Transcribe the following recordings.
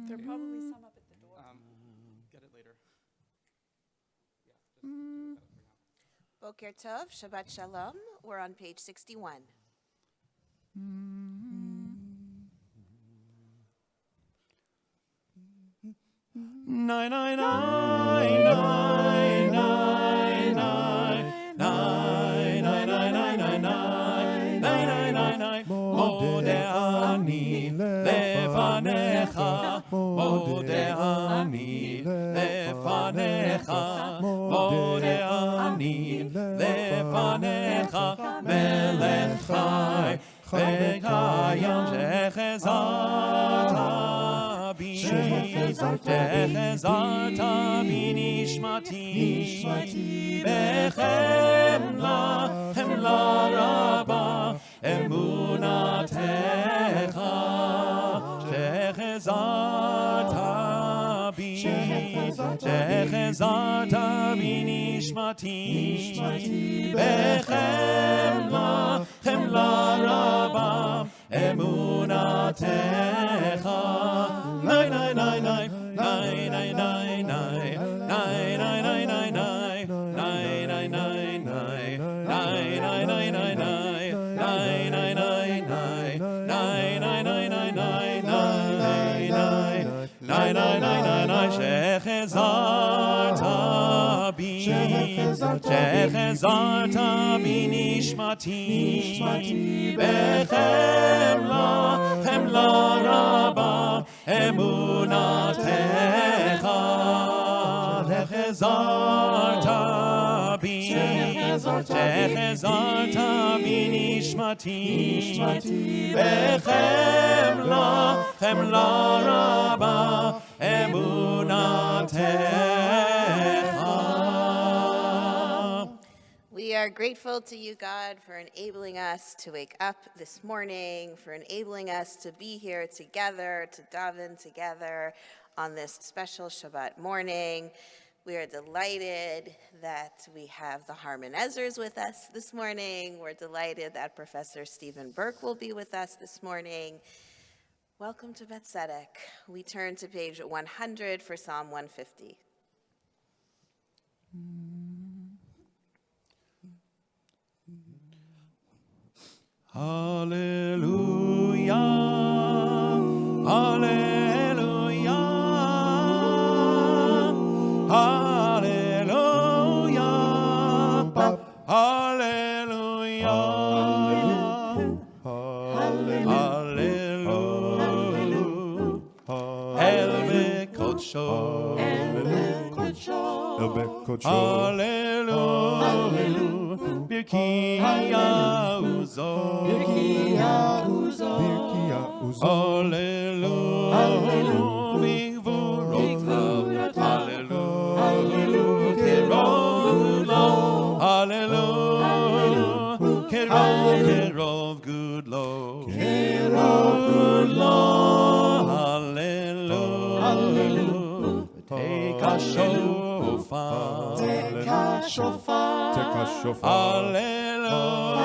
There are probably some up at the door. Get it later. Yeah, just do it for now. Boker Tov, Shabbat Shalom. We're on page 61. Nine, nine, nine, nine, nine, nine, nine, nine, nine, nine, nine, nine, nine, nine. מודה אני לפניך, מודה אני לפניך, מודה אני לפניך, מלך חי וקיים שחזרת בי, שחזרת בי נשמתי, בחמלה, חמלה רבה אמונתך, שחזרת בי, שחזרת בי נשמתי, בחמלה, חמלה רבה אמונתך. ניי ניי ניי ניי ניי ניי ניי ניי ניי ניי ניי ניי ניי שחזרת בי, שחזרת בי נשמתי, בחמלה, חמלה רבה אמונתך, שחזרת בי, שחזרת בי נשמתי, בחמלה, חמלה רבה אמונתך. We are grateful to you, God, for enabling us to wake up this morning, for enabling us to be here together, to daven together on this special Shabbat morning. We are delighted that we have the Harmonizers with us this morning. We're delighted that Professor Stephen Burke will be with us this morning. Welcome to Bet Tzedek. We turn to page 100 for Psalm 150. Hallelujah, hallelujah, hallelujah, hallelujah, hallelujah, El Bekodsho, hallelujah. Birkia uzo, hallelujah, migvurotav, hallelujah, hallelujah, kerov, good Lord, hallelujah, take a shofar, hallelujah,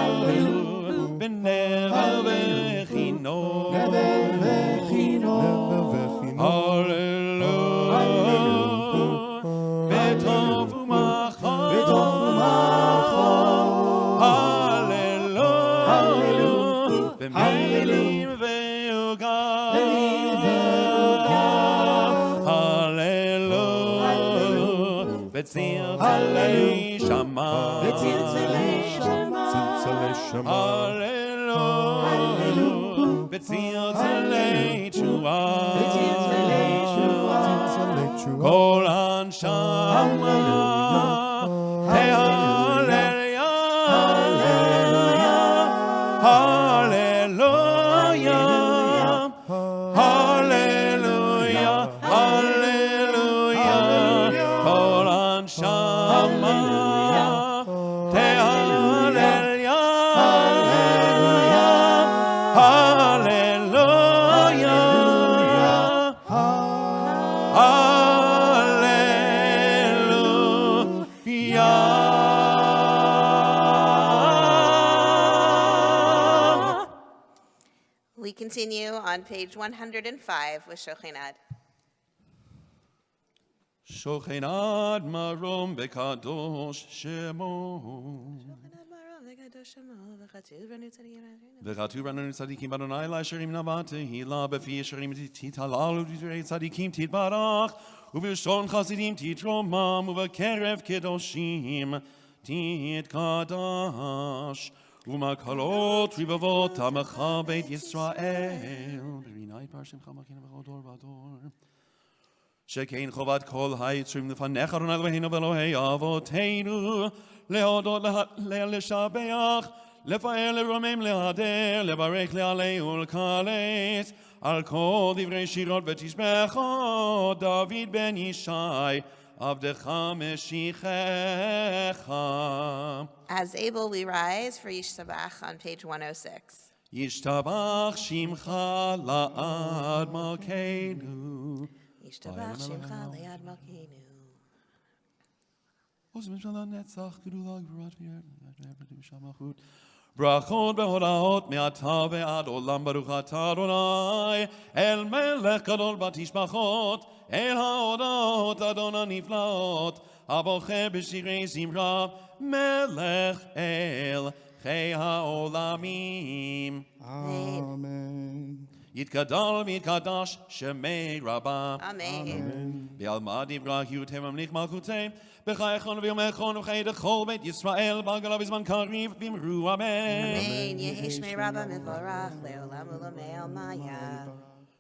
b'nevel v'chino, hallelujah, b'tov u'machor, hallelujah, b'milim ve'ugam, hallelujah, b'tzir tzalei shamayim, hallelujah, b'tzir tzalei tshuva, kol hanshama, hey hallelujah, hallelujah, hallelujah, hallelujah, kol hanshama, hey hallelujah, continue on page 105 with Shochinad. Shochinad marom bekadosh shemo. V'chatu rananu tzadikim Adonai la'asherim navate hila b'fi asherim titalalu v'direi tzadikim titbarach u'v'shon chasidim titromam u'v'kerev kedoshim titkadash u'makalot ribavot ha'mecha beit Yisrael b'rinai parshim chamakin v'chodor v'ador shekein chovat kol hayitzrim lefanecha Adonai Eloheinu v'Elohei avoteinu lehodot le'lishabeach לפעל לרומם להדר, לברך לעלי ולקלט, על כל דברי שירות ותשבחות, דוד בן ישי, עבדך משיחך. As able, we rise for Yishtabach on page 106. ישתבח שמך לעד מלכנו. ישתבח שמך לעד מלכנו. עוז ממשלה נצח גדולה גבורת ושמחות. ברכות והודעות מעתה ועד עולם ברוך אתה אדוני אל מלך גדול בתשבחות אל ההודעות אדון הנפלאות הבוחר בשירי זמרה מלך אל חי העולמים אמן. יתגדל ויתקדש שמי רבה Amen. בעלמא דבריותם ממליך מלכותם בחייכון ויומכון ובחיי דכל בית ישראל בגלה בזמן קריב ואמרו אמן. Amen. יהי שמי רבה מבורך לעולם ולעולמי עלמיה.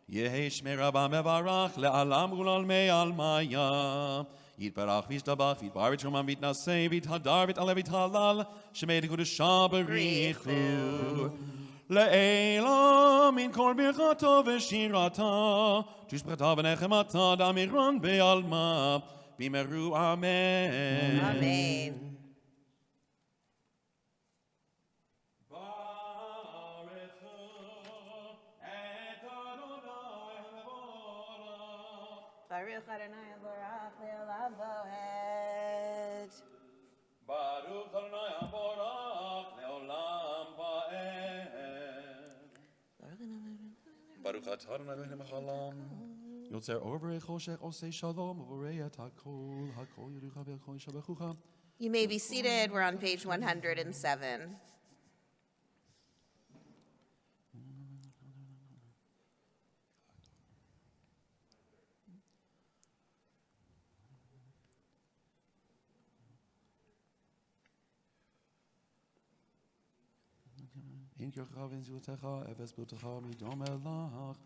יהי שמי רבה מברך לעולם ולעולמי עלמיה. יתברך וישתבח ויתבר ותשומם ויתנשא ויתהדר ויתעלה ויתהלל שמי דקדושה בריחו. לעילה מן כל ברכתו ושירתה תשבחתה ונחמתה דמירון בעלמה במהרו אמן. Amen. Baruch Adonai Borach Le'olam Va'ed. Baruch Adonai Borach Le'olam Va'ed. Baruch atah Adonai Eloheinu melech haolam. Yotzer or v'rei choshech osei shalom v'vorei et hakol hakol yerucha v'yakol yishabechucha. You may be seated. We're on page 107. In kircha v'inzutecha efes b'utecha midom elach.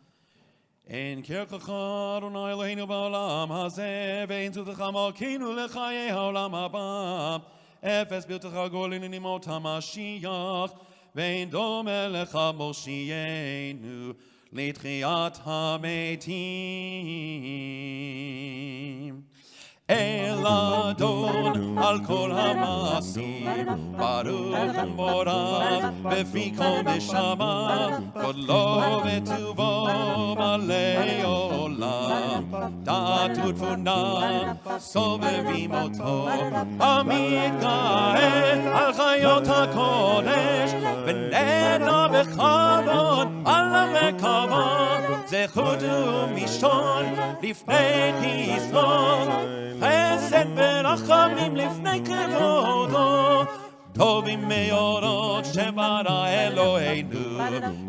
In kircha Adonai Eloheinu ba'olam hazeh v'inzutecha malkeinu l'chayei ha'olam haba. Efes b'utecha golinu nimot hamashiach ve'in dome lecha moshienu l'tchiyat hametim. El Adon al kol hamasim Baruch u'morach befi kol neshama Kodlo v'tuvo malei olam Da'at u'tfuna sovevim oto Amid gael al chayot hakodesh V'nena b'chavod ala v'kavod Zechut u'mishon lifnei Yisrael חסד ורחמים לפני כבודו טובים מאורות שברא אלוהינו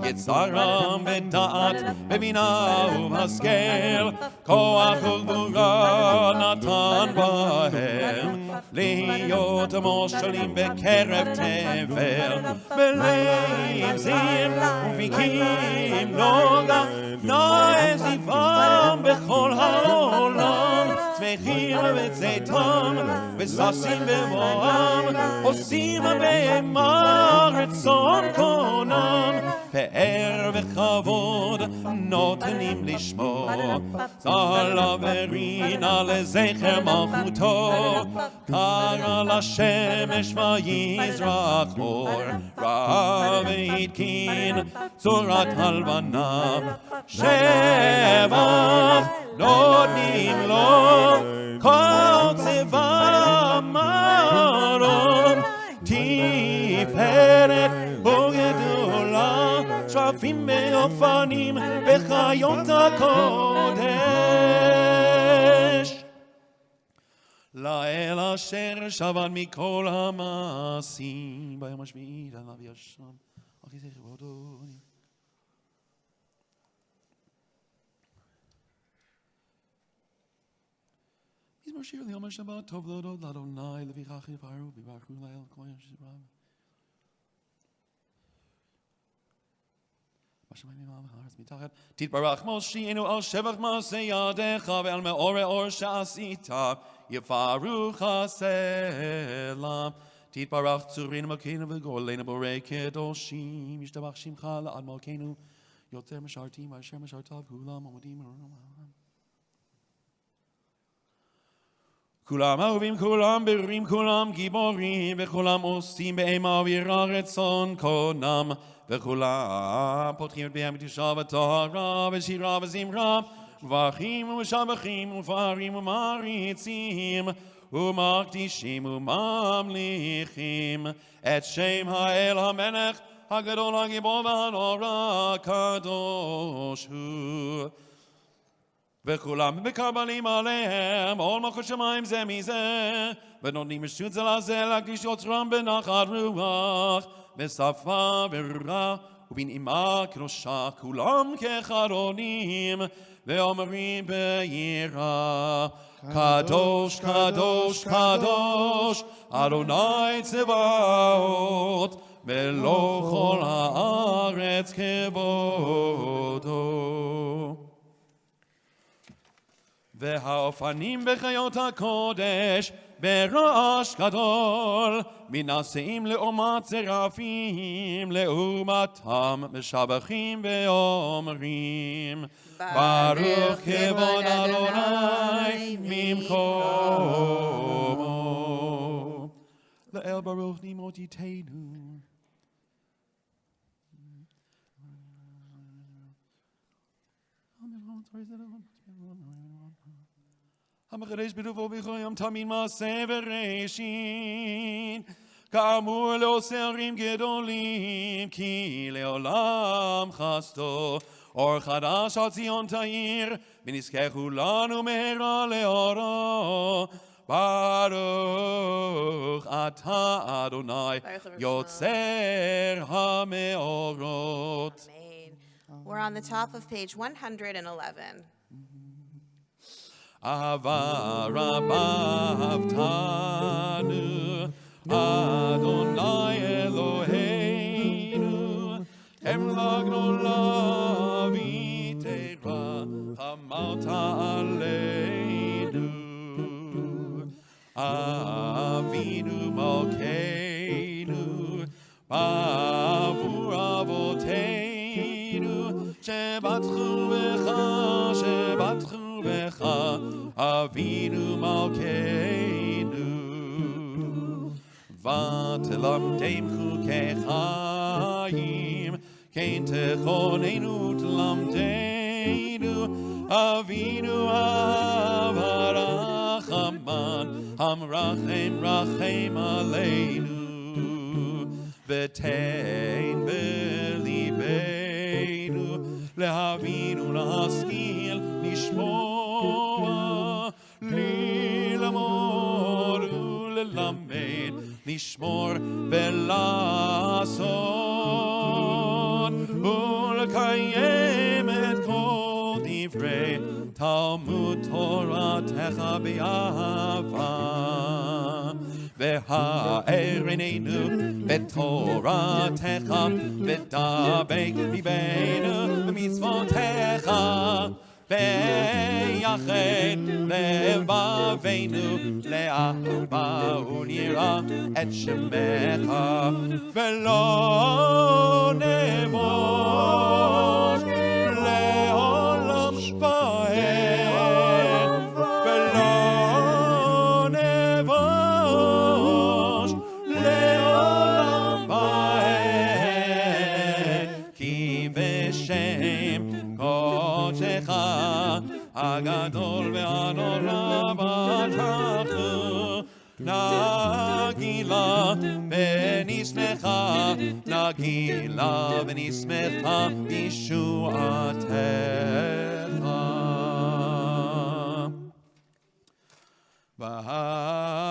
יצרם בדעת בבינה ובהשכל כוח וגבורה נתן בהם להיות מושלים בקרב תבל בלב זיר ופיקים נוגה נאה זיוון בכל העולם שמחים וצאתם וששים בבואם עושים בהמה רצון קונם פאר וכבוד נותנים לשמו צהלה ורינה לזכר מלכותו קרא לשמש ויזרח אור ראה והתקין צורת הלבנה שבח נותנים לו כל צבא מרום תפארת וגדולה שרפים מאוד האופנים וחיות הקודש. לאל אשר שבת מכל המעשים ביום השביעי עליו ישן על כיסא כבודו. מזמור שיר ליום השבת טוב להודות לאדוני לפיכך יבחרו ויברכו לאל כל יום שבא. תתברך מושיענו על שבח מעשה ידיך ועל מאור האור שעשית יפארך הסלע. תתברך צורינו מלכנו וגואלנו בורא קדושים ישתבח שמך לעד מלכנו יוצר משרתים ואשר משרתיו כולם עומדים כולם אהובים, כולם ברורים, כולם גיבורים, וכולם עושים באימה ויראה רצון קונם, וכולם פותחים את פיהם בתשעה וטהרה ושירה וזמרה, מברכים ומשבחים ומפארים ומעריצים, ומקדישים וממליכים את שם האל המלך הגדול הגיבור והנורא הקדוש הוא. וכולם מקבלים עליהם עול מלכות שמיים זה מזה, ונותנים רשות זה לזה להקדיש יוצרם בנחת רוח, בשפה ורע ובנעימה קדושה, כולם כחרונים, ואומרים ביראה, קדוש קדוש קדוש אדוני צבאות, מלוא כל הארץ כבודו. והאופנים בחיות הקודש ברעש גדול, מנסים לעומת צרפים, לעומתם משבחים ואומרים, ברוך כבוד אדוני ממקומו. לאל ברוך נמות יתנו. המחדש בטובו בכל יום תמיד מעשה וראשית, כאמור לעושה ערים גדולים, כי לעולם חסדו, אור חדש על ציון תאיר, ונזכה כולנו מהרה לאורו. ברוך אתה אדוני יוצר המאורות. We're on the top of page 111. אהבה רבה אהבתנו, אדוני אלוהינו, חמלה גדולה ויתרה חמלת עלינו. אבינו מלכנו, בעבור אבותינו, שבטחו בך, שבטחו בך, אבינו מלכנו. ותלמדם חוקי חיים, כן תכוננו תלמדנו, אבינו אב הרחמן, המרחם רחם עלינו. ותן בליבנו להבין ולהשכיל לשמוע, ללמוד וללמד, לשמור ולעשות, ולקיים את כל דברי תלמוד תורתך באהבה. והאר עינינו בתורתך, ודבק ליבנו במצוותיך, ויחד לבבינו לאהבה וליראה את שמך, ולא נבוש לעולם ועד, ולא נבוש לעולם ועד, כי בשם קודשך הגדול והנורא בטחנו, נגילה ונשמחה, נגילה ונשמחה בישועתך.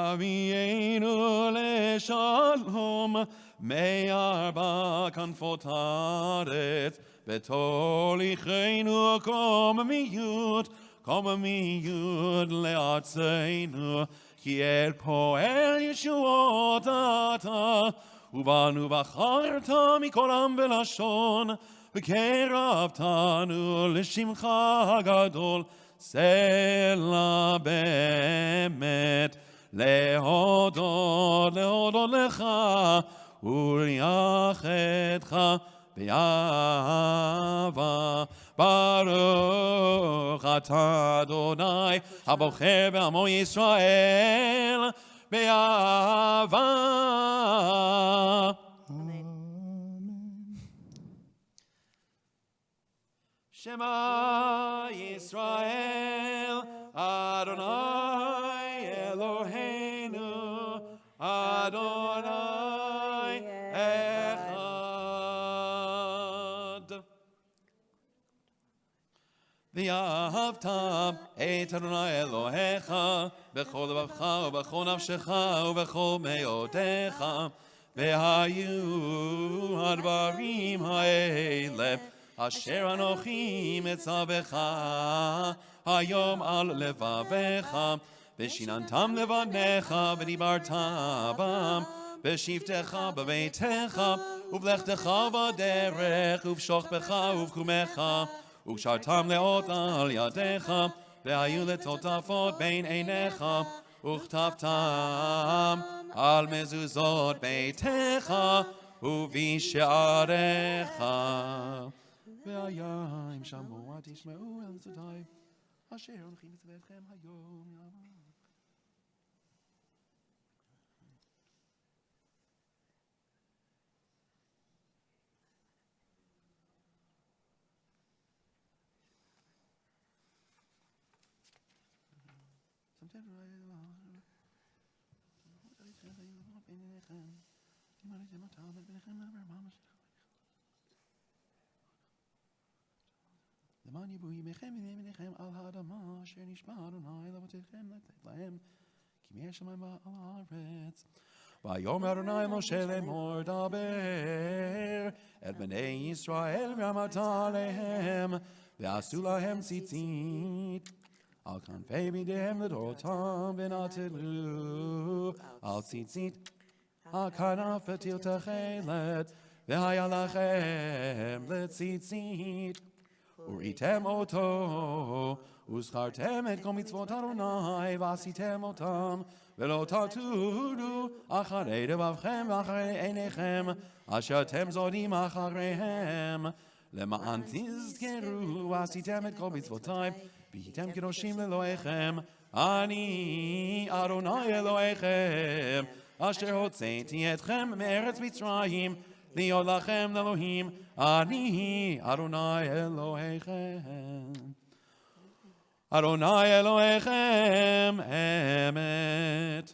והביאנו לשלום מארבע כנפות הארץ, ותוליכנו קוממיות לארצנו, כי אל פועל ישועות אתה, ובנו בחרת מכל עם ולשון, וקרבתנו לשמך הגדול. סלע באמת להודות לך ולייחדך באהבה. ברוך אתה אדוני הבוחר בעמו ישראל באהבה. Shema Yisrael, Adonai Eloheinu, Adonai Echad. V'ahavta et Adonai Elohecha, b'chol levacha u'b'chol nafshecha u'b'chol me'odecha, v'hayu advarim ha'ele, אשר אנוכי מצווך היום על לבביך, ושיננתם לבניך ודיברת בם, בשבתך בביתך ובלכתך בדרך ובשוכבך ובקומך, וקשרתם לאות על ידיך, והיו לטוטפות בין עיניך, וכתבתם על מזוזות ביתך ובשעריך. והיה אם שמוע תשמעו אל צותי אשר אנוכי מצווכם היום. למען יבואו ימיכם וימיכם על האדמה אשר נשבע אדוני לאבותיכם לתת להם, כי מאר שמיים על הארץ. ויאמר אדוני משה לאמור דבר את בני ישראל ואמרת עליהם, ועשו להם ציצית על כנפי בגדיהם לדורותם, ונטלו על ציצית הכנף ותיל תכלת, והיה לכם לציצית. וראיתם אותו, וזכרתם את כל מצוות אדוני, ועשיתם אותם, ולא תטורו אחרי לבבכם ואחרי עיניכם, אשר אתם זורעים אחריהם, למען תזכרו, ועשיתם את כל מצוותי, והייתם קדושים לאלוהיכם, אני אדוני אלוהיכם, אשר הוצאתי אתכם מארץ מצרים, להיות לכם לאלוהים, אני אדוני אלוהיכם. אדוני אלוהיכם אמת.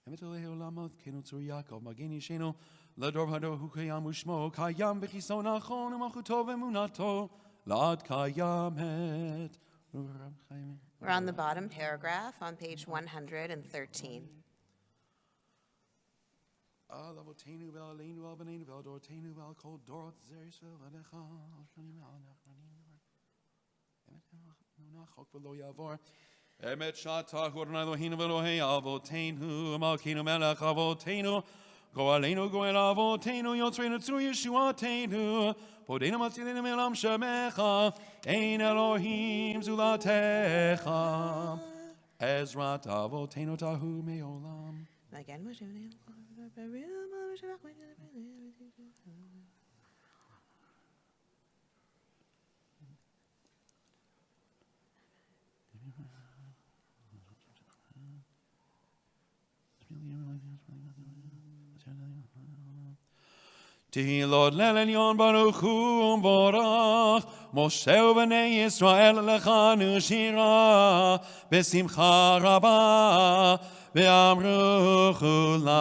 אמת אלוהי עולם מלכנו צור יעקב מגן אישנו, לדור הדור הוא קיים ושמו קיים בכיסאו נכון, ומלכותו ואמונתו לעד קיימת. We're on the bottom paragraph on page 113. על אבותינו ועלינו ועל בנינו ועל דורותינו ועל כל דורות זרע ישראל ועליך, על שנים ועל נחרנים. החוק ולא יעבור. אמת שאתה הוא אדוני אלוהינו ואלוהי אבותינו, מלכנו מלך אבותינו, גואלנו גואל אבותינו, יוצרנו צור ישועתנו, פודנו מצילנו מעולם שמך, אין אלוהים זולתך. עזרת אבותינו תהו מעולם. Again, Tehilot lelyon baruch hu borach, Moshe u'bnei Yisrael lechanu shira, besimcha rabah, ve'amru chulam.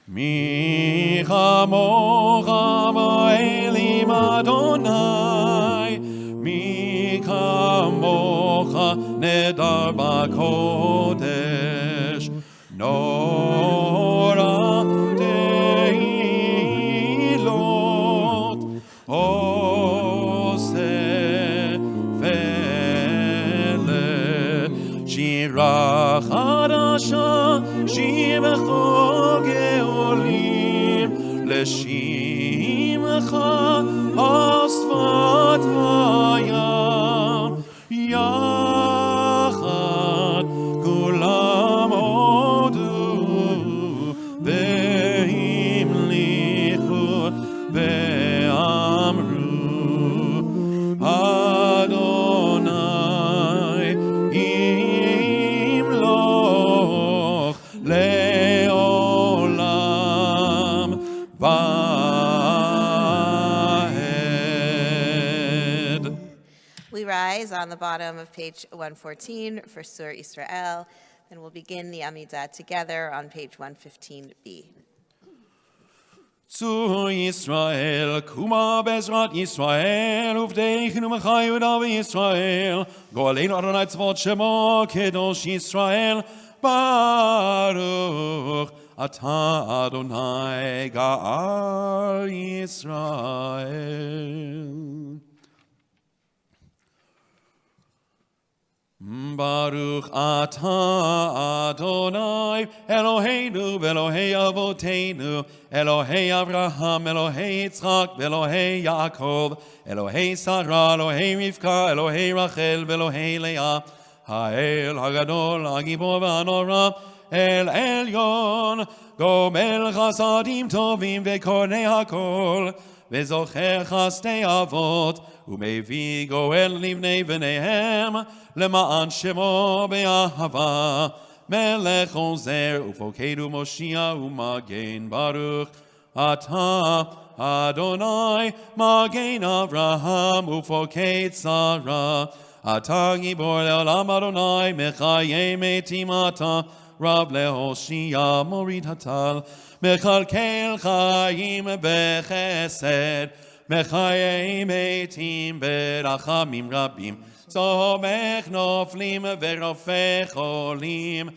Mi chamocha ba'elim Adonai, mi chamocha nedar ba'kodesh, nora tehilot, oseh vele, shira chadasha, shimecho geolim, leshimcha asfat hayam, yachad kulam odu, ve'imlichu ve'amru, Adonai imloch le'olam va'ed. We rise on the bottom of page 114 for Sur Israel, and we'll begin the Amidah together on page 115b. Zur Israel, Kuma Bezrat Israel, Uvdeichnu Mechayuda Israel, Goaleinu Adonai Tzvot Shemo, Kedosh Israel, Baruch, Ata Adonai Ga'al Israel. Baruch Ata Adonai Eloheinu Elohei Avoteinu Elohei Avraham Elohei Yitzchak Elohei Yaakov Elohei Sarah Elohei Rivka Elohei Rachel Elohei Leah Ha'el Hagadol Hagibor V'Hanora El Elyon Gomel Chasadim Tovim Ve'Kornei HaKol Ve'Zocher Chastei Avot U'Mevi Goel Livnei V'neihem למען שמו באהבה, מלך עוזר ופוקד ומושיע ומגן ברוך. אתה, אדוני, מגן אברהם ופוקד שרה. אתה גיבור לעולם אדוני, מחיי מתים אתה, רב להושיע מוריד הטל, מכלכל חיים בחסד, מחיי מתים ברחמים רבים. סומך נופלים ורופא חולים,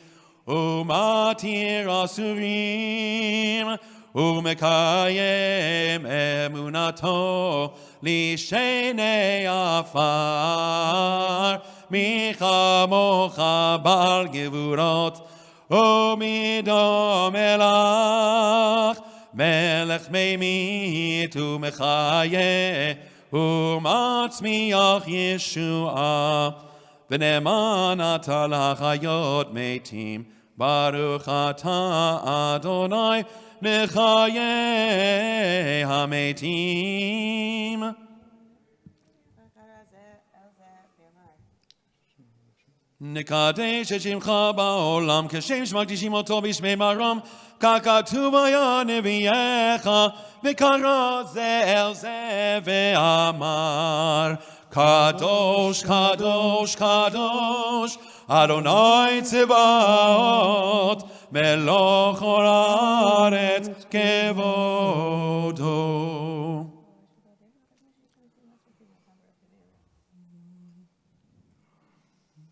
ומתיר אסורים, ומקיים אמונתו לשני עפר, מי כמוך בעל גבורות, ומדום מלך, מלך ממית ומחיה, ומצמיח ישועה, ונאמן אתה לחיות מתים, ברוך אתה אדוני מחיי המתים. נקדש את שמך בעולם, כשם שמקדישים אותו בשמי מרום, ככתוב היה נביאך, וקרא זה אל זה ואמר, קדוש, קדוש, קדוש, אדוני צבאות, מלוך כל הארץ כבודו.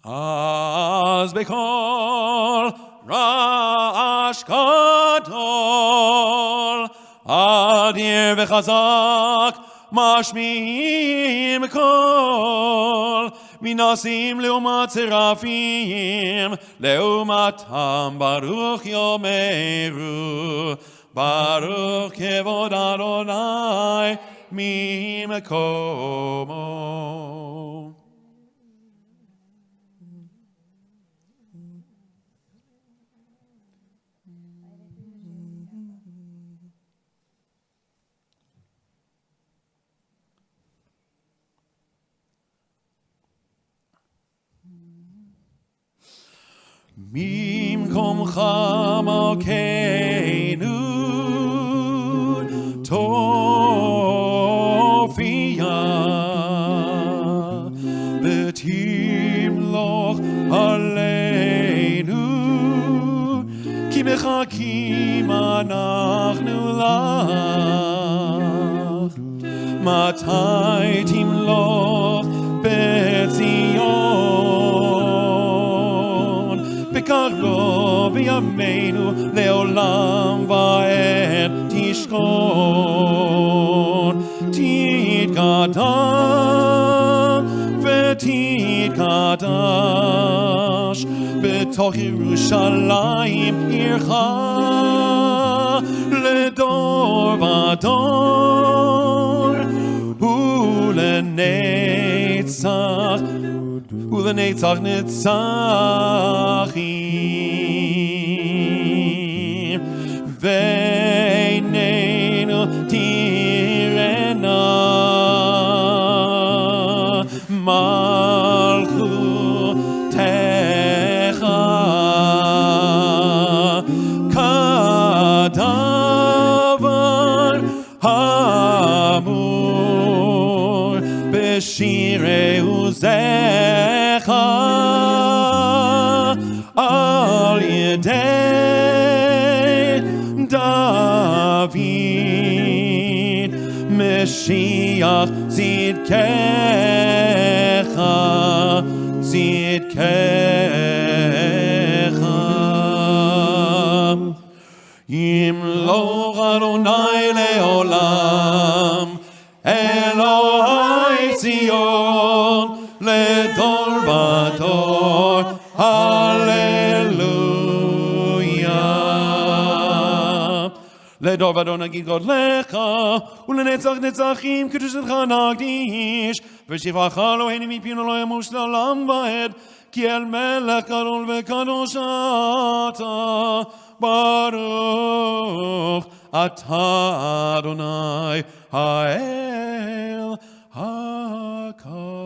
אז בקול רעש גדול, אדיר וחזק, משמיעים קול, מנסים לעומת צרפים, לעומתם ברוך יאמרו, ברוך כבוד אדוני ממקומו. ממקומך מלכנו, תופיע ותמלוך עלינו כי מחכים אנחנו לך מתי תמלוך בציון בקרוב בימינו לעולם ועד תשכון תתקדם ותתקדש בתוך ירושלים עירך לדור ודור ולנצח ולנצח נצחים ועינינו תראנה מלכותך כדבר האמור בשירי עוזך על ידי דוד משיח צדקך צדקך ימלוך אדוני לעולם אלוהי ציון לדור ודור הללויה לדור ודור נגיד גודלך ולנצח נצחים קדושתך נקדיש ושבחך אלוהינו מפינו לא ימוש לעולם ועד כי אל מלך גדול וקדוש אתה ברוך אתה אדוני האל הקדוש.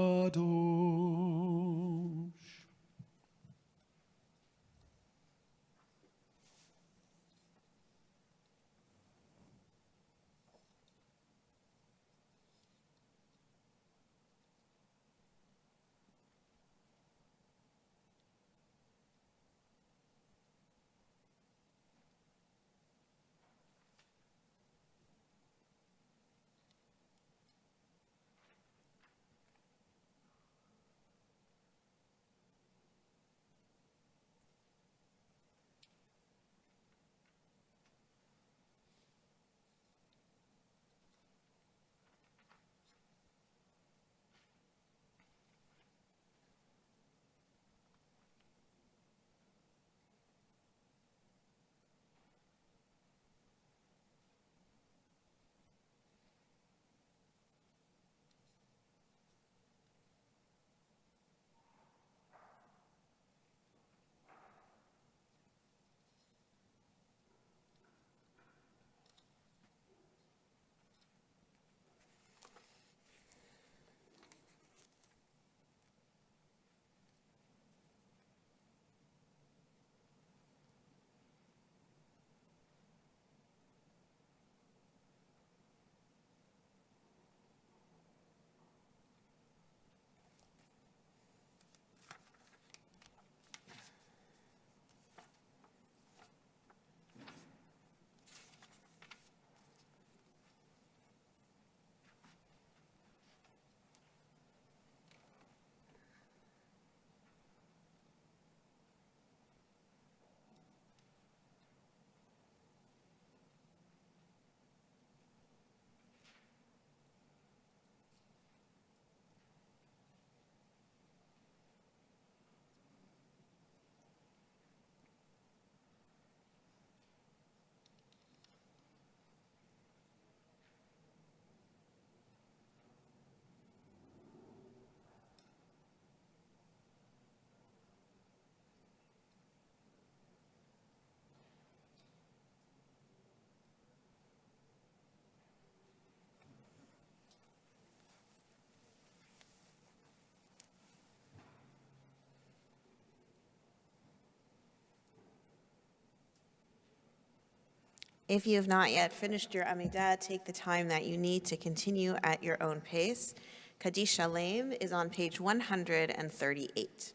If you have not yet finished your Amidah, take the time that you need to continue at your own pace. Kaddish Shalem is on page 138.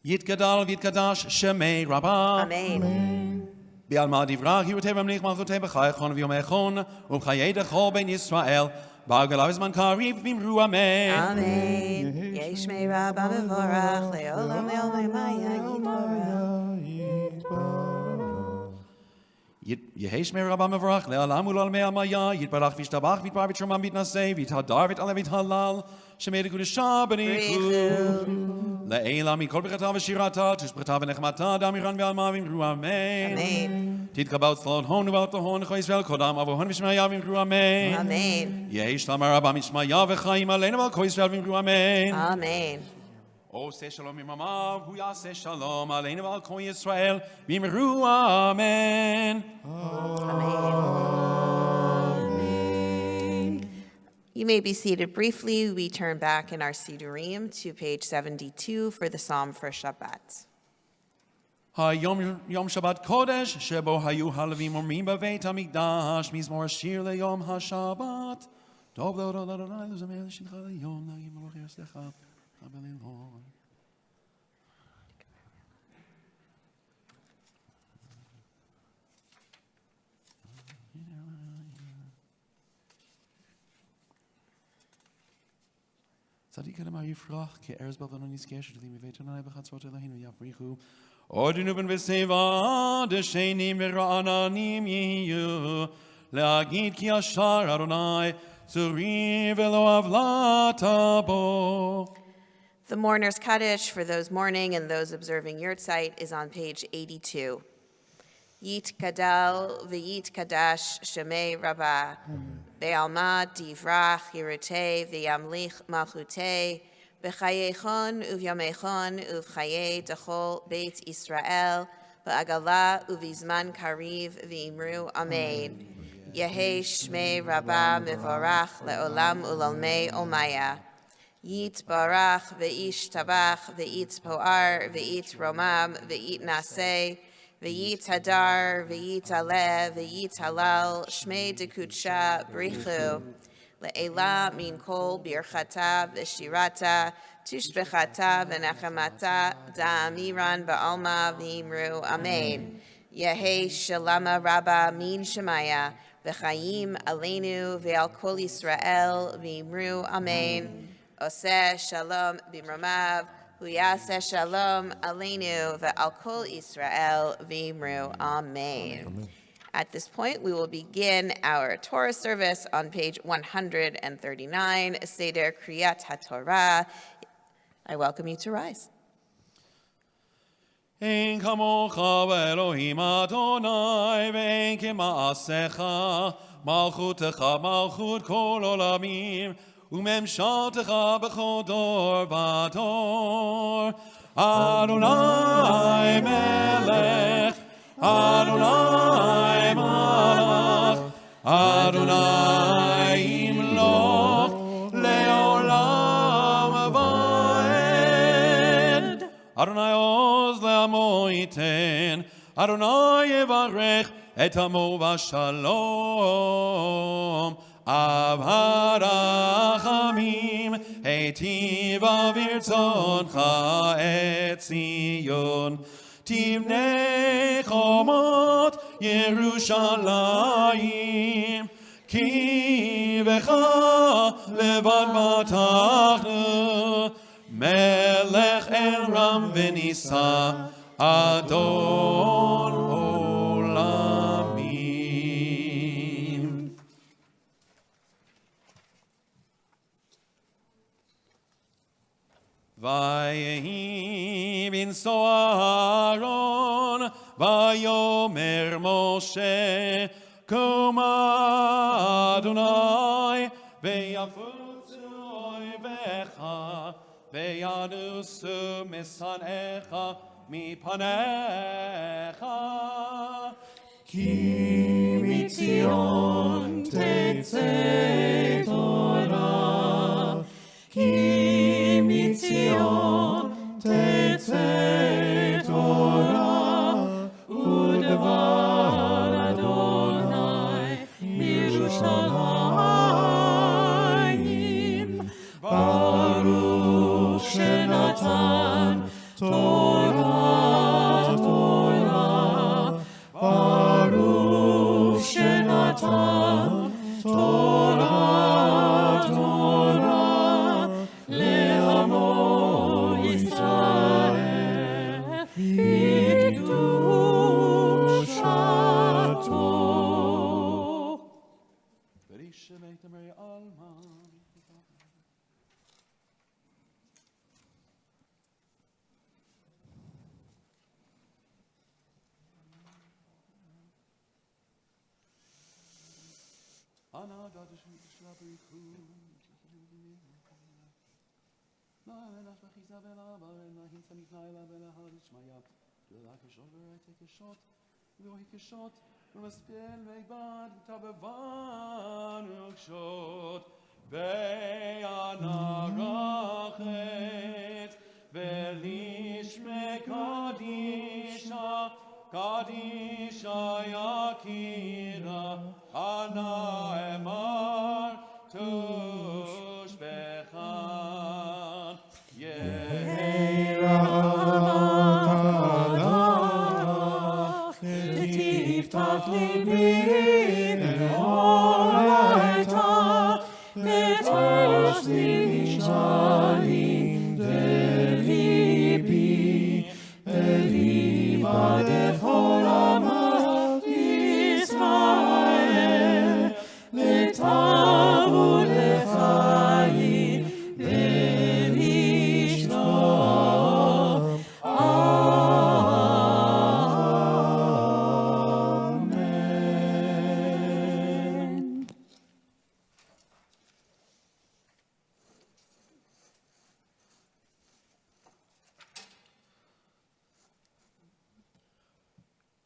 Yitgadal v'yitkadash shemei Rabbah. Amen. Bi'alma divrach yirutei v'mlich malchutei b'chayachon v'yomechon u'b'chayei dechol ben Yisrael ba'galav zman kariv v'imru amen. Amen. Yeshmei Rabbah mevorach le'olam le'olam maya Yehesh me Rabbah mevorach le'alam u'l'olamei amaya yitbarach v'ishtabach v'yitbar v'tshomam v'yitnaseh v'yithadar v'yit'aleh v'yithalal shemei dekudesha b'neichu le'elam mikol b'chata v'shirata tushb'chata v'nechmata damiran v'alma v'imru amen. Amen. Titkabaut tzlon hon u'vat hon cho Yisrael kodam avohon v'shmaya v'imru amen. Amen. Yehesh lamar Rabbah mishmaya v'chaim aleinu v'al cho Yisrael v'imru amen. Amen. O se shalom imamav, hu yaseh shalom aleinu v'al kol Yisrael v'imru amen. Amen. You may be seated briefly. We turn back in our Siddurim to page 72 for the Psalm for Shabbat. Hayom Yom Shabbat Kodesh, shebo hayu halavim omrim b'veit hamikdash, mizmor shir leyom haShabbat. Tov le'odol Adonai l'zameh l'shincha le'yom la'im v'loch yaslecha. Tzadik Adam Yifrach, ke eres bavon niskesh d'lim v'etonai b'chatzvot Elohim v'yafrichu. Ordinu ben v'seva d'shenim v'ra'ananim yiyu le'agid ki ashar Adonai tzuri v'lo avlata bo. The mourner's Kaddish for those mourning and those observing Yurtzeit is on page 82. Yit Kadal v'yit Kadash Shemei Rabbah Be'alma divrach Yirutei v'yamlich malchutei B'chayechon uvyamechon uv'chayei dechol Beit Yisrael B'agala uv'izman kariv v'imru Amen. Yehei Shmei Rabbah mevorach le'olam u'lalmei omaya. Yit barach ve'ish tabach ve'it po'ar ve'it romam ve'it naseh ve'it hadar ve'it aleh ve'it halal shmei dekudsha brichu le'ela min kol birchata v'shirata tushbechata v'nachamata da'amiran ba'alma v'imru amen. Yehei shalama rabba min shemaya v'chayim aleinu ve'al kol Yisrael v'imru amen. Oseh shalom b'mramav, hu yaseh shalom aleinu ve'al kol Yisrael v'imru amen. At this point, we will begin our Torah service on page 139, Seder Kriyat HaTorah. I welcome you to rise. Ein kamocha ve'elohim Adonai ve'ein kema'asecha malchutecha malchut kol olamim וממשלתך בכל דור ודור. אדוני מלך, אדוני מלך, אדוני ימלוך לעולם ועד. אדוני עוז לעמו ייתן, אדוני יברך את עמו בשלום. Av harachamim heitiva virtzoncha et Zion timnei chomot Yerushalayim ki becha levad matachnu melech eram v'nisa adon olamim. Vayehi binso Aaron, vayomer Moshe, Koma Adonai, veyafutzu oivecha, veyanusu misanecha mipanecha. Ki mitzion tetzei Torah, Ki mitzion tetzei Torah, u'devar Adonai Shemrei Alma. Ana Gott Shlabrichu. La Elach Bachisa Vela Barena Hinsamit Naila Vela Halishmaya. Du Lakish over, I take a shot. Lo Hikishot. Umaspel Megbad Tabevan Ukshot. Ve'ana Rachet. Velishme Kadisha. Kadisha Yakira. Ana Emar Tushbechan. Tiftach libin en oraita, v'tosh nishalim de libi, beliba dechol amat Yisrael, letavu lechayim v'lishlom.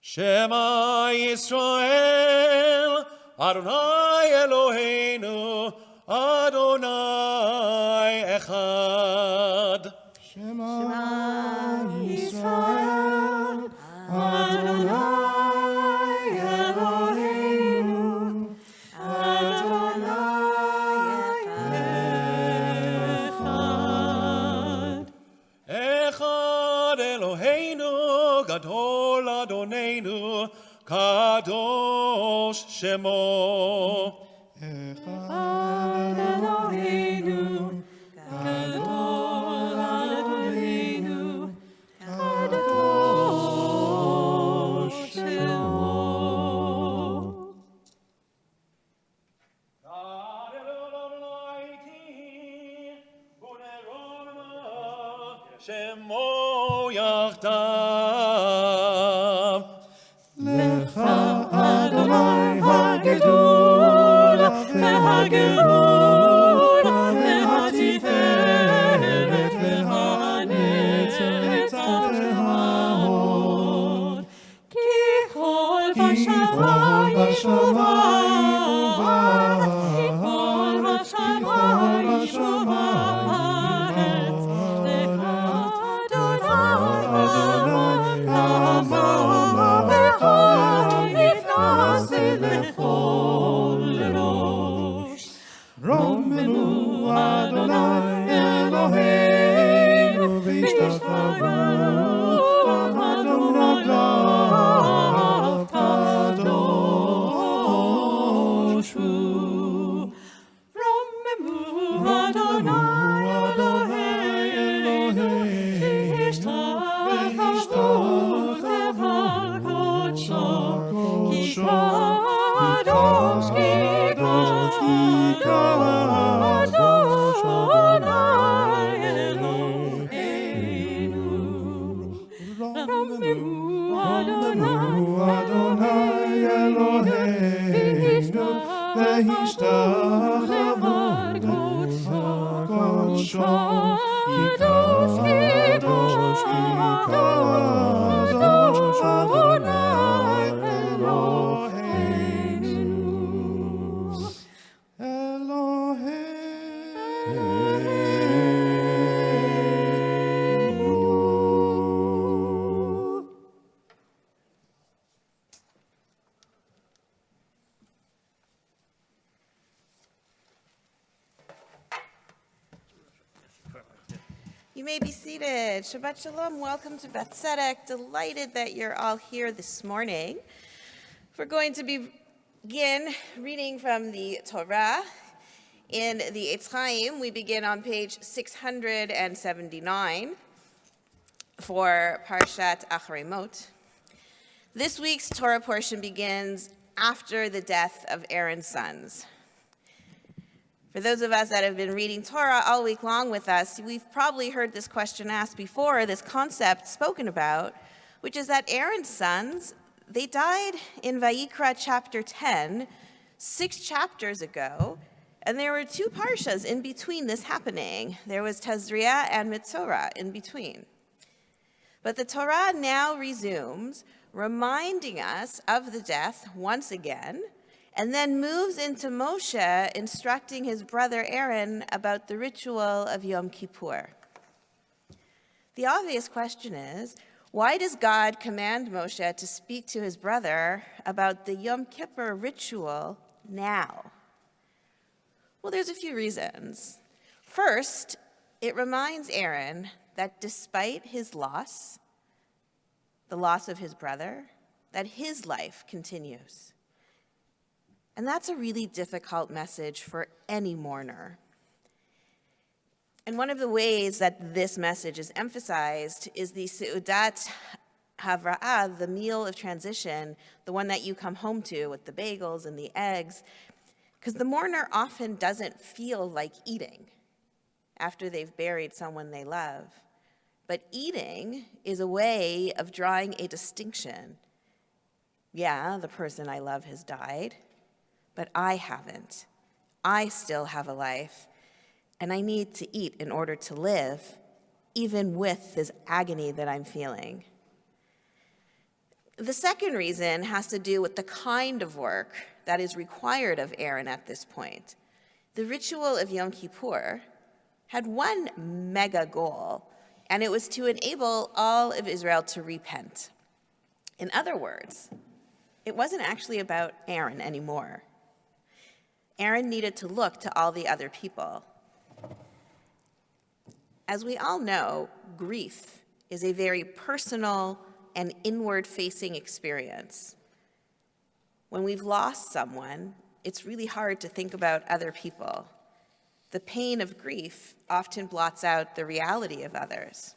Shema Yisrael, Adonai Eloheinu, Adonai Echad. Shema Yisrael, Adonai Eloheinu, Adonai Echad. Echad Eloheinu, Gadol Adonenu, Kadosh Shemo. Echad Eloheinu, Gadol Adonenu, Kadosh Shemo. God Almighty, Buneroma, Shemo Yachdav. Lecha Adonai hagedula v'hagevura v'hatiferet v'hanetzet v'hahod. Ki chol v'shamayim uvaret, ki chol v'shamayim uvaret. Lecha Adonai ha'ama Romemu Adonai Eloheinu v'ishtachavu Adon raglav kadosh hu. Romemu Adonai Eloheinu v'ishtachavu Kadosh, Kadosh, Kadosh, Adonai Eloheinu. Romemu Adonai Eloheinu, v'hishtachavo Kadosh, Kadosh, Kadosh, Adonai Eloheinu. You may be seated. Shabbat Shalom. Welcome to Beth Tzedek. Delighted that you're all here this morning. We're going to begin reading from the Torah. In the Eitz Chaim, we begin on page 679 for Parshat Acharei Mot. This week's Torah portion begins after the death of Aaron's sons. For those of us that have been reading Torah all week long with us, we've probably heard this question asked before, this concept spoken about, which is that Aaron's sons, they died in Vayikra chapter 10, 6 chapters ago, and there were 2 parshas in between this happening. There was Tazria and Mitzorah in between. But the Torah now resumes, reminding us of the death once again, and then moves into Moshe instructing his brother Aaron about the ritual of Yom Kippur. The obvious question is, why does God command Moshe to speak to his brother about the Yom Kippur ritual now? Well, there's a few reasons. First, it reminds Aaron that despite his loss, the loss of his brother, that his life continues. And that's a really difficult message for any mourner. And one of the ways that this message is emphasized is the Seudat Havra'ah, the meal of transition, the one that you come home to with the bagels and the eggs, because the mourner often doesn't feel like eating after they've buried someone they love. But eating is a way of drawing a distinction. Yeah, the person I love has died, but I haven't. I still have a life, and I need to eat in order to live, even with this agony that I'm feeling. The second reason has to do with the kind of work that is required of Aaron at this point. The ritual of Yom Kippur had one mega goal, and it was to enable all of Israel to repent. In other words, it wasn't actually about Aaron anymore. Aaron needed to look to all the other people. As we all know, grief is a very personal and inward-facing experience. When we've lost someone, it's really hard to think about other people. The pain of grief often blots out the reality of others.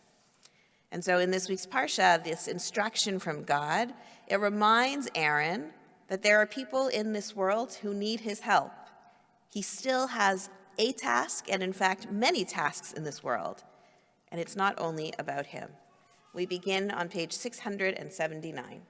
And so in this week's Parsha, this instruction from God, it reminds Aaron that there are people in this world who need his help. He still has a task, and in fact, many tasks in this world. And it's not only about him. We begin on page 679.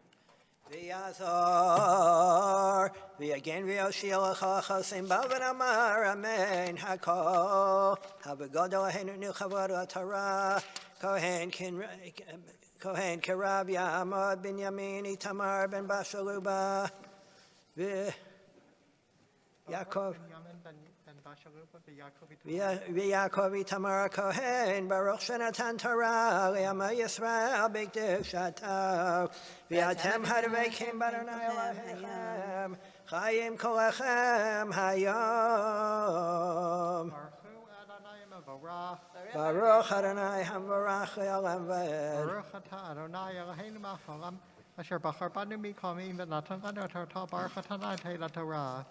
V'yazor, v'yagin v'yoshil chosim b'aven amar amen hakol ha'v'godol ha'enu nuchavod Torah Kohen Kerav Yamod Binyamin Itamar ben Bashaluba Yaakov V'Yaakov Itamar Kohen Baruch Shenatan Torah L'Yama Yisrael B'Kedushato V'Atem Hadaveikim B'Adonai Elohechem Chayim Kolechem Hayom Baruch Adonai Hamvarach Le'olam V'ed Baruch atah Adonai Eloheinu melech haolam asher bachar banu mikomim v'natan lanu et Torah Baruch atah Adonai Torah.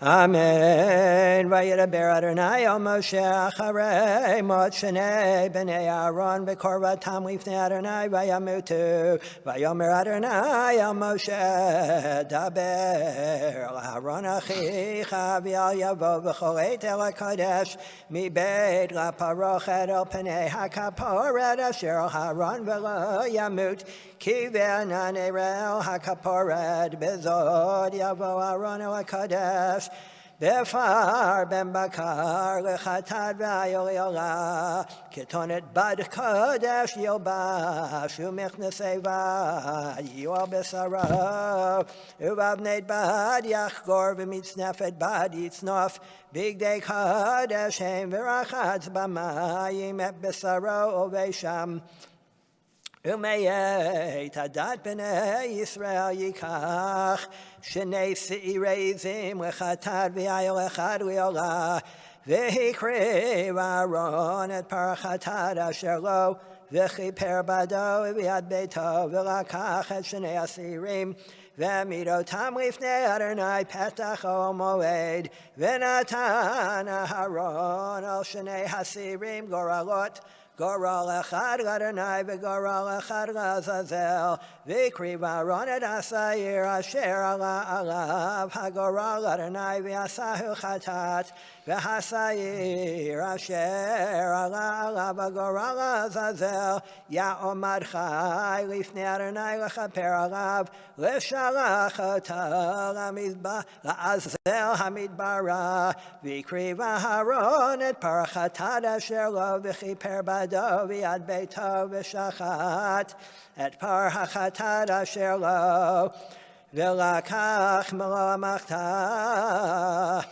Amen. Vayidaber Adonai el Moshe acharei mot shnei bnei Aaron b'korbatam lifnei Adonai vayamutu. Vayomer Adonai el Moshe daber Aaron achicha v'al yavo v'chol et el hakodesh mibeit laparochet el pnei hakaporet asher Aaron v'lo yamut ki ve'anan erel hakaporet bezod yavo Aaron el hakodesh Befar ben bakar lechatad v'ayol yola ketonet bad kodesh yilbash umechnasei vad yol besaro uvavneit bad yachgor v'mitznefet bad yitznof bigdei kodesh hem v'rachatz b'mayim et besaro ovesham Umeyet adat b'nei Yisrael yikach shnei seirei zim lechatad v'ayol echad v'yola v'hikriv Aaron et parachatad asher lo v'chiper bado v'yad beito v'lakach et shnei asirim v'midotam lifnei Adonai petach ol moed v'natan Aharon al shnei hasirim goralot Goral echad Adonai v'goral echad Azazel v'ikri v'aron et asayir asher ala alav hagoral Adonai v'asahu chatat v'hasayir asher ala alav hagoral Azazel ya'omad chai lifnei Adonai lechaper alav l'shalach oto la'azel hamidbara v'ikri v'aron et parachatat asher lo v'chiper bado v'yad beito v'shachat et par hachatat asher lo v'lakach melo amachta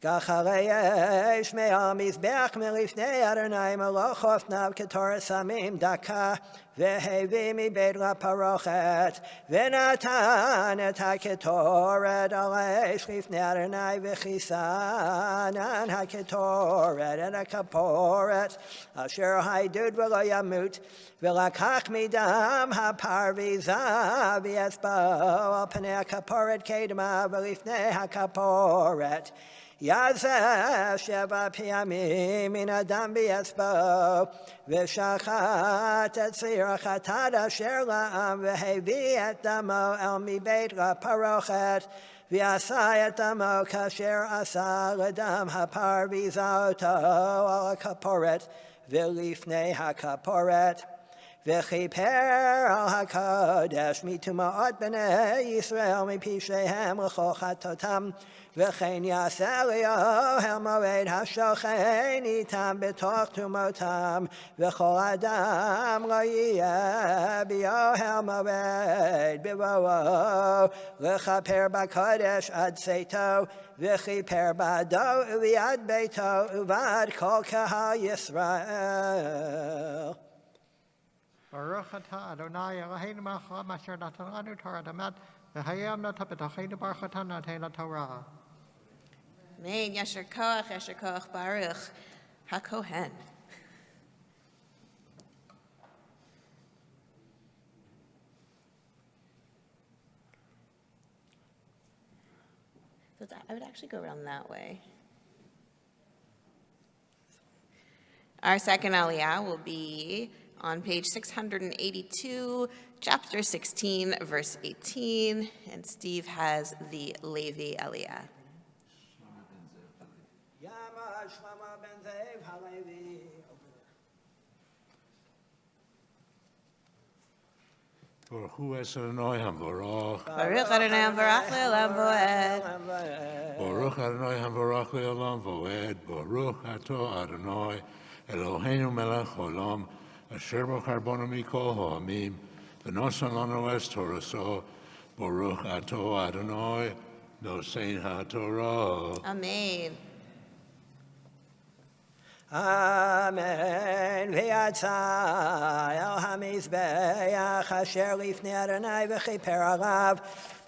Gacharei me'al mizbeach melifnei Adonai melochof nav ketoras samim daka v'hevi mibeit laparochet v'natan et haketoret aleish lifnei Adonai v'chisanan haketoret et hakaporet asher haidud v'lo yamut v'lakach midam hapar v'zav v'yesbo al pnei hakaporet kedma v'lifnei hakaporet Yazeh sheva piyamim min adam b'yesbo v'shachat et tzir chatat asher la'am v'hevi et damo el mibeit laparochet v'asai et damo kasher asa l'dam hapar v'zaoto al hakaporet v'lifnei hakaporet v'chiper al hakodesh mitumaot b'nei Yisrael mipisheihem l'chochatotam V'chein yaseh li'ohel moed hashochein itam b'toch tumotam v'chol adam lo yiyeh b'ohel moed b'vo'o l'chaper b'kodesh ad seito v'chiper bado u'yad beito u'vad kol kahal Yisrael. Baruch atah Adonai Eloheinu melech haolam asher natan lanu Torah emet v'hayam natan b'tocheinu baruch atah natan Torah. Amen. Yasher koach, Baruch HaKohen. So I would actually go around that way. Our second aliyah will be on page 682, chapter 16, verse 18, and Steve has the Levi aliyah. Baruch Hu es Adonai hamvarach. Baruch Adonai hamvarach le'olam vo'ed. Baruch Adonai hamvarach le'olam vo'ed. Baruch ato Adonai Eloheinu melech haolam asher bachar banu mikol ha'amim v'nosan lanu es toraso. Baruch ato Adonai nosein ha'torah. Amen. Amen. V'yatzah el hamizbeach asher lifnei Adonai v'chiper alav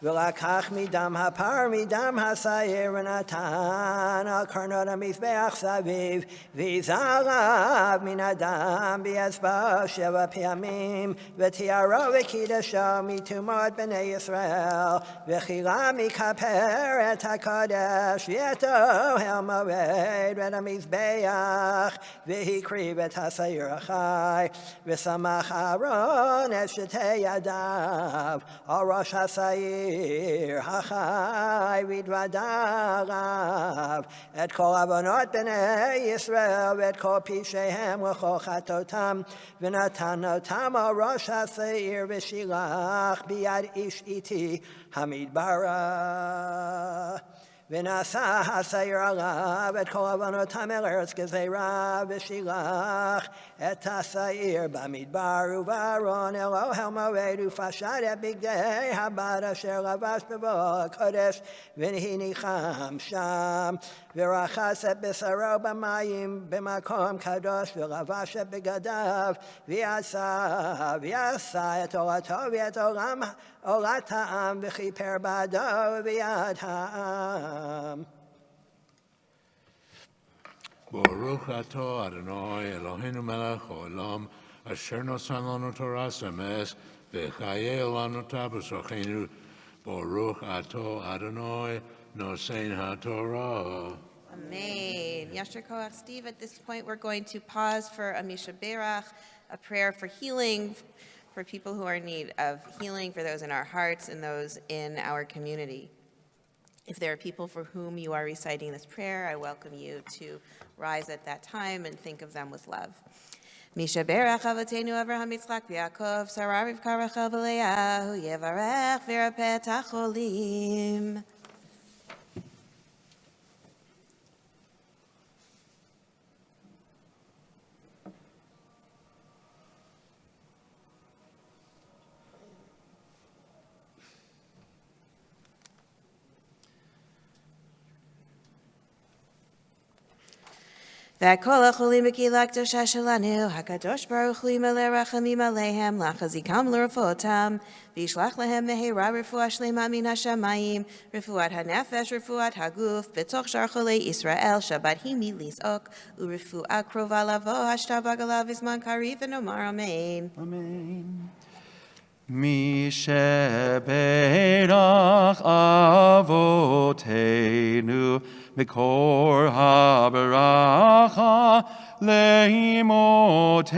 v'lakach midam hapar midam hasayir v'natan al karnot hamizbeach saviv v'zalav min adam b'yesbo sheva piyamim v'tiaro v'kidasho mitumot b'nei Yisrael v'chila mikaper et hakodesh v'yeto el moed v'et hamizbeach v'hikriv et hasayir achai v'samach Aaron et shetei yadav al rosh hasayir Hachai vidvadarav et kol avonot b'nei Yisrael et kol pisheihem l'chol chatotam v'natanotam al rosh haseir v'shilach biyad ish iti hamidbara v'nasa haseir alav et kol avonotam el eretz gezerah v'shilach et haseir b'midbar u'varon el ohel moed ufashad et bigdei habad asher lavash b'vo kodesh v'nicham sham v'rachas et b'saro b'mayim b'makom kadosh v'lavash et b'gadav v'yasa et olato v'et olat ha'am v'chiper bado v'yad ha'am. Baruch ato Adonai Eloheinu melech haolam asher nosan lanu toras emes v'chayei lanu tabasachenu. Baruch ato Adonai nosein haTorah. Amen. Yasher Koach, Steve. At this point, we're going to pause for Amisha Berach, a prayer for healing for people who are in need of healing, for those in our hearts and those in our community. If there are people for whom you are reciting this prayer, I welcome you to rise at that time and think of them with love. Misha Berach Avotenu Avraham Yitzchak V'Yaakov Sarah Rivka Rachel V'Leah Yevarech V'Yirapeh Tacholim. והכל החולים בקהילה הקדושה שלנו, הקדוש ברוך הוא ימלא רחמים עליהם, להחזיקם לרפואתם, וישלח להם מהרה רפואה שלמה מן השמיים, רפואת הנפש, רפואת הגוף, בתוך שאר חולי ישראל, שבת היא מלזעוק, ורפואה קרובה לבוא, השתבח עליו בזמן קריב, ונאמר אמן. אמן. מי שברך אבותינו מקור הברכה לאמותינו,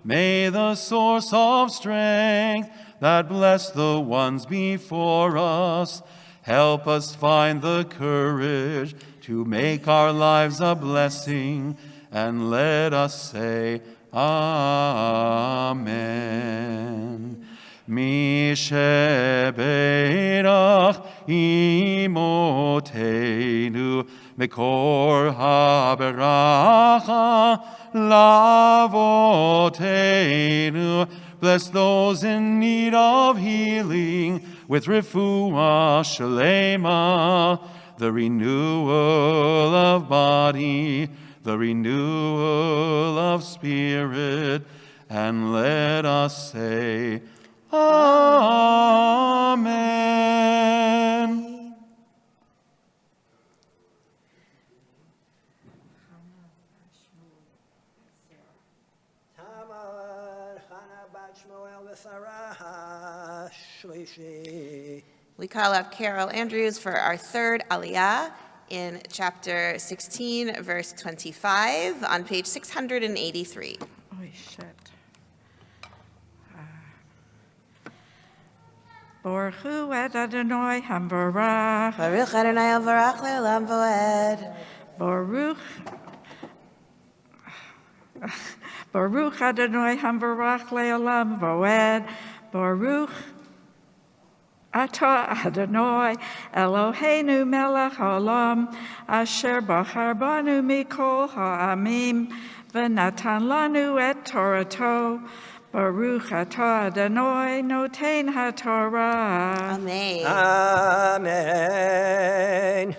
may the source of strength that bless the ones before us help us find the courage to make our lives a blessing, and let us say Amen. Mi sheberach imotenu mekor haberacha lavotenu. Bless those in need of healing with refuah shalema, the renewal of body, the renewal of spirit, and let us say Amen. We call up Carol Andrews for our third aliyah in chapter 16, verse 25, on page 683. Oh, shit. Baruch hu et Adonai hamvarach. Baruch Adonai Alvarach le'olam voed. Baruch Adonai hamvarach le'olam voed. Baruch Atah Adonai Eloheinu melech haolam asher bachar banu mikol ha'amim v'natan lanu et Torato. Baruch atah Adonai noten haTorah. Amen. Amen.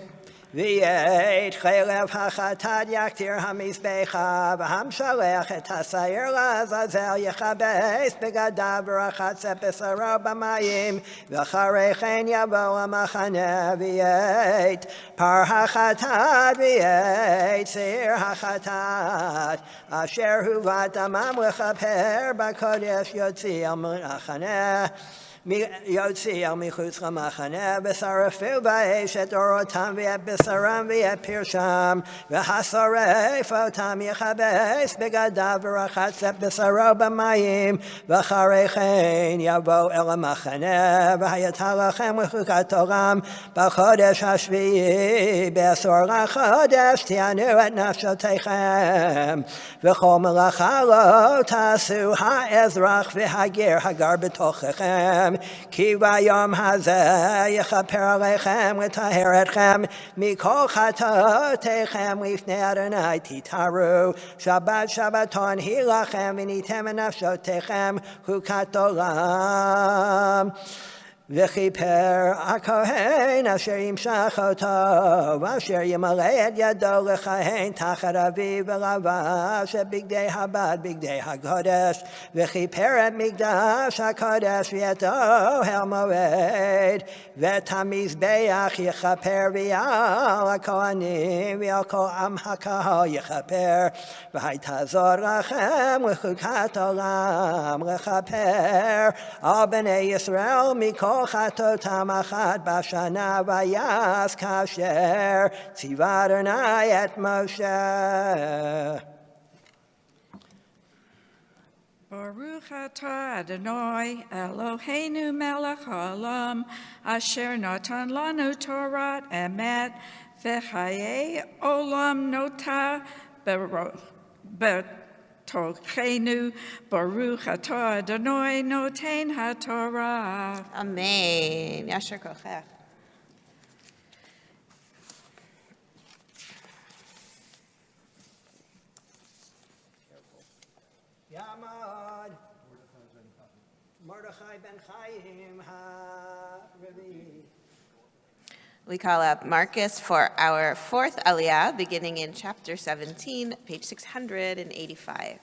V'yet chelev hachatad yaktir hamizbecha v'hamshalech et hasayir la'azazel yechabes begadav v'rachatze b'saro b'mayim v'charei chen yavo l'machane v'yet par hachatad v'yet seir hachatad asher huvat amam lechaper b'kodesh yotzi al machane יוציא על מחוץ למחנה, ושרפו באש את אורותם ואת בשרם ואת פרשם, והשרף אותם יכבס בגדיו ורחץ את בשרו במים, ואחרי כן יבוא אל המחנה, והייתה לכם לחוקת תורם בחודש השביעי, בעשור לחודש תענו את נפשותיכם, וכל מלאכה לא תעשו האזרח והגר הגר בתוככם, כי ביום הזה יכפר עליכם לטהר אתכם מכל חטאותיכם לפני אדוני תתארו, שבת שבתון היא לכם וניתם נפשותיכם חוקת עולם. וכיפר הכהן אשר ימשך אותו ואשר ימלא את ידו לכהן תחת אביו ולבש את בגדי הבד בגדי הקודש, וכיפר את מקדש הקודש ואת אוהל מועד, ואת המזבח יכפר ועל הכהנים ועל כל עם הקהל יכפר, והייתה זאת לכם לחוקת עולם לכפר על בני ישראל מכל V'lochatotam achad b'shana v'yas kasher tziva Adonai et Moshe. Baruch atah Adonai Eloheinu melech haolam asher natan lanu Torah emet v'chayei olam nota b'tochenu Baruch atah Adonai noten haTorah. Amen. Yasher kochech. Yamad Mordechai ben Chaim ha-Revi. We call up Marcus for our fourth Aliyah, beginning in chapter 17, page 685.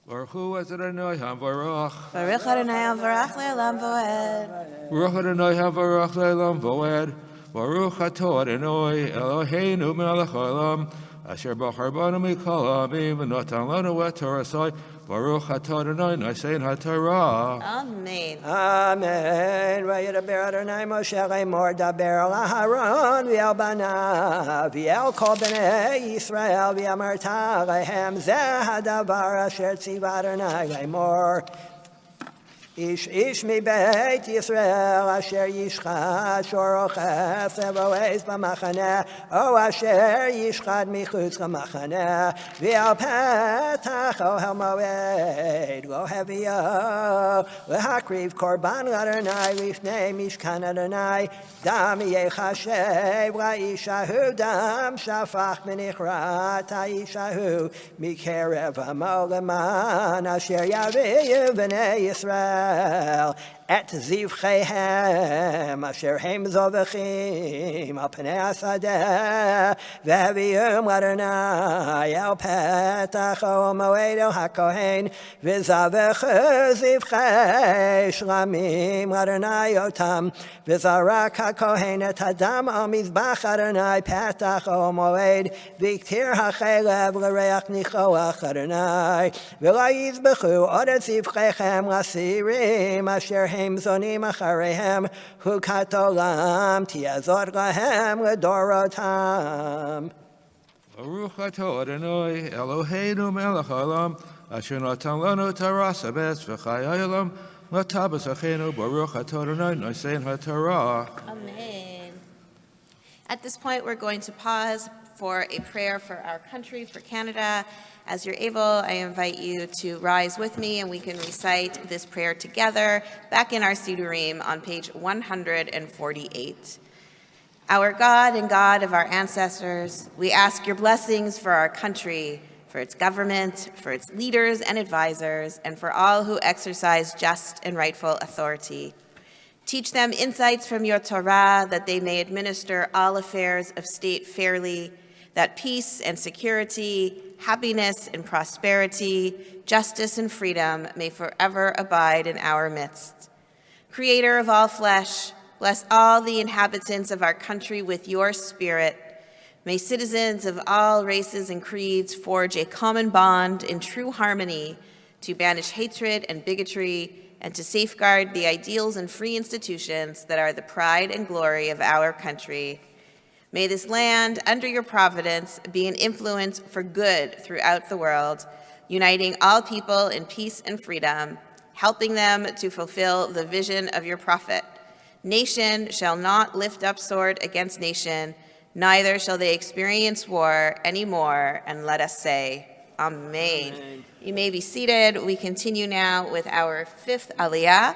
Baruch Hu Adonai HaVarach. Baruch Adonai Alvarach Le'olam Voed. Baruch Adonai HaVarach Le'olam Voed. Baruch Atah Adonai Eloheinu melech haolam asher bachar banu mikol ha'amim v'natan lanu et Torasai. Baruch Atah Adonai Nosein HaTorah. Amen. Amen. Vayidaber Adonai Moshe Lemor daber al Aharon v'al banav v'al kol bnei Yisrael v'amarta lehem zeh hadavar asher tziva Adonai Lemor. Ish mi beit Yisrael asher yishchad shoroches evoes b'machane o asher yishchad michutz b'machane v'al petach ohel moed lo hevio l'hakriv korban Adonai lifnei mishkan Adonai dam yechashev la'ishahu dam shafach b'nichrat ha'ishahu mikerev hamo leman asher yaviyu b'nei Yisrael et zivchehem asher hem zovechim al pnei hasadeh v'hevium Adonai el petach o moed el hakohen v'zavechu zivchei shlamim Adonai otam v'zarak hakohen et hadam al mizbach Adonai petach o moed v'ktir hachelev l'reach nichoach Adonai v'la yizbechu od et zivchechem l'asirim asher hem zonim acharehem hukat olam tiazot lahem ledorotam. Baruch Atah Adonai Eloheinu melech haolam asher natan lanu Torah sabes v'chayei olam l'tabas achenu. Baruch Atah Adonai Nosein HaTorah. Amen. At this point, we're going to pause for a prayer for our country, for Canada. As you're able, I invite you to rise with me and we can recite this prayer together back in our Siddur on page 148. Our God and God of our ancestors, we ask your blessings for our country, for its government, for its leaders and advisors, and for all who exercise just and rightful authority. Teach them insights from your Torah that they may administer all affairs of state fairly, that peace and security, happiness and prosperity, justice and freedom may forever abide in our midst. Creator of all flesh, bless all the inhabitants of our country with your spirit. May citizens of all races and creeds forge a common bond in true harmony to banish hatred and bigotry and to safeguard the ideals and free institutions that are the pride and glory of our country. May this land, under your providence, be an influence for good throughout the world, uniting all people in peace and freedom, helping them to fulfill the vision of your prophet. Nation shall not lift up sword against nation, neither shall they experience war anymore. And let us say, Amen. Amen. You may be seated. We continue now with our fifth Aliyah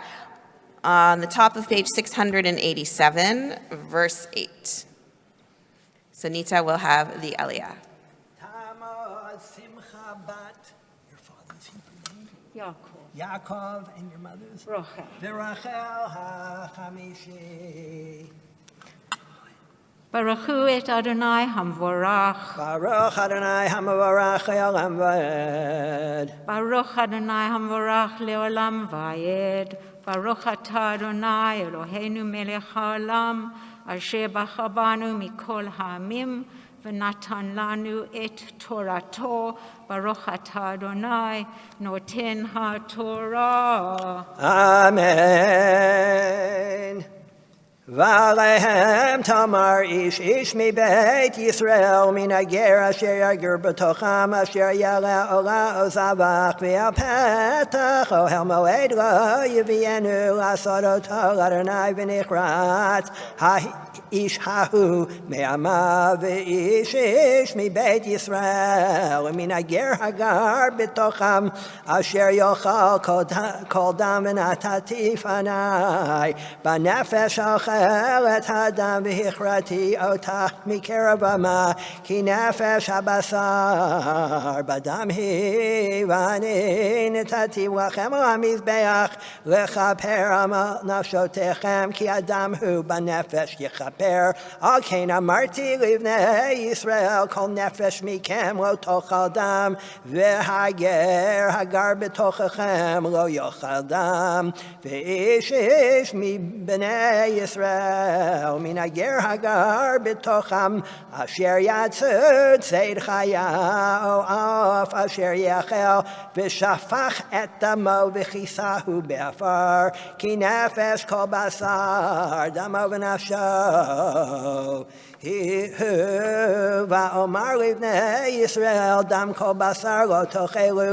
on the top of page 687, verse 8. So Nita will have the Aliyah. Tamar Simcha bat, your father's Hebrew name? Yaakov. Yaakov, and your mother's? Rachel. V'Rachel ha-chamishi. Baruch Hu et Adonai Hamvorach. Baruch Adonai hamavarach le'olam vayed. Baruch Adonai Hamvorach le'olam vayed. Baruch atah Adonai Eloheinu melech haolam asher bachar banu mikol ha'amim ונתן לנו את תורתו, ברוך אתה אדוני, נותן התורה. Amen. ועליהם תאמר איש איש מבית ישראל מן הגר אשר יגור בתוכם אשר ירא עולה או זבח ועל פתח אוהל מועד לא יביאנו לעשות אותו לאדוני ונחרץ האיש ההוא מעמה ואיש איש מבית ישראל מן הגר הגר בתוכם אשר יאכל כל דם ונתתי פני בנפש אוכל את הדם והכרתי אותך מקרב עמה כי נפש הבשר בדם היא ואני נתתי לכם על המזבח לכפר על נפשותיכם כי הדם הוא בנפש יכפר על כן אמרתי לבני ישראל כל נפש מכם לא תאכל דם והגר הגר בתוככם לא יאכל דם ואיש איש מבני ישראל מן הגר הגר בתוכם אשר יצוד ציד חיה או עוף אשר יאכל ושפך את דמו וכיסהו בעפר כי נפש כל בשר דמו ונפשו ואומר לבני ישראל דם כל בשר לא תאכלו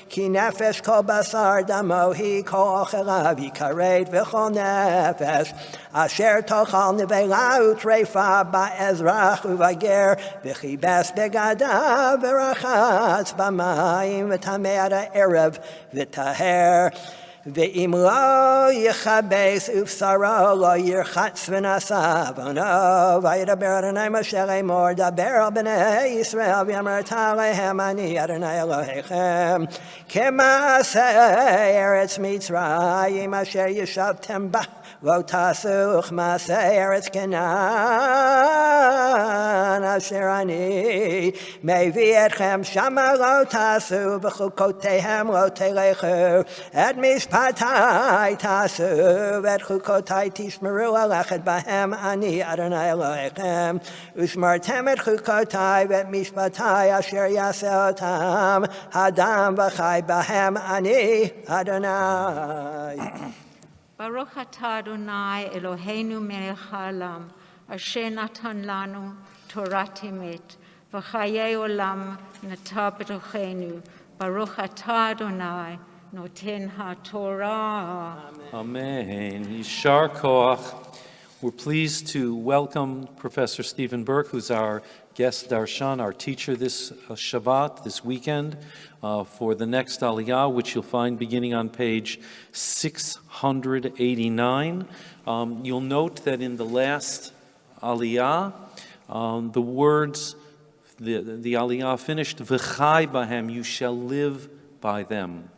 כי נפש כל בשר דמו היא כל אוכליו יכרת וכל נפש אשר תאכל נבלה וטרפה באזרח ובגר וכיבס בגדיו ורחץ במים וטמא עד הערב וטהר ואם לא יכבס ובשרו לא ירחץ ונשא עוונו וידבר אדוני משה לאמור דבר על בני ישראל ואמרת להם אני אדוני אלוהיכם כמעשה ארץ מצרים אשר ישבתם בה לא תעשו וכמעשה ארץ כנען אשר אני מביא אתכם שמה לא תעשו בחוקותיהם לא תלכו את משפטי תעשו ואת חוקותי תשמרו ללכת בהם אני אדוני אלוהיכם ושמרתם את חוקותי ואת משפטי אשר יעשה אותם אדם וחי בהם אני אדוני ברוך אתה אדוני אלוהינו מלך העולם, אשר נתן לנו תורת אמת, וחיי עולם נטע בתוכנו. ברוך אתה אדוני נותן התורה. Amen. Yishar Koach. We're pleased to welcome Professor Stephen Burke, who's our guest darshan, our teacher this Shabbat, this weekend, for the next Aliyah, which you'll find beginning on page 689. You'll note that in the last Aliyah, the words, the Aliyah finished, V'chai bahem, you shall live by them.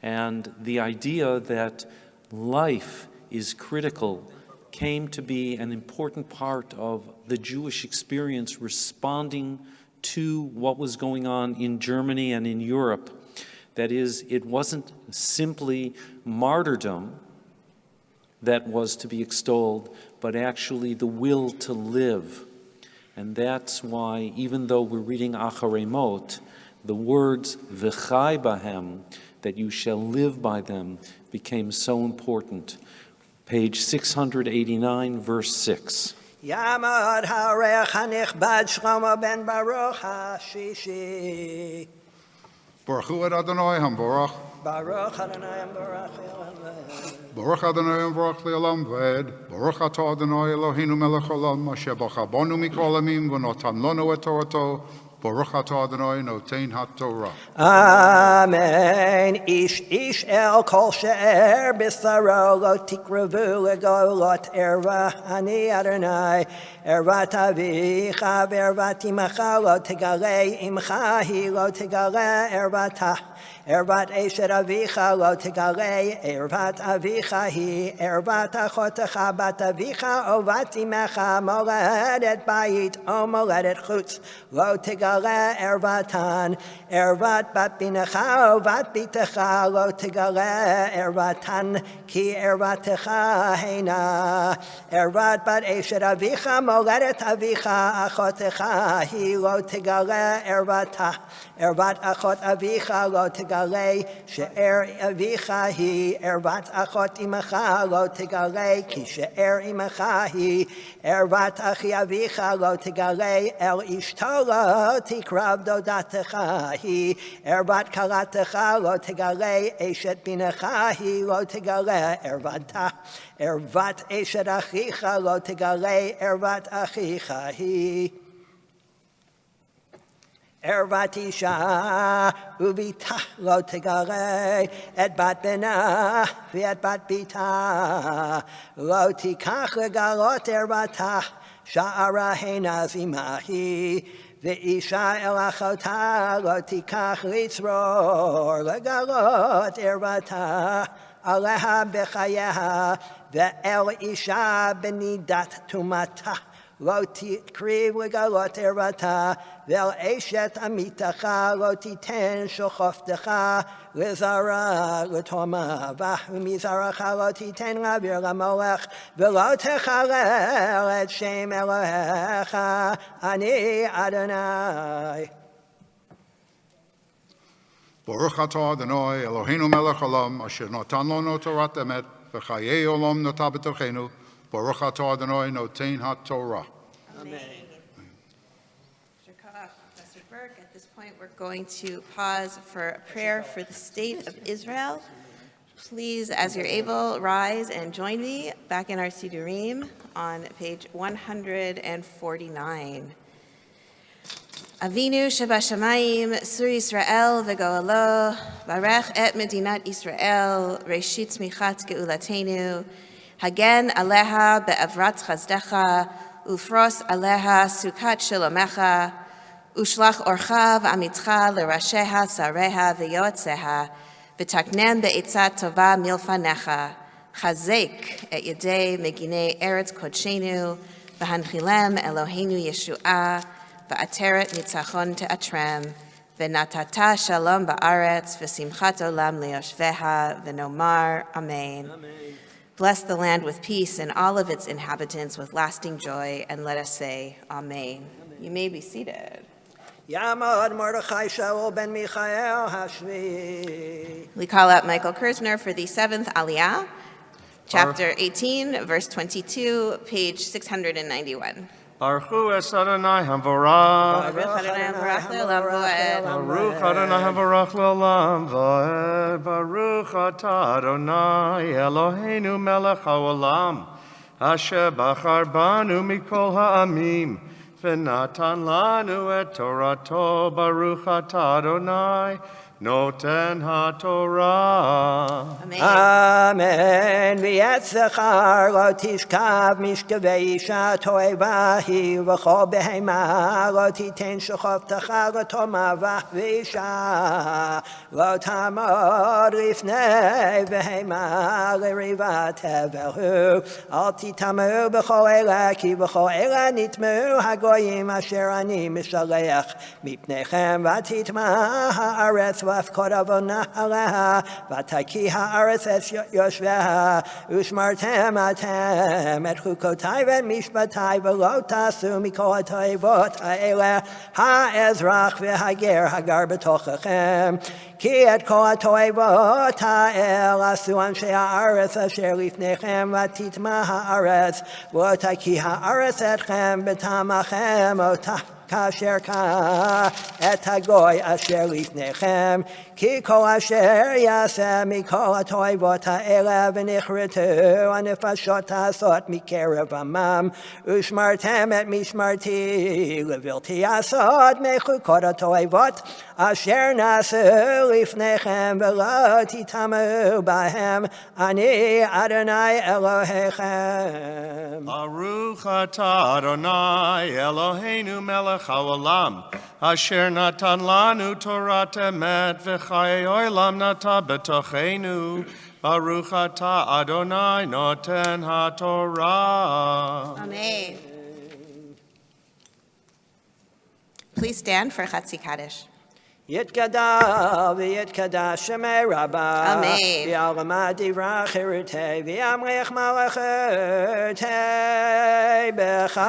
And the idea that life is critical came to be an important part of the Jewish experience responding to what was going on in Germany and in Europe. That is, it wasn't simply martyrdom that was to be extolled, but actually the will to live. And that's why, even though we're reading Acharei Mot, the words V'chai bahem, that you shall live by them, became so important. Page 689, verse 6. Yamad Harech HaNichbad Shlomo ben Baruch HaShishi. Baruch Hu Adonai HaMvorach. Baruch Adonai HaMvorach Baruch Adonai HaMvorach Le'olam V'ed. Baruch Atah Adonai Eloheinu melech haolam asher bachabonu mikol amim v'notan lanu et Torato. Baruch Atah Adonai notein haTorah. Amen. Ish el kol she'er b'saro lo tikravu legolot erva ani Adonai ervat avicha v'ervat imacha lo tegale imcha hi lo tegale ervatah ערוות אשת אביך לא תגלה, ערוות אביך היא ערוות אחותך, בת אביך או בת אמך, מולדת בית או מולדת חוץ, לא תגלה ערוותן, ערוות בת בנך או בת ביתך, לא תגלה ערוותן, כי ערוותך הנה. ערוות בת אשת אביך, מולדת אביך, אחותך היא לא תגלה ערוותה. ערוות אחות אביך לא תגלה, שאר אביך היא ערוות אחות אמך לא תגלה, כי שאר אמך היא ערוות אחי אביך לא תגלה, אל אשתו לא תקרב דודתך היא ערוות כלתך לא תגלה, אשת בנך היא לא תגלה ערוותה. ערוות אשת אחיך לא תגלה, ערוות אחיך היא ערוות אישה וביתה לא תגלה, את בת בנה ואת בת ביתה לא תיקח לגלות ערוותה, שערה הנה זימה היא, ואישה אל אחותה לא תיקח לצרור לגלות ערוותה עליה בחייה, ואל אישה בנידת טומאתה לא תקריב לגלות ערוותה, ואל אשת עמיתך לא תיתן שוכבתך לזרע לתומה, ומזרעך לא תיתן להעביר למולך, ולא תחלל את שם אלוהיך, אני אדוני. ברוך אתה אדוני אלוהינו מלך העולם, אשר נתן לנו תורת אמת, וחיי עולם נטע בתוכנו. ברוך אתה אדוני נותן התורה. Amen. Professor Burke, at this point we're going to pause for a prayer for the state of Israel. Please, as you're able, rise and join me back in our Siddurim on page 149. Avinu Shabashamayim, Sur Yisrael v'Goalo, Barech et Medinat Israel, Reshit Tzmichat Geulatenu, Hagen Aleha be'avrat chazdecha, Ufros Aleha sukat shalomecha, Ushlach orcha v'amitcha l'rasheha sareha v'yotzeha, V'taknen be'etzat tova milfanecha, Chazek et yedei meginei eretz kodshenu, V'hanchilem Eloheinu Yeshua, V'ateret nitzachon te'atrem, V'natata shalom ba'aretz, V'simchat olam le'yoshveha, V'nomar, Amen. Bless the land with peace and all of its inhabitants with lasting joy, and let us say, Amen. You may be seated. Yamod Mordechai Shaul ben Michael Hashvi. We call out Michael Kersner for the 7th Aliyah, chapter 18, verse 22, page 691. Baruch es Adonai Hamvorach. Baruch Adonai Hamvorach le'olam va'ed. Baruch Adonai Hamvorach le'olam va'ed. Baruch atah Adonai Eloheinu melech haolam, asher bachar banu mikol ha'amim, v'natan lanu et torato. Baruch atah Adonai noten ha'torah. Amen. Amen. V'yetzachar lo tishkav mishkavei isha toeva hi, v'chol behema lo titen shochavtecha l'toma v'isha lo tamod lifnei behema l'rivat hevelhu, al titamu b'chol elah, ki b'chol elah nitmu hagoyim asher ani mishalech mipnechem, v'titma ha'aretz v'afkod avonah aleha, v'taki ha'aretz es yoshveha, ushmartem atem et chukotai v'mishpatai v'lo tasu mikol ha'toivot ha'eleh ha'ezrach v'hager hagar b'tochachem, ki et kol ha'toivot ha'el asu anshe ha'aretz asher lifnechem, v'titma ha'aretz v'taki ha'aretz etchem b'tamachem otah kasher ka et hagoy asher lifnechem, ki kol asher yaseh mikol ha'toivot ha'eleh v'nichretu anefashot ha'asot mikerev amam, ushmartem et mishmarti levilti asot mechukot ha'toivot asher nasu לפניכם ולא תטמאו בהם, אני אדוני אלוהיכם. Baruch atah Adonai Eloheinu melech haolam, asher natan lanu Torat emet v'chayei olam nata betochenu. Baruch atah Adonai noten haTorah. Amen. Please stand for Chatzi Kaddish. יתגדל ויתקדש שמי רבה, אמן. ויעלמה דברה חירותי, וימריך מלכותי בחייכון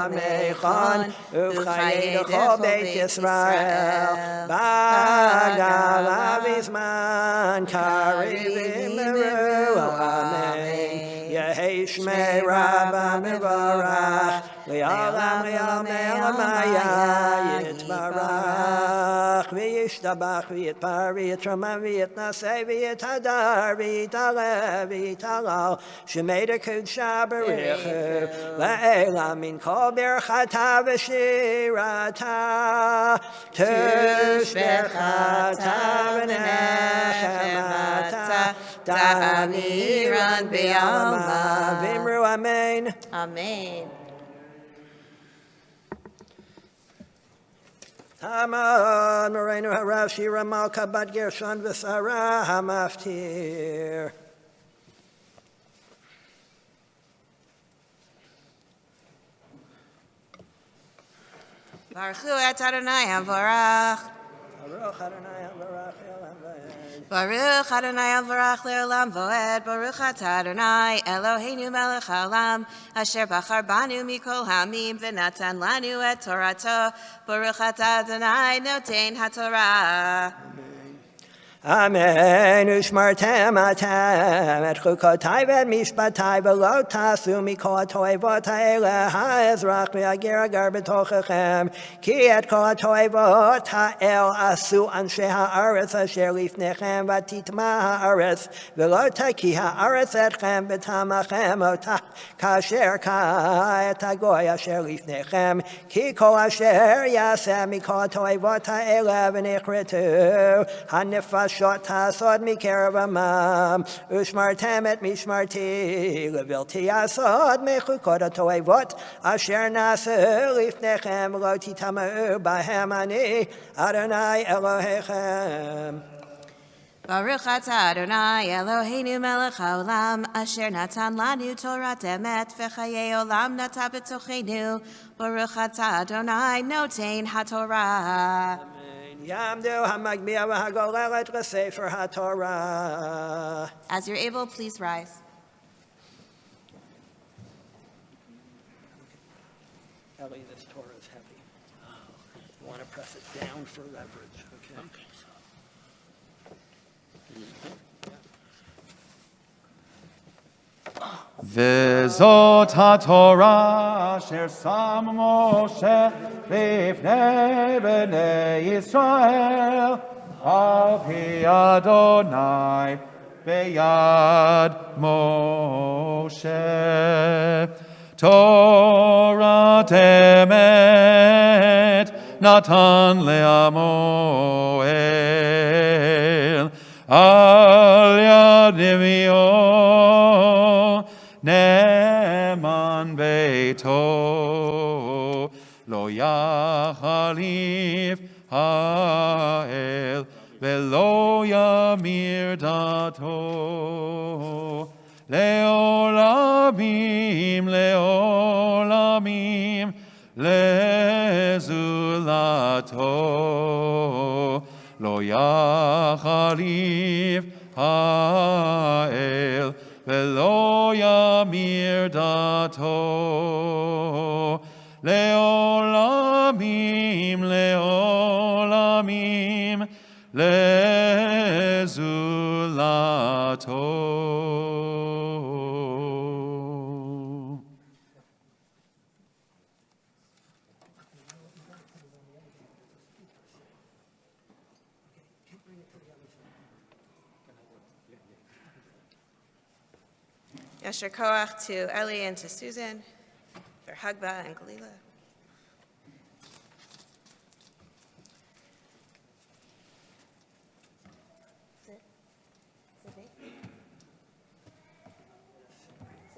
ובימיכון, ובחיי לכל בית ישראל, בגלה בזמן קריב אמרו אמן. יהי שמי רבה מבורך, לעולם לעולמי יתברך וישתבח ויתפאר ויתרומם ויתנשא ויתהדר ויתעלה ויתהלל שמי דקודשה בריחו לעילם מן כל ברכתה ושירתה תשבחתה ונחמתה תאמירן בעלמה ואמרו אמן. Amen. Amon, Moreno Harav, Shira Malka, Bat Gershon, V'Sara, Hamaftir. Baruch et Adonai Havarach. Baruch Adonai Havarach, Elam V'ed. Baruch Adonai Havarach le'olam voed. Baruch atah Adonai Eloheinu melech haolam, asher bachar banu mikol hamim v'natan lanu et Torato. Baruch atah Adonai noten haTorah. Amen. Ushmartem atem et chukotai v'et mishpatai v'lo tasu mikol ha'toivot ha'ele ha'ezrach v'agir agar b'tochechem ki et kol ha'toivot ha'el asu anshe ha'aretz asher lifnechem v'titma ha'aretz v'lo taki ha'aretz etchem b'tamachem otah kasher ka et hagoy asher lifnechem ki kol asher yaseh mikol ha'toivot ha'ele v'nechretu ha'nefesh Shot tasod mikerav amam, ushmartem et mishmarti, levilti asod mechukot atoevot, asher nasu lifnechem lo titamau bahem ani, Adonai Elohechem. Baruch atah Adonai Eloheinu melech haolam, asher natan lanu Torat emet v'chayei olam nata b'tochenu. Baruch atah Adonai noten haTorah. Yamdu hamagbiya v'hagolelet l'sefer haTorah. As you're able, please rise. Ellie, this Torah is heavy. You want to press it down for leverage, okay? וזאת התורה אשר שם משה לפני בני ישראל על פי אדוני ביד משה. תורת אמת נתן לעמו אל על יד נביאו נאמן ביתו לא יחליף האל ולא ימיר דתו לעולמים לעולמים לזולתו לא יחליף האל ולא ימיר דתו לעולמים לעולמים לזולתו. Yasher Koach to Ellie and to Susan, for Hagba and Galila.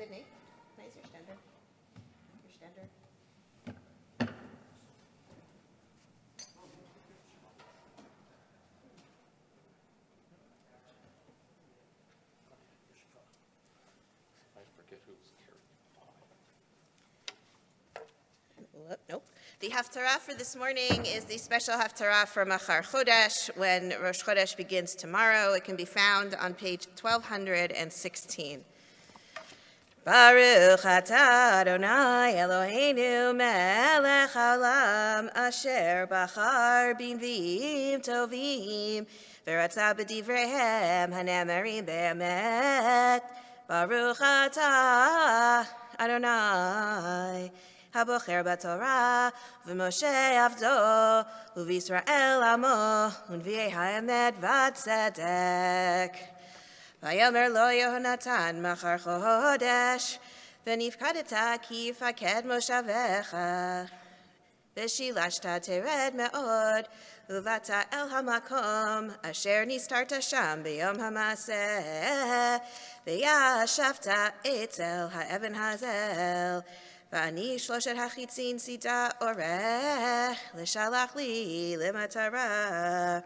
Sydney, nice your standard. Your standard. Nope. The Haftarah for this morning is the special Haftarah for Machar Chodesh, when Rosh Chodesh begins tomorrow. It can be found on page 1216. Baruch atah Adonai Eloheinu melech haolam asher bachar b'nviim tovim v'ratzah b'divreihem hanemerim be'emet. Baruch atah Adonai Habocher b'Torah v'Moshe avdo u'v'Yisrael amo u'nvi'ei ha'emet v'tzedek. Vayomer lo Yehonatan machar chodesh v'nifkadeta ki yifaked moshavecha v'shilashta tered me'od uvata el hamakom asher nistarta sham b'yom hamaseh v'yashavta etzel ha'even hazel v'ani shloshet hachitzin sita oreh l'shalach li l'matara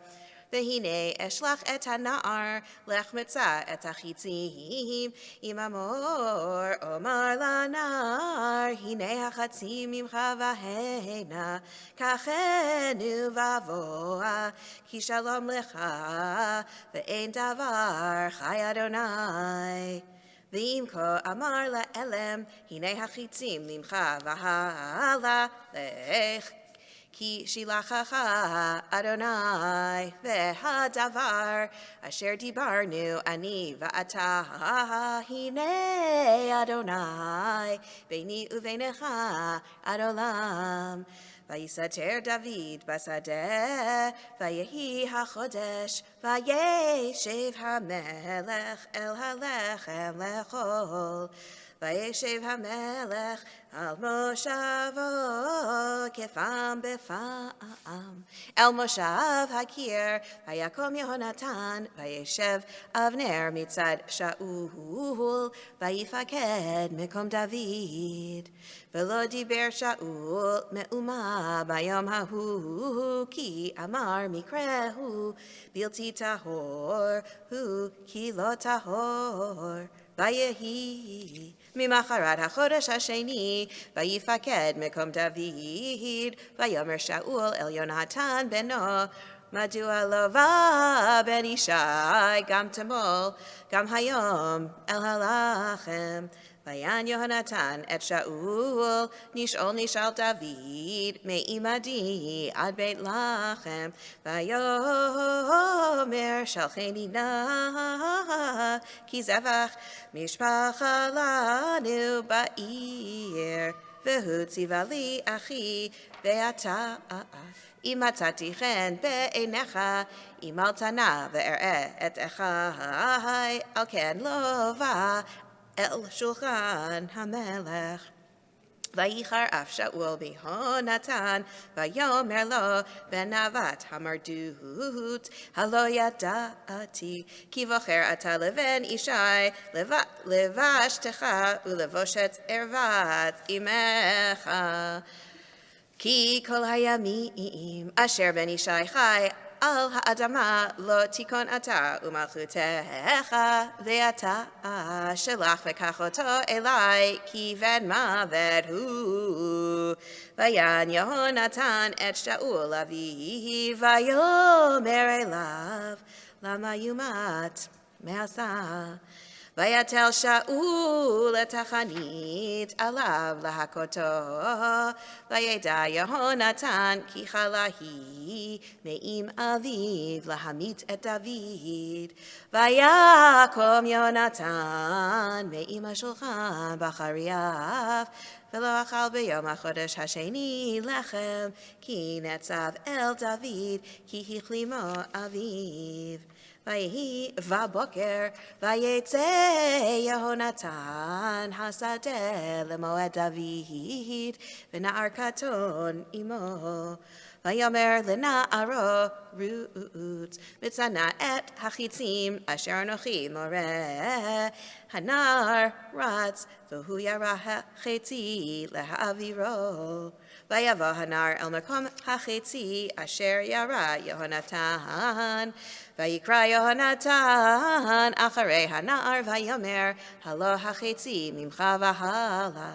V'hine eshlach et hana'ar lech mitzah et hachitzim im amor omar lanar hine hachatzim imcha v'heina kachenu v'avoa ki shalom lecha ve'ein davar chai Adonai V'imko amar la'elem hine hachitzim nimcha v'hala lech Ki shilachacha Adonai v'hadavar asher dibarnu ani v'ata hine Adonai beini uveinecha ad olam Vayisater David basadeh vayehi hachodesh vayeshev hamelech el halechem lechol Vayeshev hamelech al moshavo kefam befam El moshav hakir vayakom Yehonatan vayeshev Avner mitzad Shaul vayifaked mekom David V'lo diber Shaul me'uma bayom hahu ki amar mikrehu bilti tahor hu ki lo tahor Vayehi Mimacharat hachodesh hasheni vayifaked mekom David vayomer Shaul el Yonatan beno Madua lova ben Ishai gam tamol gam hayom el halachem Vayan Yehonatan et Shaul nishal David me'imadi ad beit lachem vayomer shalcheni na ki zevach mishpacha lanu ba'ir vehu tzivali achi ve'ata imatzati chen be'einecha imaltana ve'er'eh et echai al ken lova El Shulchan HaMelech Vayichar af Shaul b'Yehonatan Vayomer lo benavat hamardut Halo yada'ati Ki vocher ata leven Ishai Levashtecha ulevoshet ervat imecha Ki kol hayamim Asher ben Ishai chai Al ha'adama lo tikon ata umalchutecha ve'ata shelach v'kachoto elai ki vedma vedhu vayan Yehonatan et Shaul avihi vayomer elav lama yumat me'asa Vayatel Shaul et hachanit alav lahakoto Vayeda Yehonatan ki chalahi me'im aviv lahamit et David Vayakom Yonatan me'im hashulchan b'chariav V'lo achal b'yom hachodesh hasheni lechem ki netzav el David ki hichlimo aviv Vayehi v'boker vayetze Yehonatan hasadeh lemoed David v'na'ar katon imo Vayomer lena'aro roots mitzana et hachitzim asher anochi moreh hanar ratz v'hu yara hachetzi lehaviro vayavo hanar el makom hachetzi asher yara Yehonatan vayikra Yehonatan acharei hanar vayomer halo hachetzi mimcha v'hala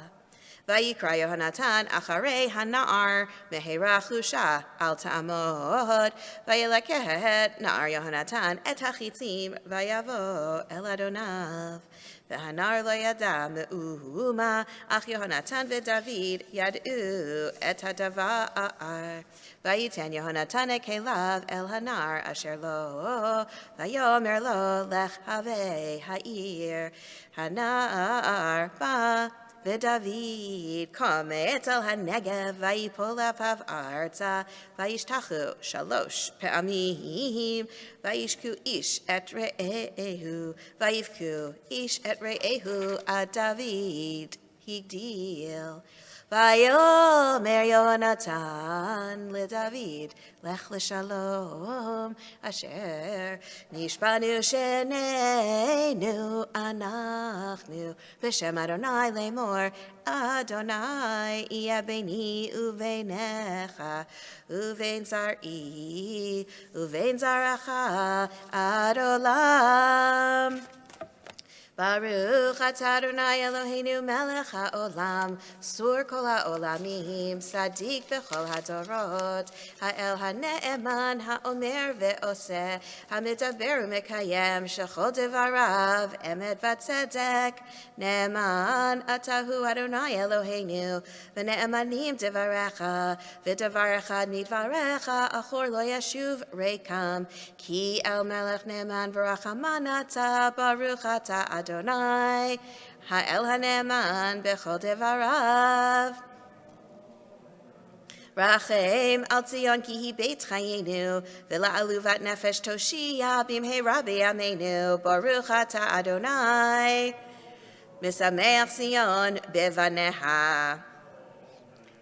Vayikra Yehonatan acharei hanar mehera chusha al ta'amod vayeleket nar Yehonatan et hachitzim vayavo el Adonav v'hanar lo yada me'uma ach Yehonatan v'David yad'u et hadavar vayiten Yehonatan kelav el hanar asher lo vayomer lo lech havei ha'ir hanar ba V'David komet el hanegev vayipol apav arza vayishtachu shalosh pe'amim vayishku ish et re'ehu vayivku ish et re'ehu ad David higdil Vayomer Yonatan leDavid lech l'shalom asher nishbanu shenenu anachnu b'shem Adonai lemor Adonai iya beini uveinecha uvein zari uvein zaracha ad olam Baruch atah Adonai Eloheinu melech haolam, sur kol haolamim, sadik bechol hadorot, ha'el ha'ne'eman ha'omer ve'oseh, ha'medaber u'mekayem, shechol devarav, emet v'tzedek, ne'eman atahu Adonai Eloheinu, v'ne'emanim devarecha, v'devarecha midvarecha, achor lo yashuv rekam, ki el melech ne'eman v'rachaman atah, baruch atah Adonai, ha'el ha'ne'eman bechol devarav. Rachem al Tzion ki hi beit chayenu, v'la'aluvat nefesh toshia bimhei rabbi amenu, baruch atah Adonai, misameach Zion bevaneha.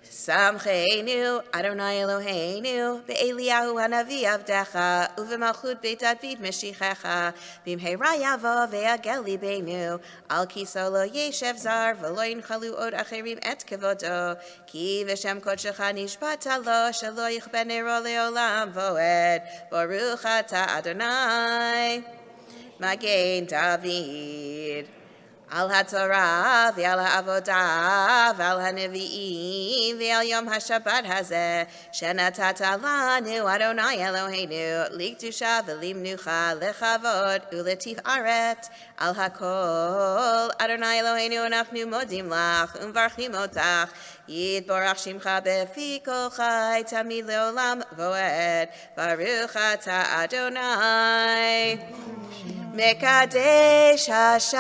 Samcheinu Adonai Eloheinu be'Eliyahu hanavi avdecha uvemalchut beit David meshichecha bimheira yavo ve'agel libeinu al kiso lo yeshev zar v'lo yinchalu od acherim et kevodo ki v'shem kodshecha nishbata lo shelo yichben nero leolam voed baruch atah Adonai Magen David Al haTorah ve'al ha'avodah ve'al ha'nevi'im ve'al yom ha'shabbat hazeh shenatata lanu Adonai Eloheinu likdusha v'limnucha lechavod u'letif'aret al hakol Adonai Eloheinu anachnu modim lach u'mvarchim otach yitborach shimcha befi kol chai tamid leolam voed baruch atah Adonai Mekadesh HaShabbat.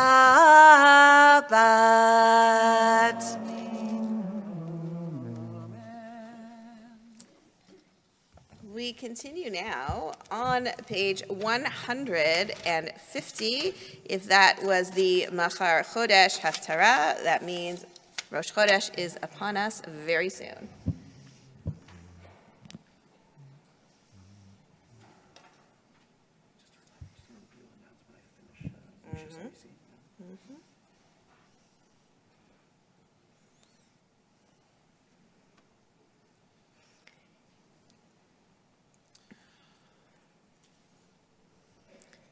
We continue now on page 150. If that was the Machar Chodesh Haftarah, that means Rosh Chodesh is upon us very soon.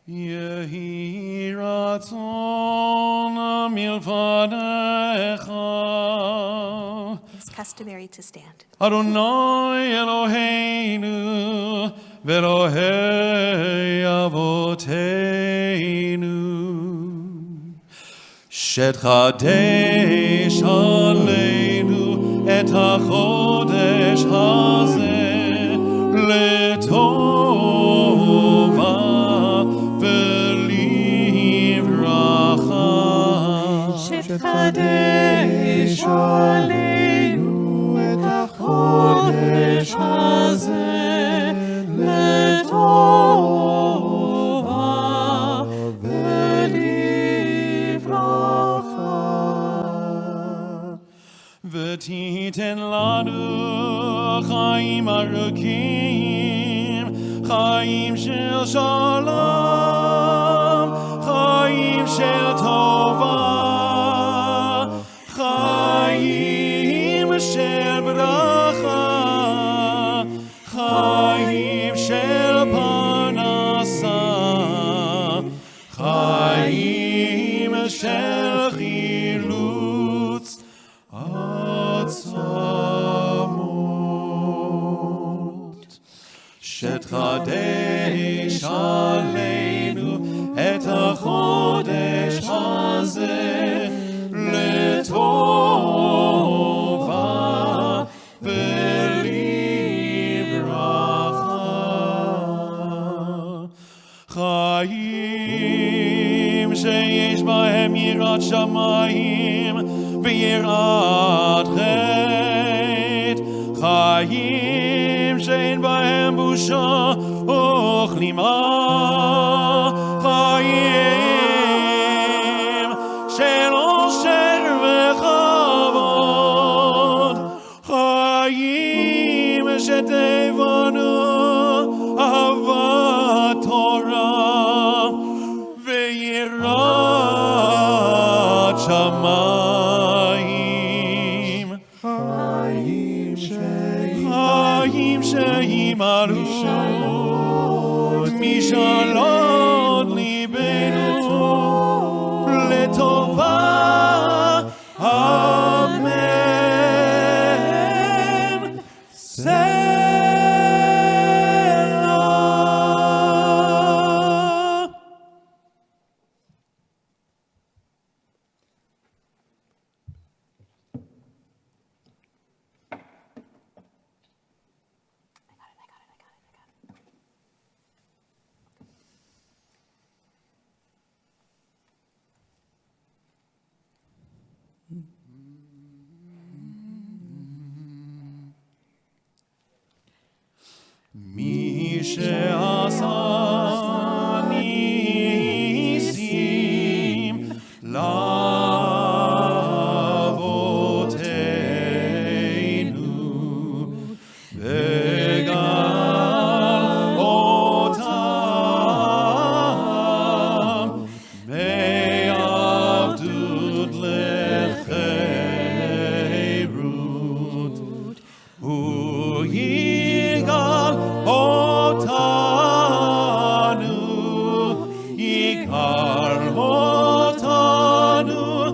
Yehi ratzon milvanecha. It's customary to stand. Adonai Eloheinu v'Elohei avoteinu. Shed chadesh aleinu et hachodesh hazeh letova. Kadesh Aleinu et HaChodesh hazeh letova v'livracha v'titen lanu לחיים ארוכים, חיים של שלום, חיים של טובה, חיים של ברכה, חיים של פרנסה, חיים של חילוץ עצמות. שתחדש עלינו את החודש הזה לטובה ולברכה. חיים שיש בהם יראת שמיים ויראת חטא, חיים שאין בהם בושה וכלימה, חיים של אושר וכבוד, חיים שתבנו אהבת תורה ויראת שמיים, חיים שימלאו משאלות ליבנו לטובה, אמן. סלע. מי שעשה ניסים לאבותינו וגאל אותם מעבדות לחירות, הוא יגאל אותנו, ייקר אותנו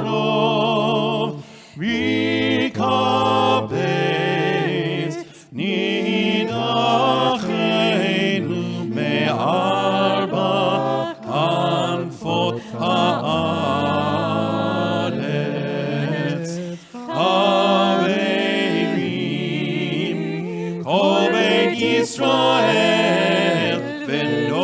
בקרוב, ויקבץ נידחנו מארבע כנפות הארץ, אבירים כל בית ישראל ונאמר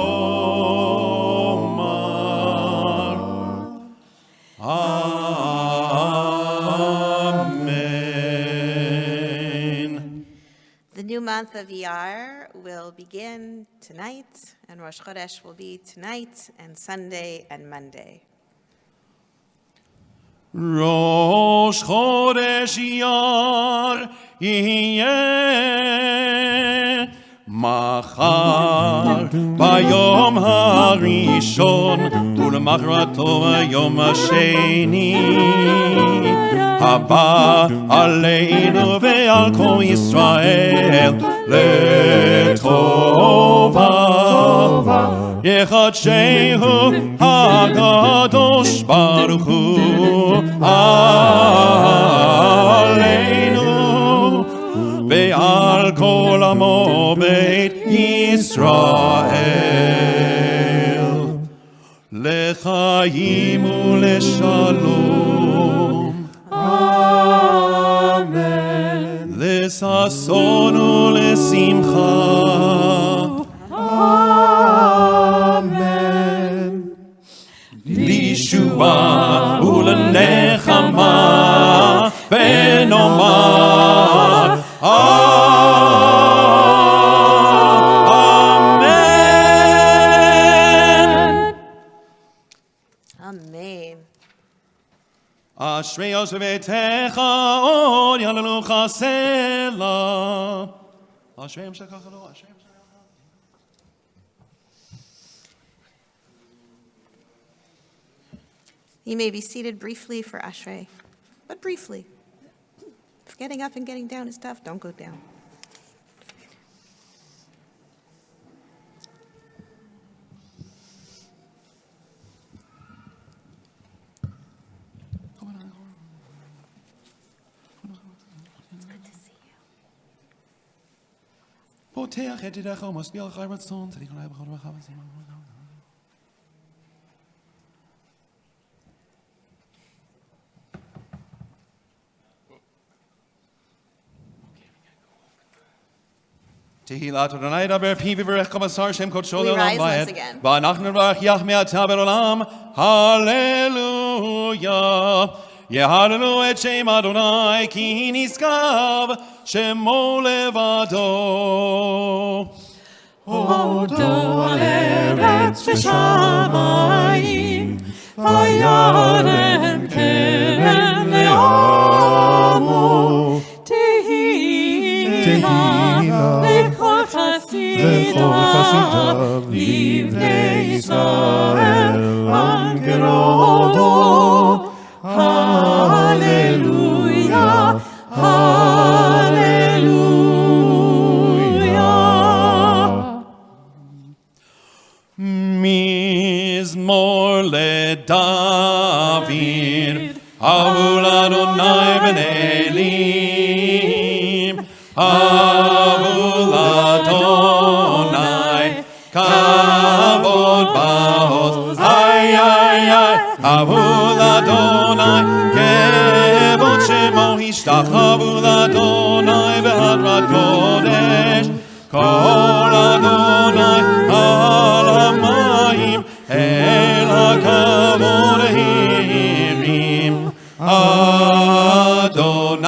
Amen. The new month of Iyar will begin tonight, and Rosh Chodesh will be tonight and Sunday and Monday. ראש חודש אייר יהיה מחר ביום הראשון ולמחרתו ביום השני, הבא עלינו ועל כל ישראל לטובה. יחדשהו הקדוש ברוך הוא עלינו ועל כל עמו בית ישראל, לחיים ולשלום, אמן, לששון ולשמחה, אמן, לישועה ולנחמה ונאמר Amen. אשרי יושבי ביתך עוד יללוך סלע. אשריהם שכחלו, אשריהם שכחלו. You may be seated briefly for Ashrei, but briefly. If getting up and getting down is tough, don't go down. פותח את ידיך ומשביע לך רצון, צדיק אולי בכל ברכה וסימן. תהילת אדוני דבר פיו יברך כל בשר שם קודשו לעולם ועד. ואנחנו נברך יחמי אתה בעולם, הללויה. יהללו את שם אדוני כי נשגב שמו לבדו. הודו על ארץ ושמיים, וירם קרן לעמו. תהילה לכל חסידיו, לבני ישראל אנגרודו. הללויה, הללויה. מזמור לדוד, אהבו לאדוני בני אלים, אהבו לאדוני כבוד בעוז, איי איי איי, אהבו לאדוני כבוד שמו, השתחוו לאדוני בהדרת קודש, כל אדוני על המים אל הכבוד הרים, אדוני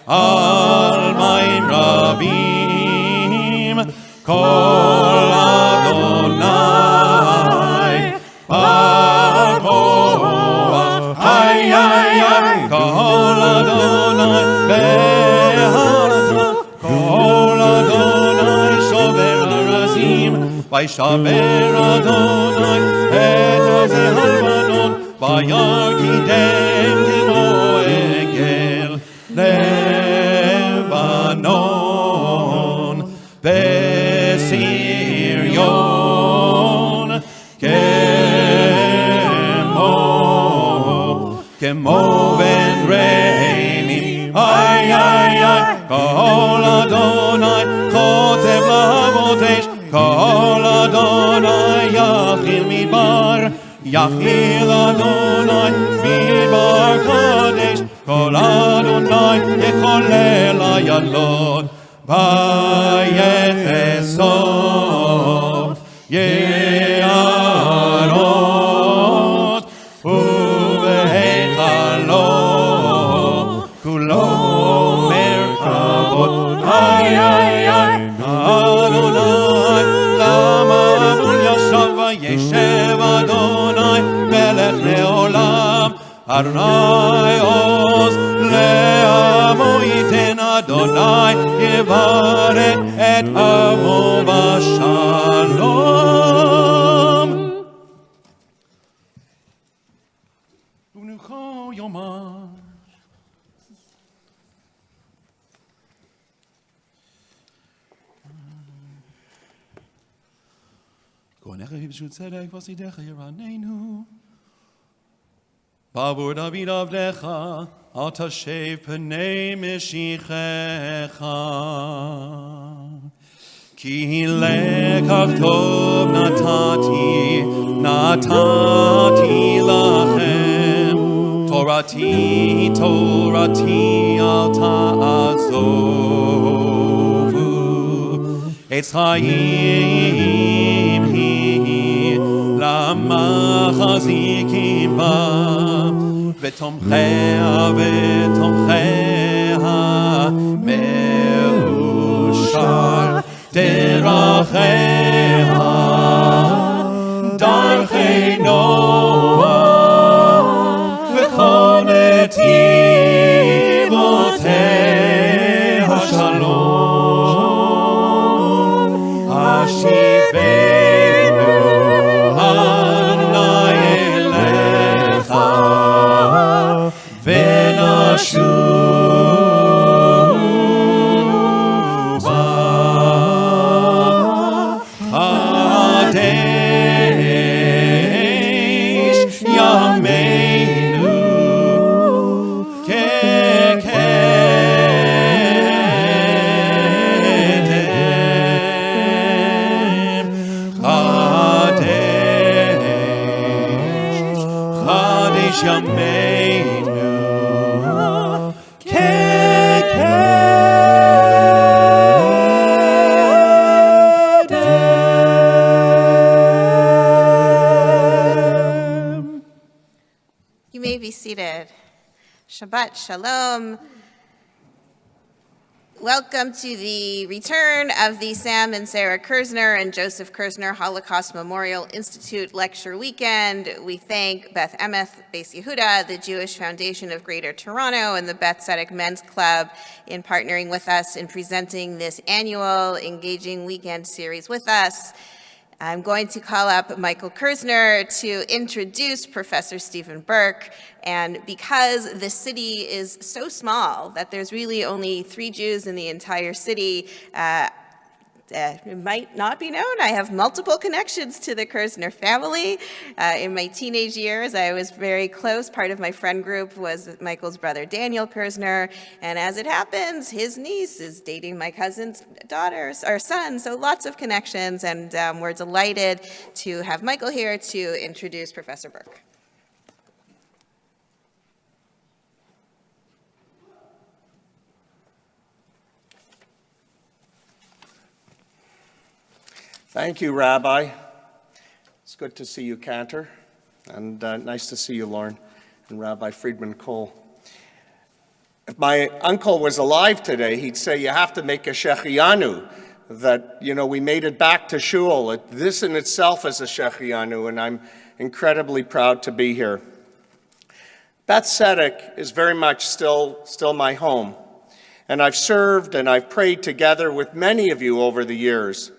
על מים רבים, כל אדוני בכוח, איי איי איי, כל אדוני בהדרה, כל אדוני שובר ארזים, וישבר אדוני את ארזי הלבנון, וירקידם כמו עגל לבנון בסריון, כמו בן רעמים, איי איי איי, כל אדוני חוטב להבות אש, כל אדוני יכיל מדבר, יכיל אדוני מדבר קדש, כל אדוני יכולל הידלות, ביחסוף יערות, ובהיכלו כולו מרכבות, איי איי איי, אדוני למה מול ישב וישב אדוני מלך לעולם, אדוני עוז לעמו ייתן, אדוני יברך את עמו בשלום. ומנוחו יומם. כהנך בפשוט צדק וחסידך ירננו. בעבור דוד עבדך, אל תשב פני משיחך. כי לקח טוב נתתי לכם, תורתי אל תעזובו. עץ חיים היא למחזיקים בה, ותומכיה מאושר דרכיה, דרכי נועם yameinu kekedem Chadesh yameinu You may be seated. Shabbat Shalom. Welcome to the return of the Sam and Sarah Kersner and Joseph Kersner Holocaust Memorial Institute Lecture Weekend. We thank Beth Emeth, Beis Yehuda, the Jewish Foundation of Greater Toronto, and the Beth Tzedek Men's Club in partnering with us in presenting this annual engaging weekend series with us. I'm going to call up Michael Kersner to introduce Professor Stephen Burke. And because the city is so small that there's really only 3 Jews in the entire city, it might not be known, I have multiple connections to the Kersner family. In my teenage years, I was very close. Part of my friend group was Michael's brother, Daniel Kersner. And as it happens, his niece is dating my cousin's daughter, or son. So lots of connections. And we're delighted to have Michael here to introduce Professor Burke. Thank you, Rabbi. It's good to see you, Cantor, and nice to see you, Lauren, and Rabbi Friedman Cole. If my uncle was alive today, he'd say you have to make a shechianu, that, we made it back to shul. This in itself is a shechianu, and I'm incredibly proud to be here. Beth Tzedek is very much still my home, and I've served and I've prayed together with many of you over the years.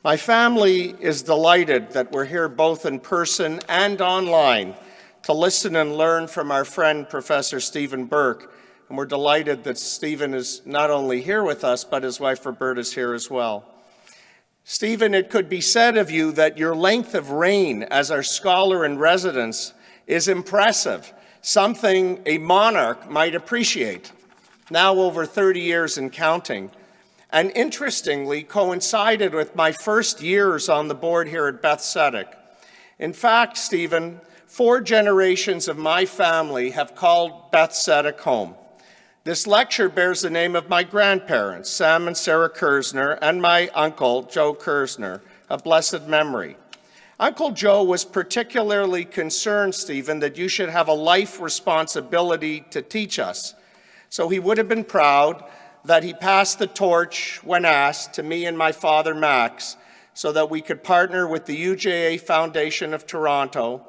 My family is delighted that we're here both in person and online to listen and learn from our friend, Professor Stephen Burke. And we're delighted that Stephen is not only here with us, but his wife Roberta is here as well. Stephen, it could be said of you that your length of reign as our scholar in residence is impressive, something a monarch might appreciate. Now over 30 years and counting. And interestingly, coincided with my first years on the board here at Beth Tzedek. In fact, Stephen, 4 generations of my family have called Beth Tzedek home. This lecture bears the name of my grandparents, Sam and Sarah Kersner, and my uncle, Joe Kersner, a blessed memory. Uncle Joe was particularly concerned, Stephen, that you should have a life responsibility to teach us. So he would have been proud that he passed the torch, when asked, to me and my father, Max, so that we could partner with the UJA Foundation of Toronto,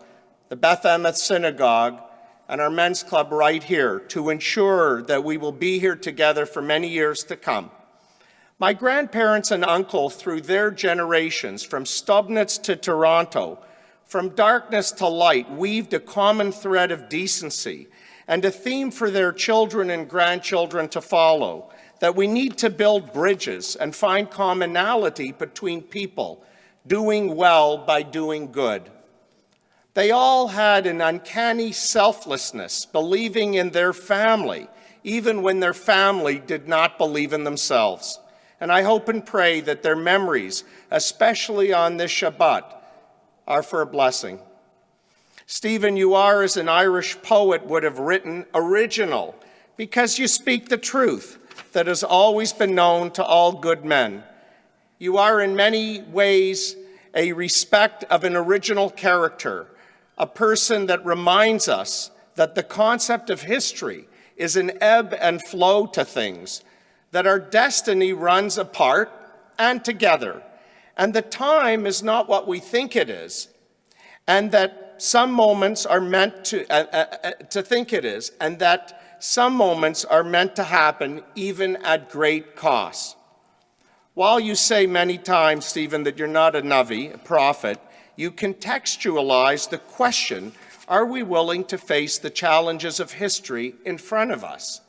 the Beth Emeth Synagogue, and our men's club right here to ensure that we will be here together for many years to come. My grandparents and uncle, through their generations, from Stubnitz to Toronto, from darkness to light, weaved a common thread of decency and a theme for their children and grandchildren to follow, that we need to build bridges and find commonality between people, doing well by doing good. They all had an uncanny selflessness, believing in their family, even when their family did not believe in themselves. And I hope and pray that their memories, especially on this Shabbat, are for a blessing. Stephen, you are, as an Irish poet would have written, original, because you speak the truth that has always been known to all good men. You are in many ways a respect of an original character, a person that reminds us that the concept of history is an ebb and flow to things, that our destiny runs apart and together, and that time is not what we think it is, and that some moments are meant to think it is, and that some moments are meant to happen even at great cost. While you say many times, Stephen, that you're not a Navi, a prophet, you contextualize the question, are we willing to face the challenges of history in front of us?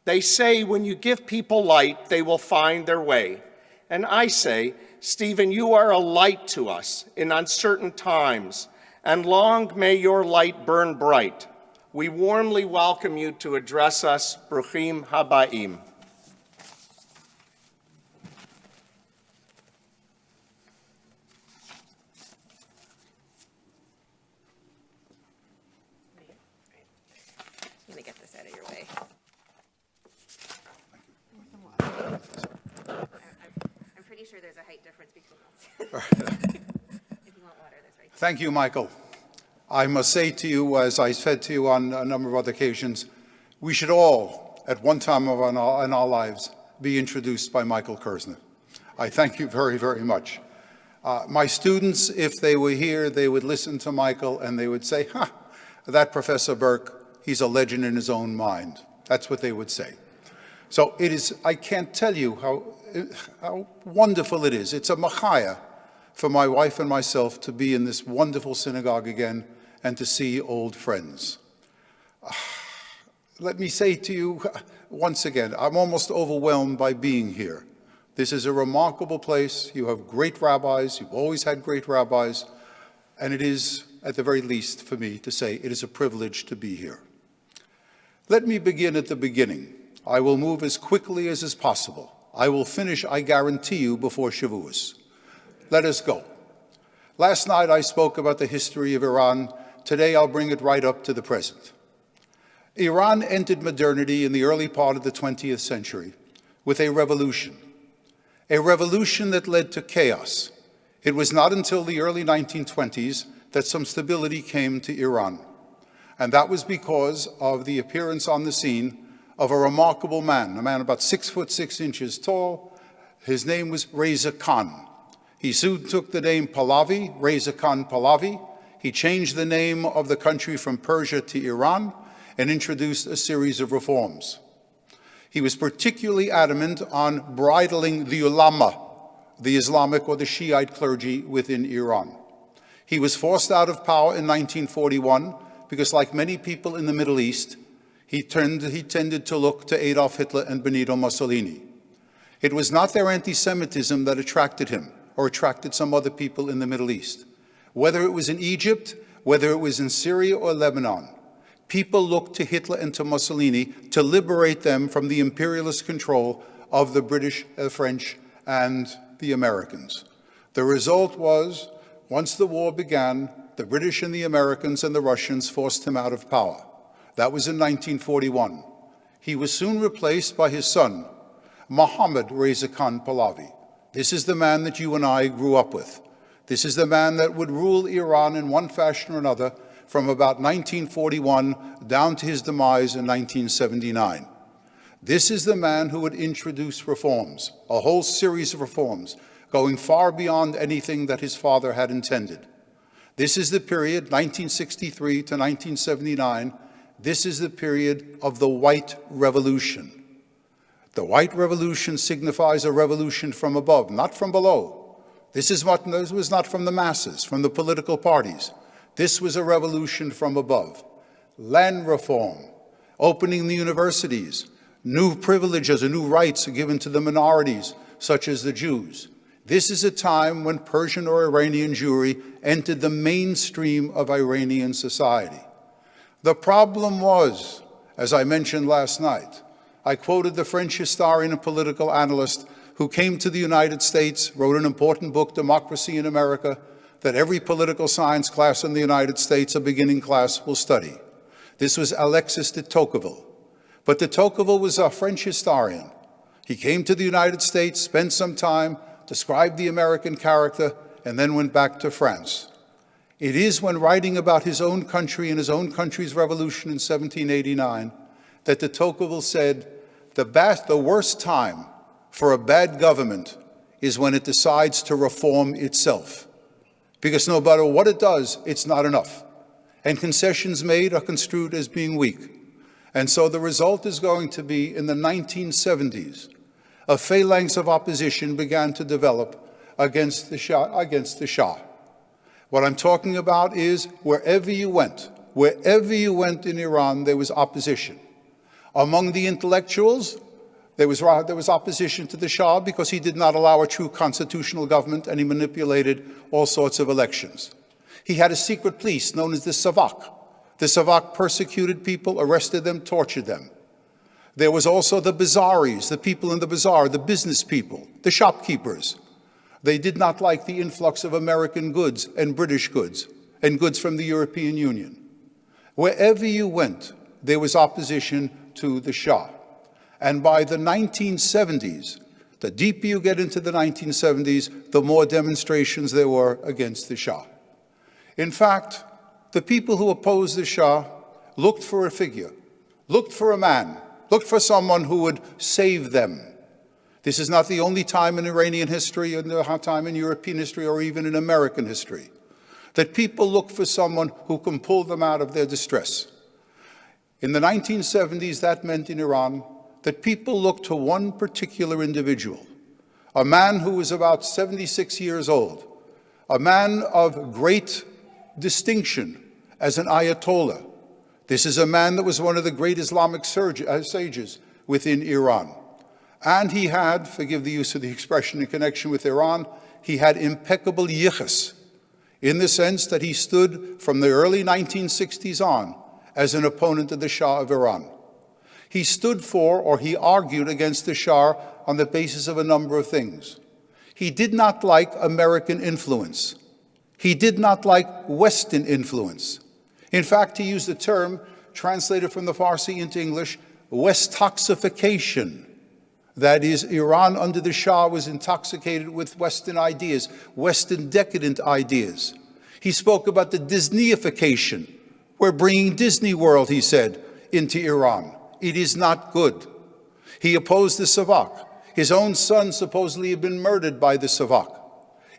They say when you give people light, they will find their way. And I say, Stephen, you are a light to us in uncertain times, and long may your light burn bright. We warmly welcome you to address us, Bruchim Habaim. I'm going to get this out of your way. I'm pretty sure there's a height difference between us. If you want water, that's right. Thank you, Michael. I must say to you, as I said to you on a number of other occasions, we should all, at one time in our lives, be introduced by Michael Kersner. I thank you very, very much. My students, if they were here, they would listen to Michael and they would say, that Professor Burke, he's a legend in his own mind. That's what they would say. So it is, I can't tell you how wonderful it is. It's a machaya for my wife and myself to be in this wonderful synagogue again and to see old friends. Let me say to you once again, I'm almost overwhelmed by being here. This is a remarkable place. You have great rabbis. You've always had great rabbis. And it is, at the very least, for me to say, it is a privilege to be here. Let me begin at the beginning. I will move as quickly as is possible. I will finish, I guarantee you, before Shavuos. Let us go. Last night I spoke about the history of Iran. Today I'll bring it right up to the present. Iran entered modernity in the early part of the 20th century with a revolution that led to chaos. It was not until the early 1920s that some stability came to Iran. And that was because of the appearance on the scene of a remarkable man, a man about 6'6" tall. His name was Reza Khan. He soon took the name Pahlavi, Reza Khan Pahlavi. He changed the name of the country from Persia to Iran and introduced a series of reforms. He was particularly adamant on bridling the ulama, the Islamic or the Shiite clergy within Iran. He was forced out of power in 1941 because, like many people in the Middle East, he tended to look to Adolf Hitler and Benito Mussolini. It was not their anti-Semitism that attracted him or attracted some other people in the Middle East. Whether it was in Egypt, whether it was in Syria or Lebanon, people looked to Hitler and to Mussolini to liberate them from the imperialist control of the British, French, and the Americans. The result was, once the war began, the British and the Americans and the Russians forced him out of power. That was in 1941. He was soon replaced by his son, Mohammad Reza Khan Pahlavi. This is the man that you and I grew up with. This is the man that would rule Iran in one fashion or another from about 1941 down to his demise in 1979. This is the man who would introduce reforms, a whole series of reforms, going far beyond anything that his father had intended. This is the period, 1963 to 1979, this is the period of the White Revolution. The White Revolution signifies a revolution from above, not from below. This was not from the masses, from the political parties. This was a revolution from above. Land reform, opening the universities, new privileges and new rights are given to the minorities, such as the Jews. This is a time when Persian or Iranian Jewry entered the mainstream of Iranian society. The problem was, as I mentioned last night, I quoted the French historian and political analyst who came to the United States, wrote an important book, Democracy in America, that every political science class in the United States, a beginning class, will study. This was Alexis de Tocqueville. But de Tocqueville was a French historian. He came to the United States, spent some time, described the American character, and then went back to France. It is when writing about his own country and his own country's revolution in 1789 that de Tocqueville said, the worst time for a bad government is when it decides to reform itself. Because no matter what it does, it's not enough. And concessions made are construed as being weak. And so the result is going to be, in the 1970s, a phalanx of opposition began to develop against the Shah. What I'm talking about is wherever you went in Iran, there was opposition. Among the intellectuals, there was opposition to the Shah because he did not allow a true constitutional government and he manipulated all sorts of elections. He had a secret police known as the Savak. The Savak persecuted people, arrested them, tortured them. There was also the bazaris, the people in the bazaar, the business people, the shopkeepers. They did not like the influx of American goods and British goods and goods from the European Union. Wherever you went, there was opposition to the Shah. And by the 1970s, the deeper you get into the 1970s, the more demonstrations there were against the Shah. In fact, the people who opposed the Shah looked for a figure, looked for a man, looked for someone who would save them. This is not the only time in Iranian history, or the time in European history, or even in American history, that people look for someone who can pull them out of their distress. In the 1970s, that meant in Iran that people looked to one particular individual, a man who was about 76 years old, a man of great distinction as an Ayatollah. This is a man that was one of the great Islamic sages within Iran. And he had, forgive the use of the expression in connection with Iran, he had impeccable yichus, in the sense that he stood from the early 1960s on as an opponent of the Shah of Iran. He stood for, or he argued against the Shah on the basis of a number of things. He did not like American influence. He did not like Western influence. In fact, he used the term, translated from the Farsi into English, Westoxification. That is, Iran under the Shah was intoxicated with Western ideas, Western decadent ideas. He spoke about the Disneyification. We're bringing Disney World, he said, into Iran. It is not good. He opposed the Savak. His own son supposedly had been murdered by the Savak.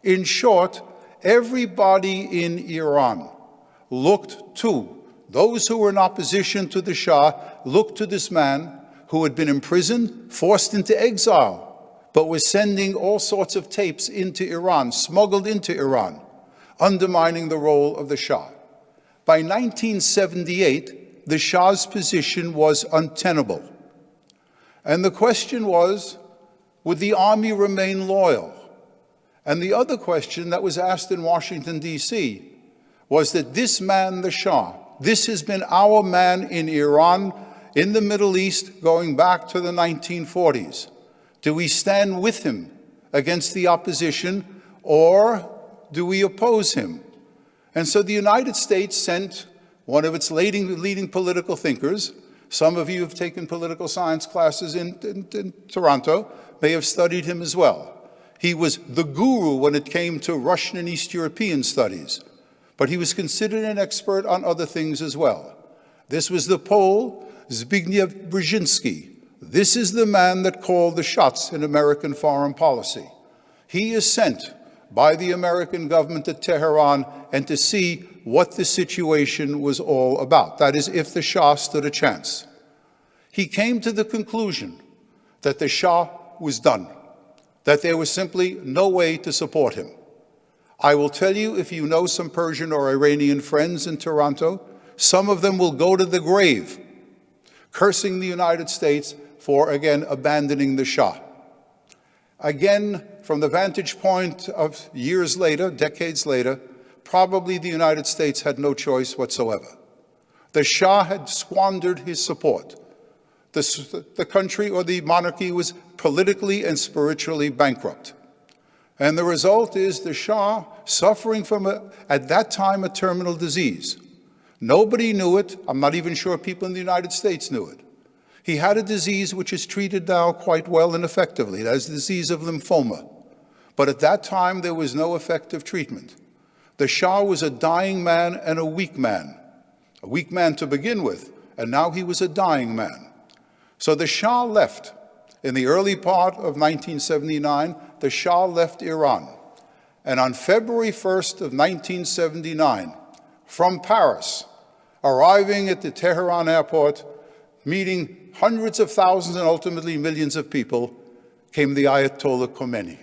In short, everybody in Iran looked to, those who were in opposition to the Shah, looked to this man who had been imprisoned, forced into exile, but was sending all sorts of tapes into Iran, smuggled into Iran, undermining the role of the Shah. By 1978, the Shah's position was untenable. And the question was, would the army remain loyal? And the other question that was asked in Washington, D.C., was that this man, the Shah, this has been our man in Iran, in the Middle East, going back to the 1940s. Do we stand with him against the opposition, or do we oppose him? And so the United States sent one of its leading political thinkers. Some of you have taken political science classes in Toronto, may have studied him as well. He was the guru when it came to Russian and East European studies, but he was considered an expert on other things as well. This was the Pole, Zbigniew Brzezinski. This is the man that called the shots in American foreign policy. He is sent by the American government to Tehran and to see what the situation was all about. That is, if the Shah stood a chance. He came to the conclusion that the Shah was done, that there was simply no way to support him. I will tell you, if you know some Persian or Iranian friends in Toronto, some of them will go to the grave cursing the United States for, again, abandoning the Shah. Again, from the vantage point of years later, decades later, probably the United States had no choice whatsoever. The Shah had squandered his support. The country or the monarchy was politically and spiritually bankrupt. And the result is the Shah suffering from, at that time, a terminal disease. Nobody knew it. I'm not even sure people in the United States knew it. He had a disease which is treated now quite well and effectively. That is the disease of lymphoma. But at that time, there was no effective treatment. The Shah was a dying man and a weak man to begin with, and now he was a dying man. So the Shah left. In the early part of 1979, the Shah left Iran. And on February 1st of 1979, from Paris, arriving at the Tehran airport, meeting hundreds of thousands and ultimately millions of people, came the Ayatollah Khomeini.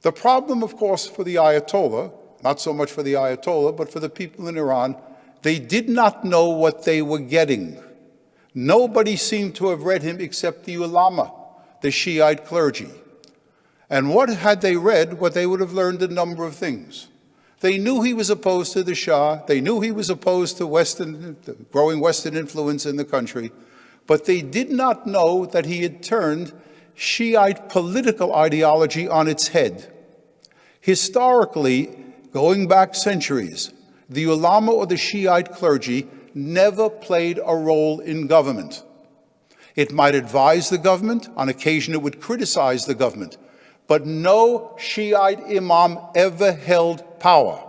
The problem, of course, for the Ayatollah, not so much for the Ayatollah, but for the people in Iran, they did not know what they were getting. Nobody seemed to have read him except the ulama, the Shiite clergy. And what had they read? What they would have learned a number of things. They knew he was opposed to the Shah. They knew he was opposed to the growing Western influence in the country. But they did not know that he had turned Shiite political ideology on its head. Historically, going back centuries, the ulama or the Shiite clergy never played a role in government. It might advise the government. On occasion, it would criticize the government. But no Shiite imam ever held power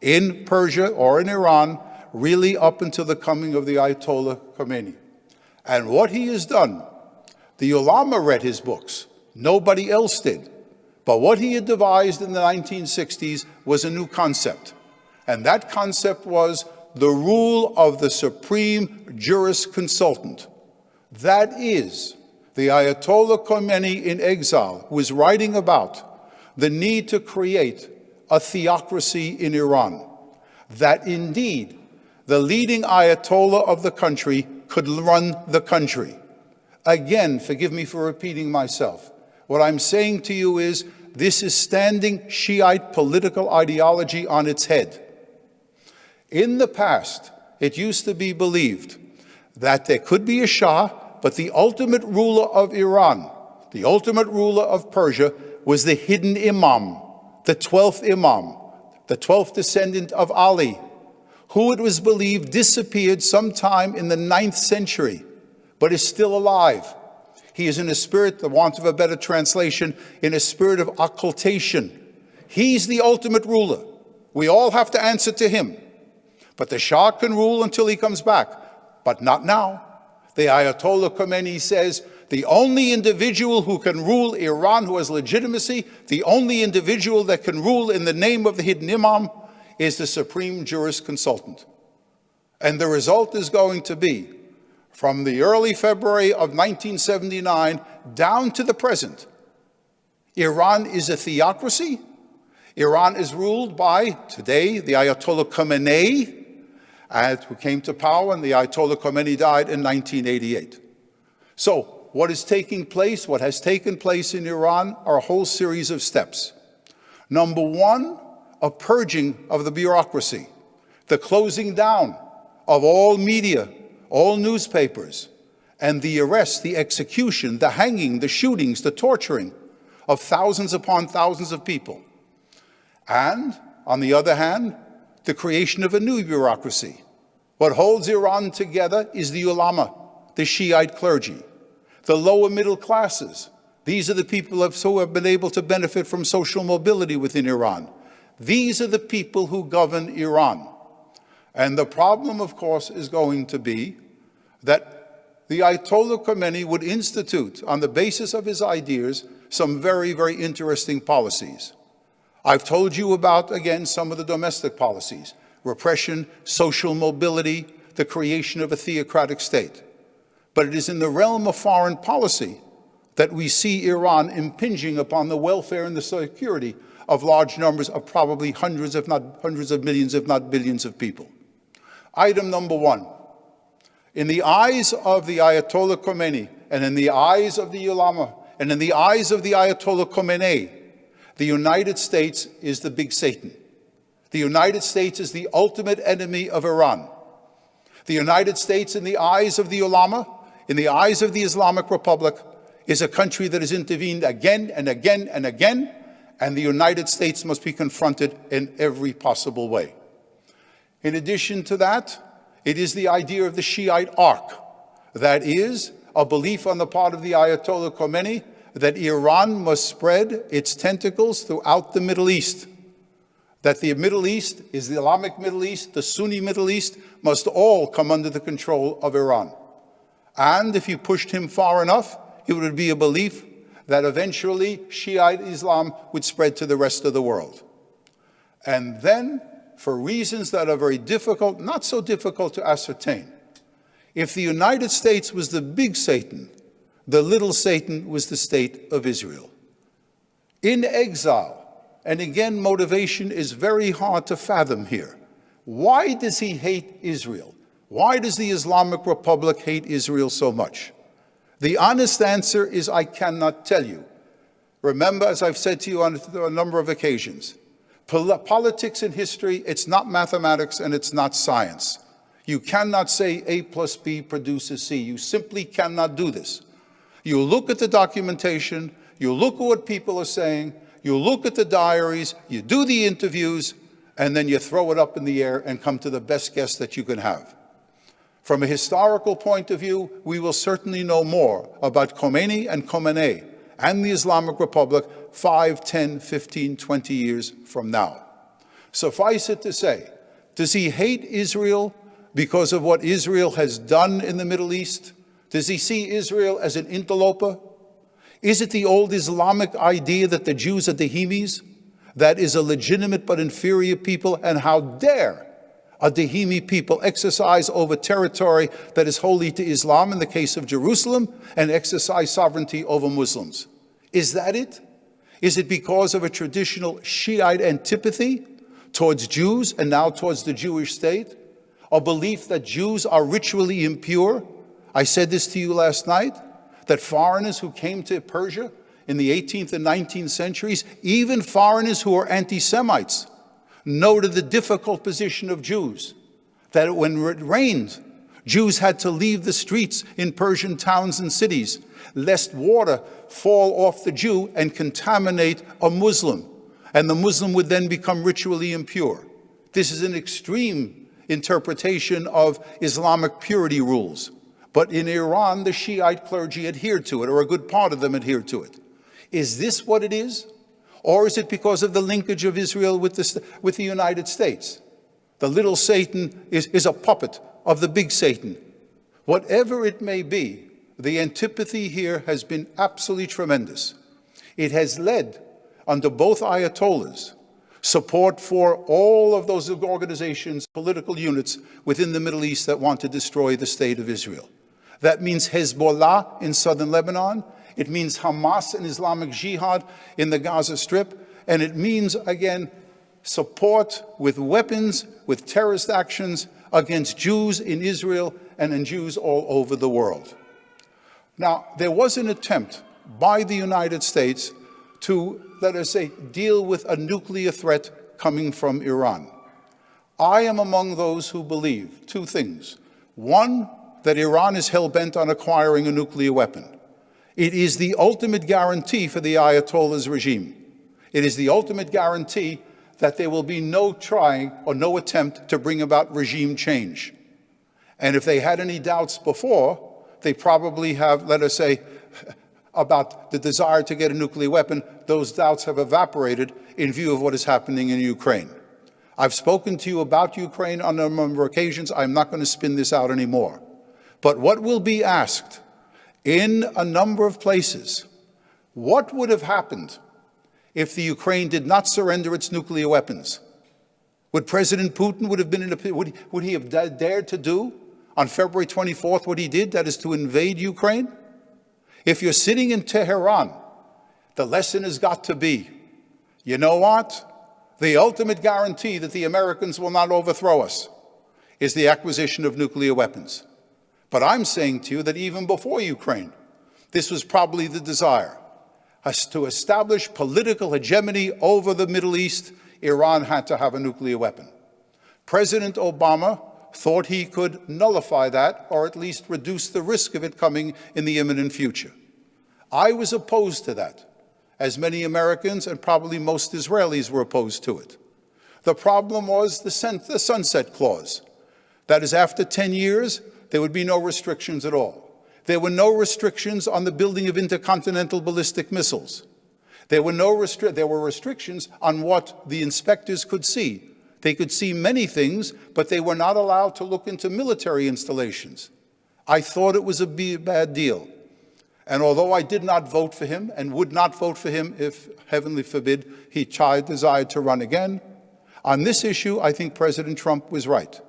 in Persia or in Iran, really up until the coming of the Ayatollah Khomeini. And what he has done, the ulama read his books. Nobody else did. But what he had devised in the 1960s was a new concept. And that concept was the rule of the supreme jurisconsultant. That is, the Ayatollah Khomeini in exile was writing about the need to create a theocracy in Iran, that indeed the leading Ayatollah of the country could run the country. Again, forgive me for repeating myself. What I'm saying to you is this is standing Shiite political ideology on its head. In the past, it used to be believed that there could be a Shah, but the ultimate ruler of Iran, the ultimate ruler of Persia, was the hidden imam, the 12th imam, the 12th descendant of Ali, who it was believed disappeared sometime in the 9th century, but is still alive. He is in a spirit, the want of a better translation, in a spirit of occultation. He's the ultimate ruler. We all have to answer to him. But the Shah can rule until he comes back, but not now. The Ayatollah Khomeini says the only individual who can rule Iran, who has legitimacy, the only individual that can rule in the name of the hidden imam is the supreme jurisconsultant. And the result is going to be, from the early February of 1979 down to the present, Iran is a theocracy. Iran is ruled by, today, the Ayatollah Khamenei, who came to power, and the Ayatollah Khomeini died in 1988. So, what is taking place, what has taken place in Iran are a whole series of steps. Number one, a purging of the bureaucracy, the closing down of all media, all newspapers, and the arrest, the execution, the hanging, the shootings, the torturing of thousands upon thousands of people. And, on the other hand, the creation of a new bureaucracy. What holds Iran together is the ulama, the Shiite clergy, the lower middle classes. These are the people who have been able to benefit from social mobility within Iran. These are the people who govern Iran. And the problem, of course, is going to be that the Ayatollah Khomeini would institute, on the basis of his ideas, some very, very interesting policies. I've told you about, again, some of the domestic policies: repression, social mobility, the creation of a theocratic state. But it is in the realm of foreign policy that we see Iran impinging upon the welfare and the security of large numbers of probably hundreds of millions, if not billions of people. Item number one, in the eyes of the Ayatollah Khomeini, and in the eyes of the ulama, and in the eyes of the Ayatollah Khomeini, the United States is the big Satan. The United States is the ultimate enemy of Iran. The United States, in the eyes of the ulama, in the eyes of the Islamic Republic, is a country that has intervened again and again and again, and the United States must be confronted in every possible way. In addition to that, it is the idea of the Shiite arc. That is, a belief on the part of the Ayatollah Khomeini that Iran must spread its tentacles throughout the Middle East. That the Middle East is the Islamic Middle East, the Sunni Middle East, must all come under the control of Iran. And if you pushed him far enough, it would be a belief that eventually Shiite Islam would spread to the rest of the world. And then, for reasons that are very difficult, not so difficult to ascertain, if the United States was the big Satan, the little Satan was the state of Israel. In exile, and again, motivation is very hard to fathom here. Why does he hate Israel? Why does the Islamic Republic hate Israel so much? The honest answer is I cannot tell you. Remember, as I've said to you on a number of occasions, Politics and history, it's not mathematics and it's not science. You cannot say A plus B produces C. You simply cannot do this. You look at the documentation, you look at what people are saying, you look at the diaries, you do the interviews, and then you throw it up in the air and come to the best guess that you can have. From a historical point of view, we will certainly know more about Khomeini and Khamenei and the Islamic Republic 5, 10, 15, 20 years from now. Suffice it to say, does he hate Israel because of what Israel has done in the Middle East? Does he see Israel as an interloper? Is it the old Islamic idea that the Jews are Dahimis? That is a legitimate but inferior people, and how dare a Dahimi people exercise over territory that is holy to Islam in the case of Jerusalem and exercise sovereignty over Muslims. Is that it? Is it because of a traditional Shiite antipathy towards Jews and now towards the Jewish state? A belief that Jews are ritually impure? I said this to you last night, that foreigners who came to Persia in the 18th and 19th centuries, even foreigners who were anti-Semites, noted the difficult position of Jews, that when it rained, Jews had to leave the streets in Persian towns and cities, lest water fall off the Jew and contaminate a Muslim, and the Muslim would then become ritually impure. This is an extreme interpretation of Islamic purity rules. But in Iran, the Shiite clergy adhered to it, or a good part of them adhered to it. Is this what it is? Or is it because of the linkage of Israel with the United States? The little Satan is a puppet of the big Satan. Whatever it may be, the antipathy here has been absolutely tremendous. It has led, under both Ayatollahs, support for all of those organizations, political units within the Middle East that want to destroy the state of Israel. That means Hezbollah in southern Lebanon. It means Hamas and Islamic Jihad in the Gaza Strip. And it means, again, support with weapons, with terrorist actions against Jews in Israel and in Jews all over the world. Now, there was an attempt by the United States to, let us say, deal with a nuclear threat coming from Iran. I am among those who believe two things. One, that Iran is hell-bent on acquiring a nuclear weapon. It is the ultimate guarantee for the Ayatollah's regime. It is the ultimate guarantee that there will be no trying or no attempt to bring about regime change. And if they had any doubts before, they probably have, let us say, about the desire to get a nuclear weapon, those doubts have evaporated in view of what is happening in Ukraine. I've spoken to you about Ukraine on a number of occasions. I'm not going to spin this out anymore. But what will be asked in a number of places, what would have happened if the Ukraine did not surrender its nuclear weapons? Would President Putin would he have dared to do on February 24th what he did, that is to invade Ukraine? If you're sitting in Tehran, the lesson has got to be, you know what? The ultimate guarantee that the Americans will not overthrow us is the acquisition of nuclear weapons. But I'm saying to you that even before Ukraine, this was probably the desire. As to establish political hegemony over the Middle East, Iran had to have a nuclear weapon. President Obama thought he could nullify that, or at least reduce the risk of it coming in the imminent future. I was opposed to that, as many Americans and probably most Israelis were opposed to it. The problem was the sunset clause. That is, after 10 years, there would be no restrictions at all. There were no restrictions on the building of intercontinental ballistic missiles. There were restrictions on what the inspectors could see. They could see many things, but they were not allowed to look into military installations. I thought it was a bad deal. And although I did not vote for him and would not vote for him if, heavenly forbid, he desired to run again, on this issue, I think President Trump was right.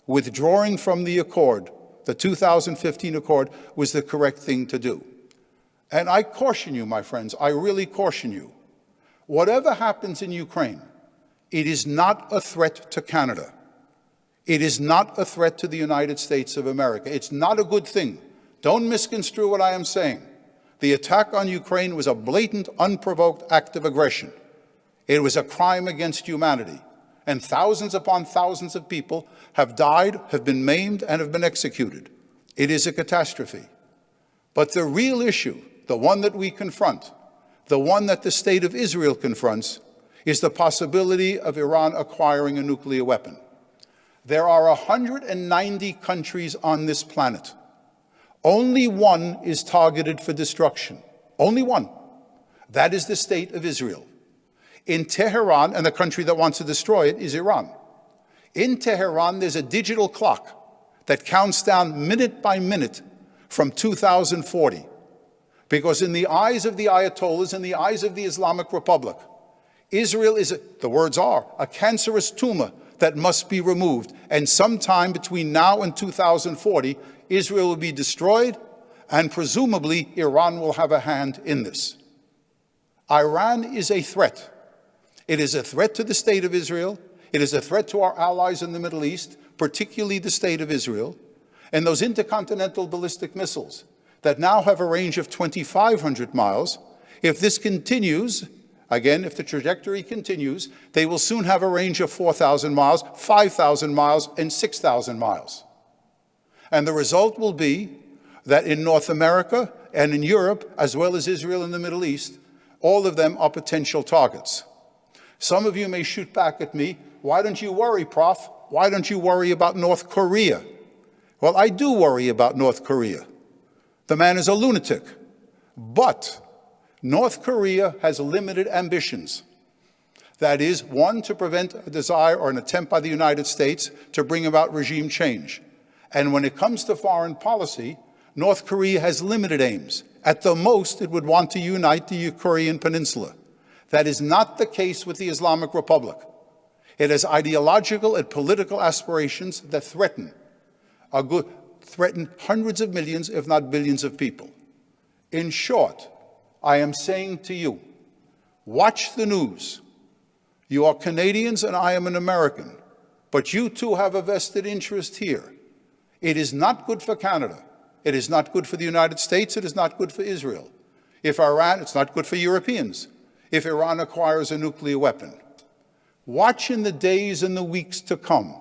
Withdrawing from the accord, the 2015 accord, was the correct thing to do. And I caution you, my friends, I really caution you. Whatever happens in Ukraine, it is not a threat to Canada. It is not a threat to the United States of America. It's not a good thing. Don't misconstrue what I am saying. The attack on Ukraine was a blatant, unprovoked act of aggression. It was a crime against humanity. And thousands upon thousands of people have died, have been maimed, and have been executed. It is a catastrophe. But the real issue, the one that we confront, the one that the state of Israel confronts, is the possibility of Iran acquiring a nuclear weapon. There are 190 countries on this planet. Only one is targeted for destruction. Only one. That is the state of Israel. In Tehran, and the country that wants to destroy it is Iran. In Tehran, there's a digital clock that counts down minute by minute from 2040. Because in the eyes of the Ayatollahs, in the eyes of the Islamic Republic, Israel is, the words are, a cancerous tumor that must be removed. And sometime between now and 2040, Israel will be destroyed, and presumably Iran will have a hand in this. Iran is a threat. It is a threat to the state of Israel. It is a threat to our allies in the Middle East, particularly the state of Israel. And those intercontinental ballistic missiles that now have a range of 2,500 miles, if this continues, again, if the trajectory continues, they will soon have a range of 4,000 miles, 5,000 miles, and 6,000 miles. And the result will be that in North America and in Europe, as well as Israel and the Middle East, all of them are potential targets. Some of you may shoot back at me, why don't you worry, Prof? Why don't you worry about North Korea? Well, I do worry about North Korea. The man is a lunatic. But North Korea has limited ambitions. That is, one, to prevent a desire or an attempt by the United States to bring about regime change. And when it comes to foreign policy, North Korea has limited aims. At the most, it would want to unite the Korean peninsula. That is not the case with the Islamic Republic. It has ideological and political aspirations that threaten hundreds of millions, if not billions of people. In short, I am saying to you, watch the news. You are Canadians and I am an American, but you too have a vested interest here. It is not good for Canada. It is not good for the United States. It is not good for Israel. If Iran, it's not good for Europeans. If Iran acquires a nuclear weapon. Watch in the days and the weeks to come.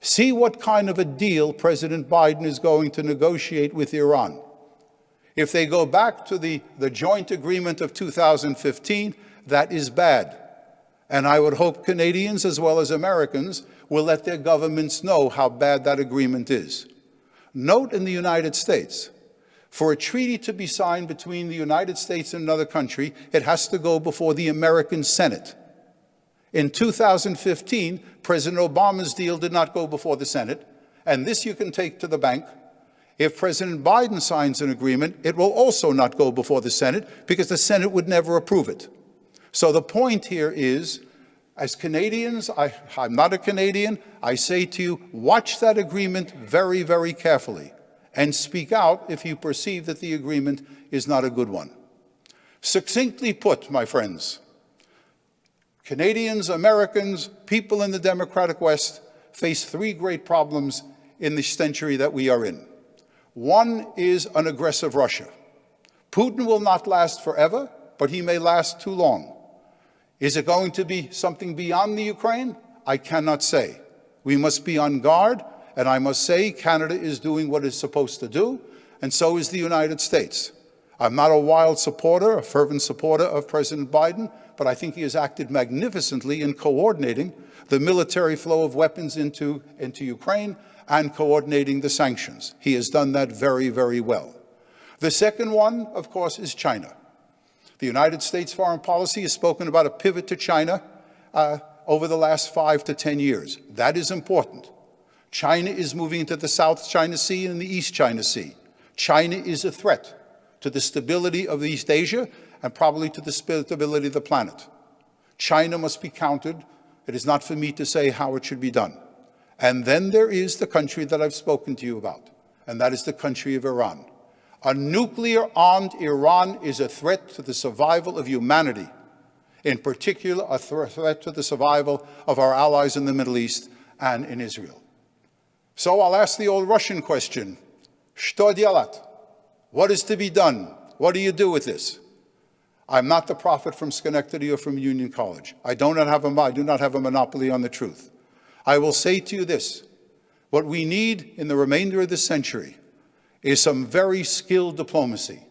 See what kind of a deal President Biden is going to negotiate with Iran. If they go back to the joint agreement of 2015, that is bad. And I would hope Canadians as well as Americans will let their governments know how bad that agreement is. Note in the United States, for a treaty to be signed between the United States and another country, it has to go before the American Senate. In 2015, President Obama's deal did not go before the Senate, and this you can take to the bank. If President Biden signs an agreement, it will also not go before the Senate because the Senate would never approve it. So the point here is, as Canadians, I'm not a Canadian, I say to you, watch that agreement very, very carefully and speak out if you perceive that the agreement is not a good one. Succinctly put, my friends, Canadians, Americans, people in the democratic West face three great problems in the century that we are in. One is an aggressive Russia. Putin will not last forever, but he may last too long. Is it going to be something beyond the Ukraine? I cannot say. We must be on guard, and I must say Canada is doing what it's supposed to do, and so is the United States. I'm not a wild supporter, a fervent supporter of President Biden, but I think he has acted magnificently in coordinating the military flow of weapons into Ukraine and coordinating the sanctions. He has done that very, very well. The second one, of course, is China. The United States foreign policy has spoken about a pivot to China over the last 5 to 10 years. That is important. China is moving into the South China Sea and the East China Sea. China is a threat to the stability of East Asia and probably to the stability of the planet. China must be countered. It is not for me to say how it should be done. And then there is the country that I've spoken to you about, and that is the country of Iran. A nuclear-armed Iran is a threat to the survival of humanity, in particular a threat to the survival of our allies in the Middle East and in Israel. So I'll ask the old Russian question, Что делать? What is to be done? What do you do with this? I'm not the prophet from Schenectady or from Union College. I do not have a monopoly on the truth. I will say to you this: what we need in the remainder of this century is some very skilled diplomacy.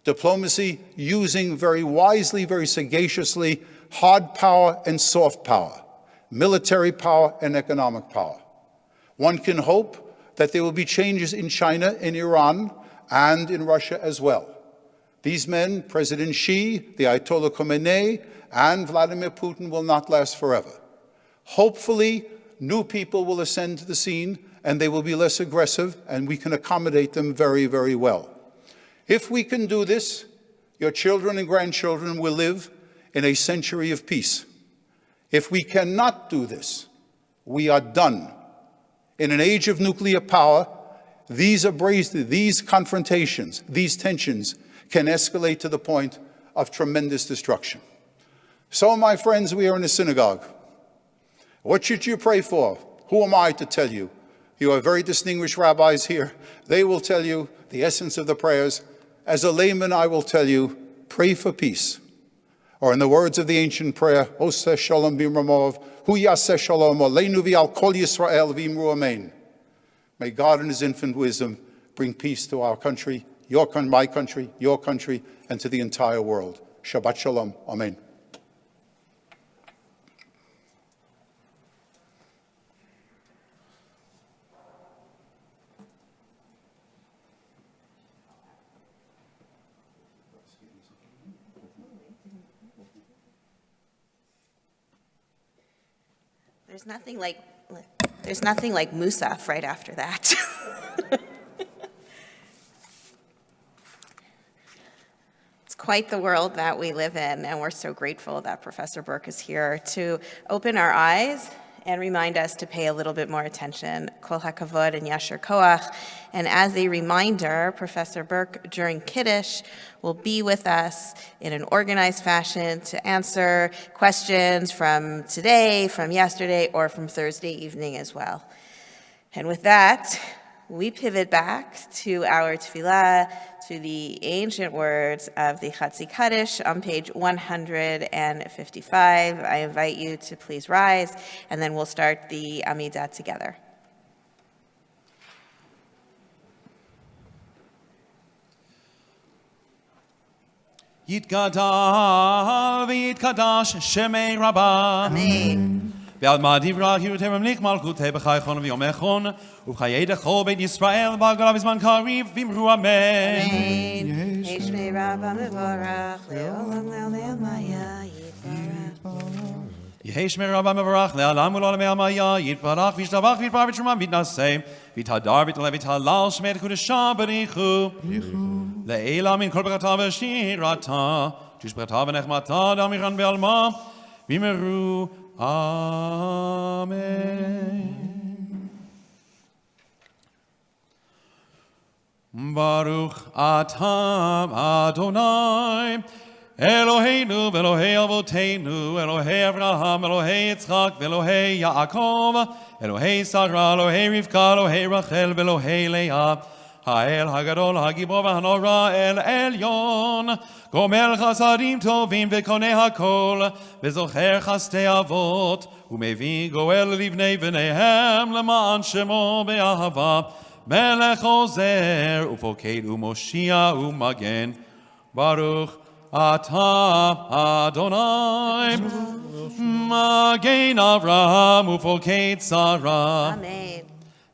Diplomacy using very wisely, very sagaciously, hard power and soft power, military power and economic power. One can hope that there will be changes in China, in Iran, and in Russia as well. These men, President Xi, the Ayatollah Khamenei, and Vladimir Putin, will not last forever. Hopefully, new people will ascend to the scene, and they will be less aggressive, and we can accommodate them very, very well. If we can do this, your children and grandchildren will live in a century of peace. If we cannot do this, we are done. In an age of nuclear power, these confrontations, these tensions, can escalate to the point of tremendous destruction. So, my friends, we are in a synagogue. What should you pray for? Who am I to tell you? You are very distinguished rabbis here. They will tell you the essence of the prayers. As a layman, I will tell you, pray for peace. Or in the words of the ancient prayer, Oseh Shalom Bimramov, Hu Yaseh Shalom, Aleinu V'al Kol Yisrael V'imru Amen. May God in His infinite wisdom bring peace to our country, my country, your country, and to the entire world. Shabbat Shalom. Amen. There's nothing like Musaf right after that. It's quite the world that we live in, and we're so grateful that Professor Burke is here to open our eyes and remind us to pay a little bit more attention. Kol hakavod and yasher koach. And as a reminder, Professor Burke during Kiddush will be with us in an organized fashion to answer questions from today, from yesterday, or from Thursday evening as well. And with that, we pivot back to our tefillah, to the ancient words of the Chatzi Kaddish on page 155. I invite you to please rise, and then we'll start the Amidah together. Yitgadal v'yitkadash shemei Rabbah. Amen. ועל מה דברה חירותי ומליך מלכותי בחייכון ויומכון ובחיי דכל בית ישראל והגולה בזמן קריב ואמרו אמן. אמן. שמי רבא מבורך לעולם לעולם היה יתברך. יהי שמי רבא מבורך לעולם ולעולמי עלמיה יתברך וישתבח ויתבר ותרומה ויתנשא ויתהדר ויתעלה ויתהלל שמי קודשה בריחו לעילה מן כל ברכתה ושירתה תשבחתה ונחמתה דמירן בעלמה ואמרו Amen. Baruch atam Adonai Eloheinu ve'Elohei Avoteinu Elohei Avraham Elohei Yitzchak ve'Elohei Yaakov Elohei Sarah Elohei Rivka Elohei Rachel ve'Elohei Leah האל הגדול, הגיבור והנורא, אל עליון, גומל חסדים טובים וקונה הכל, וזוכר חסדי אבות, ומביא גואל לבני בניהם למען שמו באהבה, מלך עוזר, ופוקד ומושיע ומגן. ברוך אתה אדוני, מגן אברהם ופוקד שרה. אמן.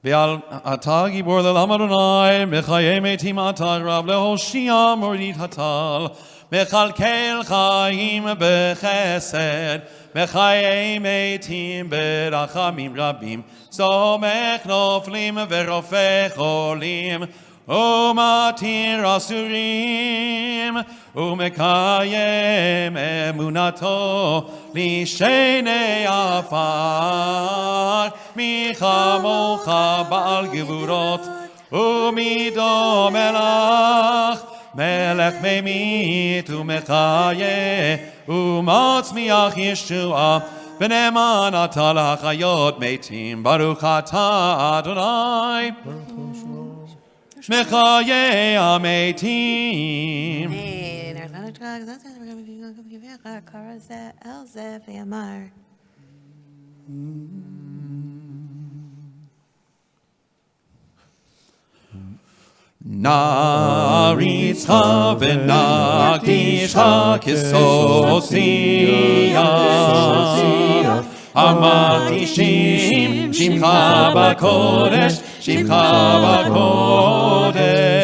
ועל אתה גיבור לעולם אדוני, מחיי מתים אתה רב להושיע מוריד הטל, מכלכל חיים בחסד, מחיי מתים ברחמים רבים, סומך נופלים ורופא חולים, ומתיר אסורים, ומקיים אמונתו לשני עפר, מי כמוך בעל גבורות, ומידו מלך, מלך ממית ומחיה, ומצמיח ישועה, ונאמן אתה להחיות מתים, ברוך אתה אדוני. מחיי המתים. קרא זה אל זה ואמר. נריצך ונקדישך כסוסיה, המקדישים שמך בקודש, שמך בקודש.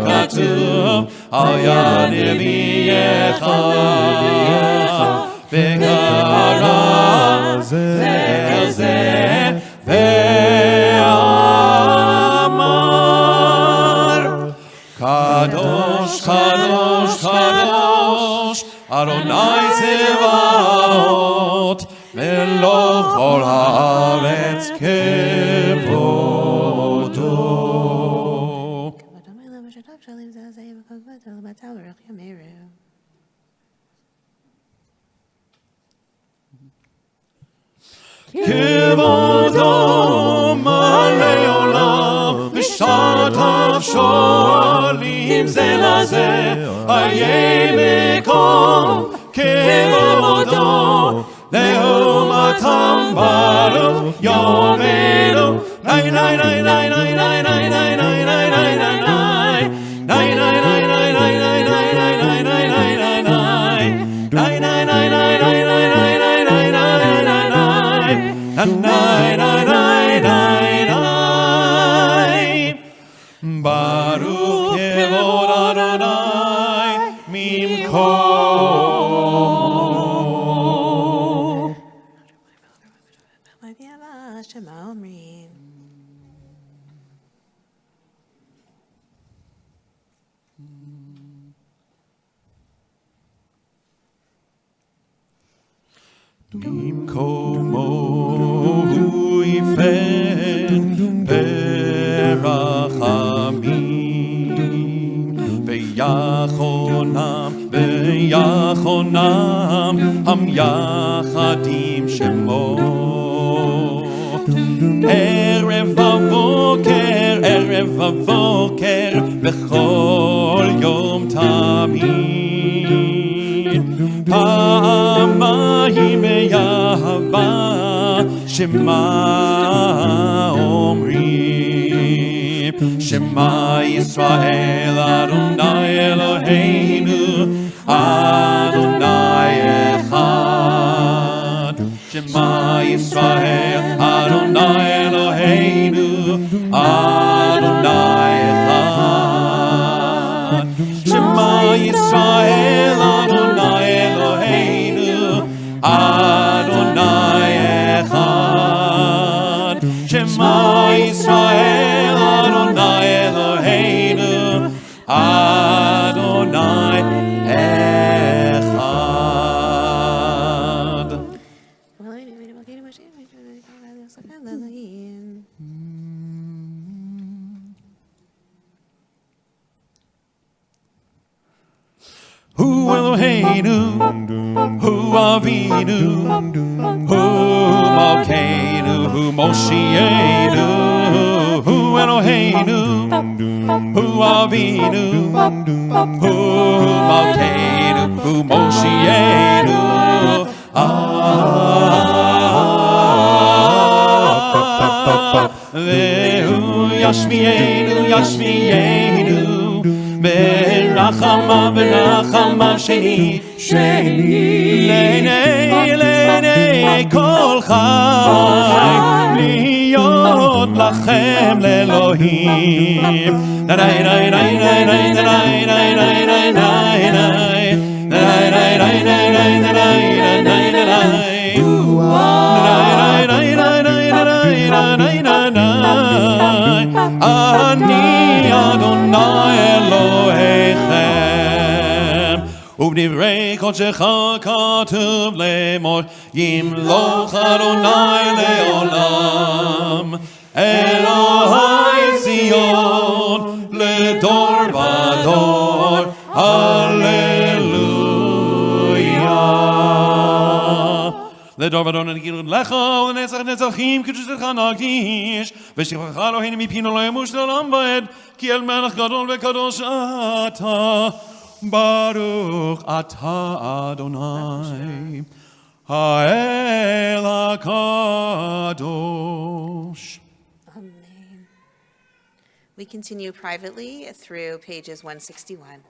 ככתוב, על יד נביאך, וקרא זה אל זה ואמר, קדוש, קדוש, קדוש, אדוני צבאות, מלוא כל הארץ כבודו. כבודו מלא עולם, משתתף שואלים זה לזה, חיי מקום כבודו, לעומתם ברוך יומנו, ני ני ני ני ני ני ני ני ני ני ני Baruch Kevod Adonai Mimkomo. Shema Omrim. Mimkomo hu yifen berachamim ויחונם הם יחדים שמו. ערב ובוקר בכל יום תמיד, פעמיים ביהבה שמע אומרים, שמע ישראל אדוני אלוהינו אדוני אחד. שמע ישראל אדוני אלוהינו אדוני אחד. שמע ישראל אדוני אלוהינו אדוני אחד. שמע ישראל אדוני אלוהינו אדוני אחד. Hu Eloheinu, Hu Avinu, Hu Malkeinu, Hu Moshienu. Hu Eloheinu, Hu Avinu, Hu Malkeinu, Hu Moshienu. Vehu Yashmienu, ברחמה שני לעיני כל חי להיות לכם לאלוהים. אני אדוני אלוהיכם, ובדברי קודשך כתוב לאמור, ימלוך אדוני לעולם, אלוהי ציון לדור ודור, הללויה. ודור ודור נגיד לך ולנצח נצחים קדושתך נקדיש ושבחך אלוהינו מפינו לא ימוש לעולם ועד כי אל מלך גדול וקדוש אתה ברוך אתה אדוני האל הקדוש. Amen. We continue privately through pages 161.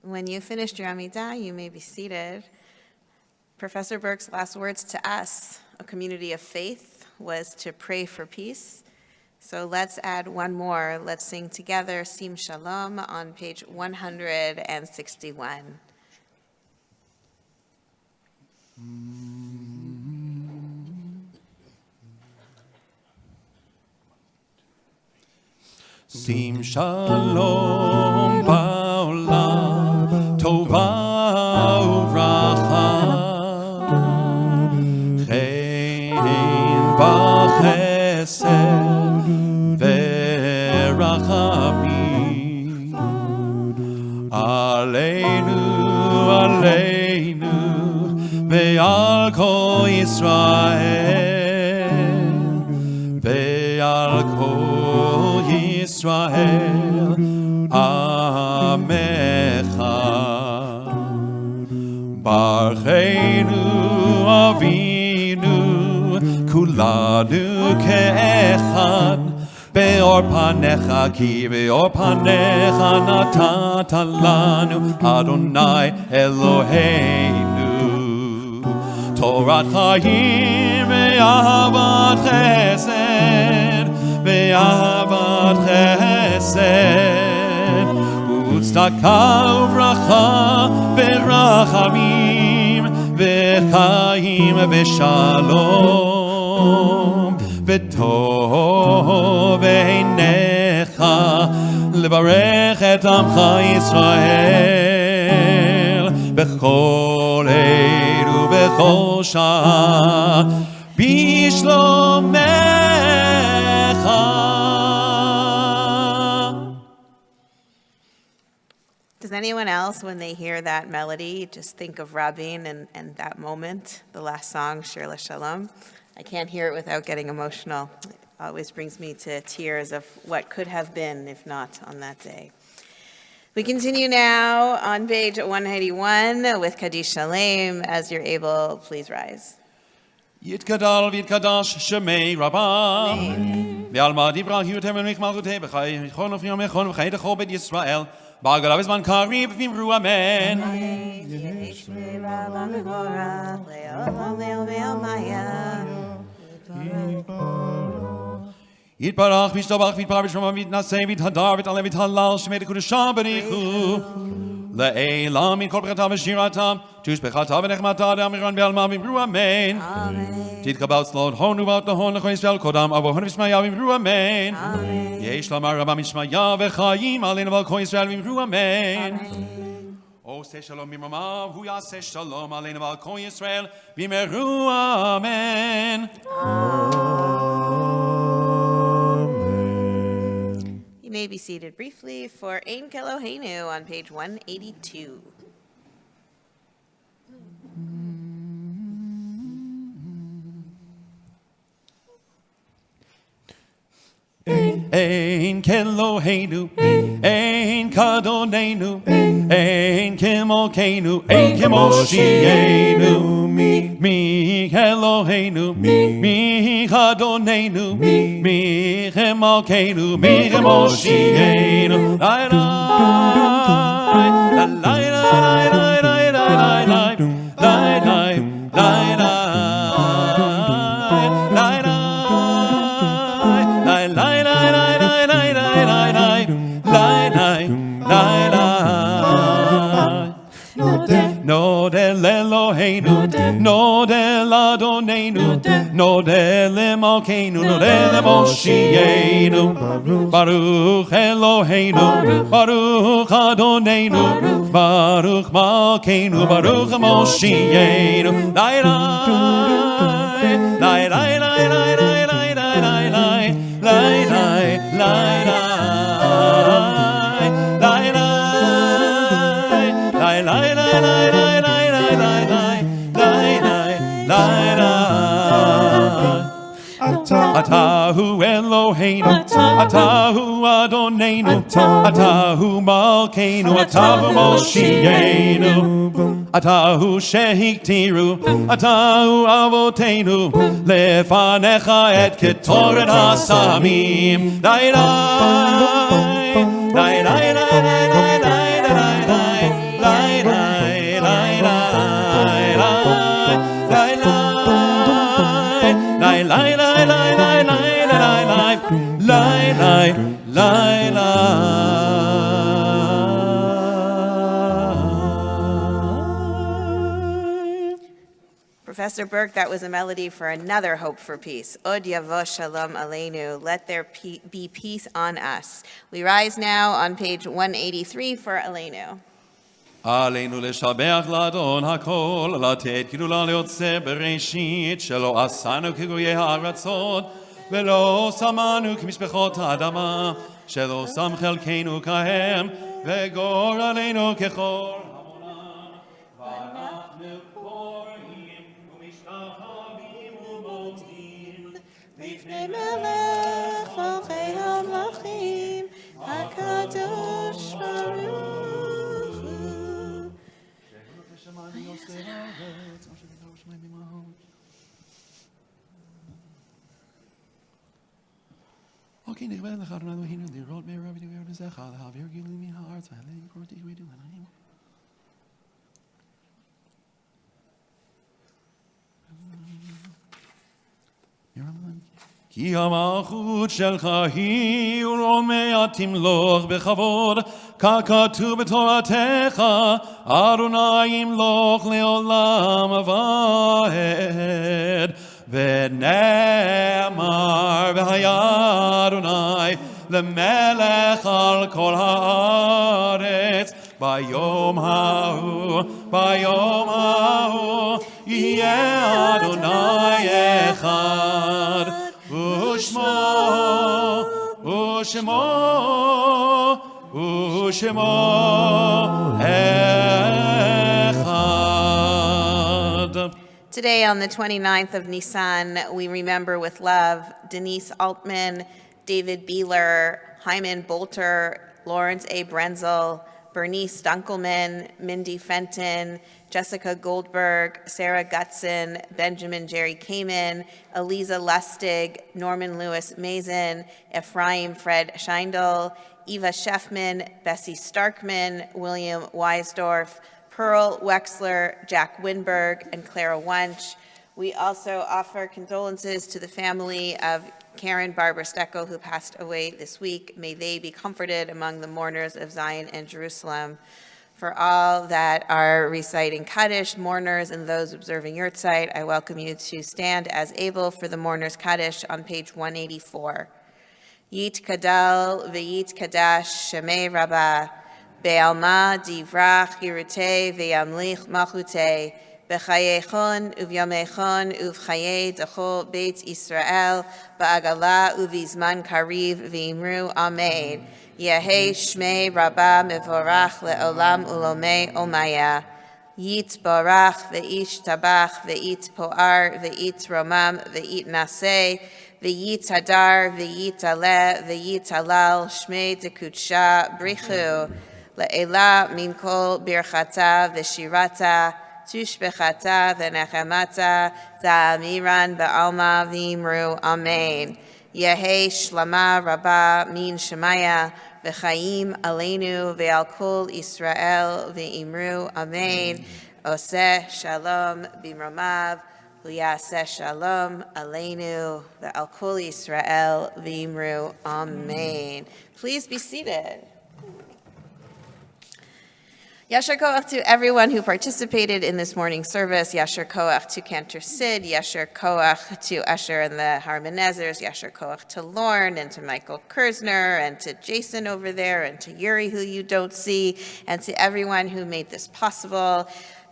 When you finished your Amidah, you may be seated. Professor Burke's last words to us, a community of faith, was to pray for peace. So let's add one more. Let's sing together Sim Shalom on page 161. Sim Shalom Ba'olam Tova Uvracha Chen v'chesed V'rachamim Aleinu Aleinu Ve'al Kol Yisrael Ve'al Kol Yisrael Amecha Barcheinu Avinu Kulanu Ke'echad Be'or Panecha Ki Be'or Panecha Natata Lanu Adonai Eloheinu Torat Chaim Ve'avat Chesed Ve'avat Chesed U'tzedaka Uvracha Ve'rachamim Ve'chaim Ve'shalom Ve'tov Einecha Levarech et Amcha Yisrael B'chol Eid u'b'chol Shah B'shlomech Does anyone else, when they hear that melody, just think of Rabin and that moment, the last song, Shir LaShalom? I can't hear it without getting emotional. It always brings me to tears of what could have been, if not on that day. We continue now on page 181 with Kaddish Shalem. As you're able, please rise. Yitkadal v'yitkadash shemei Rabba. Ve'alma divra hiutem v'mich malchutei b'chai yichon ufiyom echon v'chai dechol bet Yisrael. Ba'agalav izman kari v'vimru amen. Yitbarach v'ishtabach v'yitbar v'shmam v'yitnaseh v'yithadar v'yit'aleh v'yithalal shemei dekudasham b'nichu. Le'elam min kol b'chatav v'shiratam tushbechatav v'nechmatav v'amiran v'alma v'imru amen. Titkabal slod honu v'at lahon l'chon Yisrael kodam avohon v'shmaya v'imru amen. Yesh lamar rabba mishmaya v'chayim aleinu v'al kol Yisrael v'imru amen. O se shalom b'mamav hu yaseh shalom aleinu v'al kol Yisrael v'imru amen. You may be seated briefly for Ein Keloheinu on page 182. Ein Keloheinu, Ein Kadonenu, Ein Kimolkeinu, Ein Kimoshienu, Mi Keloheinu, Mi Kadonenu, Mi Kimolkeinu, Mi Kimoshienu. Lai lai, lai lai lai lai lai lai lai lai lai lai. Nodel Eloheinu, Nodel Adonenu, Nodel Malkeinu, Nodel Moshienu. Baruch Eloheinu, Baruch Adonenu, Baruch Malkeinu, Baruch Moshienu. Lai lai, lai lai lai lai lai lai lai lai lai lai lai lai. Atahu Eloheinu, Atahu Adonenu, Atahu Malkeinu, Atahu Moshienu, Atahu Shehiktiru, Atahu Avotenu, Lefanecha et Ketoret Hasamim. Lai lai, lai lai lai lai lai lai lai lai lai lai lai lai lai lai. Professor Burke, that was a melody for another hope for peace. Od yavo shalom aleinu. Let there be peace on us. We rise now on page 183 for Aleinu. עלינו לשבח לאדון הכל, לתת גדולה ליוצא בראשית, שלא עשנו כגויי הארצות, ולא שמנו כמשפחות האדמה, שלא שם חלקנו כהם, וגור עלינו כחור המונם. ואנחנו קוראים ומשתחווים ומודים, לפני מלך מלכי המלכים, הקדוש ברוך. Okay, נכבד לך אדוני אלוהינו לראות מהרה ודבר נזכה להעביר גילוי מן הארץ והלב קורתי וידעו עליהם. כי המלכות שלך היא ורומיה תמלוך בכבוד, ככתוב בתורתך, אדוני ימלוך לעולם ועד. ונאמר והיה אדוני למלך על כל הארץ, ביום ההוא יהיה אדוני אחד ושמו Shemo Echad. Today, on the 29th of Nisan, we remember with love Denise Altman, David Beeler, Hyman Bolter, Lawrence A. Brenzel, Bernice Dunkelman, Mindy Fenton, Jessica Goldberg, Sarah Gutson, Benjamin Jerry Kamen, Eliza Lustig, Norman Lewis Mason, Ephraim Fred Scheindel, Eva Sheffman, Bessie Starkman, William Weisdorf, Pearl Wexler, Jack Winberg, and Clara Wunsch. We also offer condolences to the family of Karen Barbara Steckel, who passed away this week. May they be comforted among the mourners of Zion and Jerusalem. For all that are reciting Kaddish, mourners, and those observing Yurtzeit, I welcome you to stand as able for the mourners' Kaddish on page 184. Yit Kadal v'yit Kadash Shemei Rabbah Be'alma divrach Yirutei ve'yamlich malchutei B'chayechon uvyamechon uvchaye dechol Beit Yisrael ba'agala uvizman kariv v'imru Amen. Yehei Shmei Rabbah Mevorach le'olam ulomei omaya. Yit barach ve'ish tabach ve'it po'ar ve'it romam ve'it naseh ve'it hadar ve'it aleh ve'it halal Shmei dekutsha brichu le'ela min kol birchata ve'shirata tushbechata ve'nechamata za'amiran ba'alma v'imru Amen. Yehei Shlama Rabbah min Shemaya v'chaim aleinu ve'al kol Yisrael ve'imru Amen. Oseh Shalom b'mromav v'yaseh Shalom aleinu ve'al kol Yisrael ve'imru Amen. Please be seated. Yasher Koach to everyone who participated in this morning's service. Yasher Koach to Cantor Sid. Yasher Koach to Usher and the Harmonizers. Yasher Koach to Lorne and to Michael Kersner and to Jason over there and to Yuri, who you don't see, and to everyone who made this possible.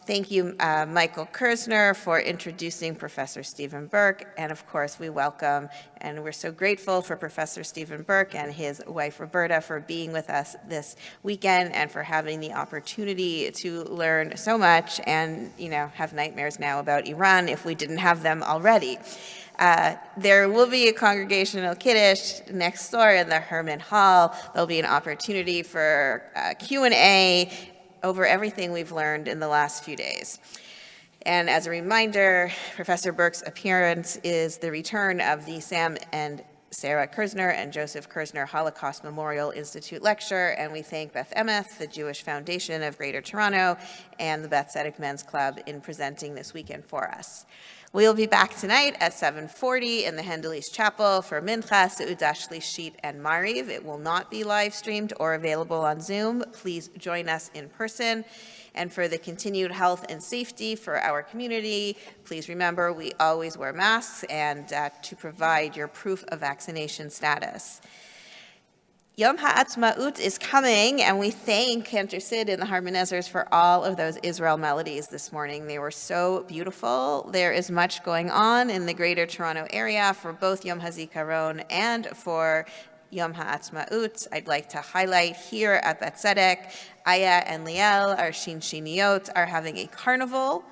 Thank you, Michael Kersner, for introducing Professor Stephen Burke. And of course, we welcome, and we're so grateful for Professor Stephen Burke and his wife, Roberta, for being with us this weekend and for having the opportunity to learn so much and, have nightmares now about Iran if we didn't have them already. There will be a congregational Kiddush next door in the Herman Hall. There'll be an opportunity for Q&A over everything we've learned in the last few days. And as a reminder, Professor Burke's appearance is the return of the Sam and Sarah Kersner and Joseph Kersner Holocaust Memorial Institute Lecture, and we thank Beth Emeth, the Jewish Foundation of Greater Toronto, and the Beth Tzedek Men's Club in presenting this weekend for us. We'll be back tonight at 7:40 in the Hendelis Chapel for Mincha, Seudah Shlishit, and Mariv. It will not be live streamed or available on Zoom. Please join us in person. And for the continued health and safety for our community, please remember we always wear masks and to provide your proof of vaccination status. Yom HaAtzmaut is coming, and we thank Cantor Sid and the Harmonizers for all of those Israel melodies this morning. They were so beautiful. There is much going on in the Greater Toronto area for both Yom HaZikaron and for Yom HaAtzmaut. I'd like to highlight here at Beth Tzedek, Aya and Liel, our Shinshiniyot, are having a carnival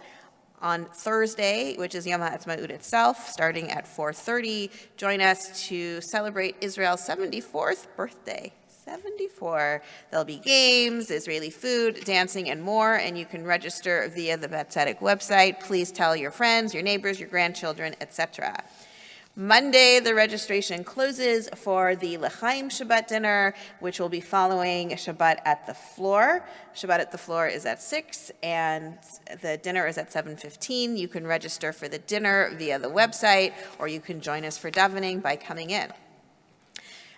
on Thursday, which is Yom HaAtzmaut itself, starting at 4:30. Join us to celebrate Israel's 74th birthday. 74. There'll be games, Israeli food, dancing, and more, and you can register via the Beth Tzedek website. Please tell your friends, your neighbors, your grandchildren, etc. Monday, the registration closes for the L'chaim Shabbat dinner, which will be following Shabbat at the Floor. Shabbat at the Floor is at 6, and the dinner is at 7:15. You can register for the dinner via the website, or you can join us for davening by coming in.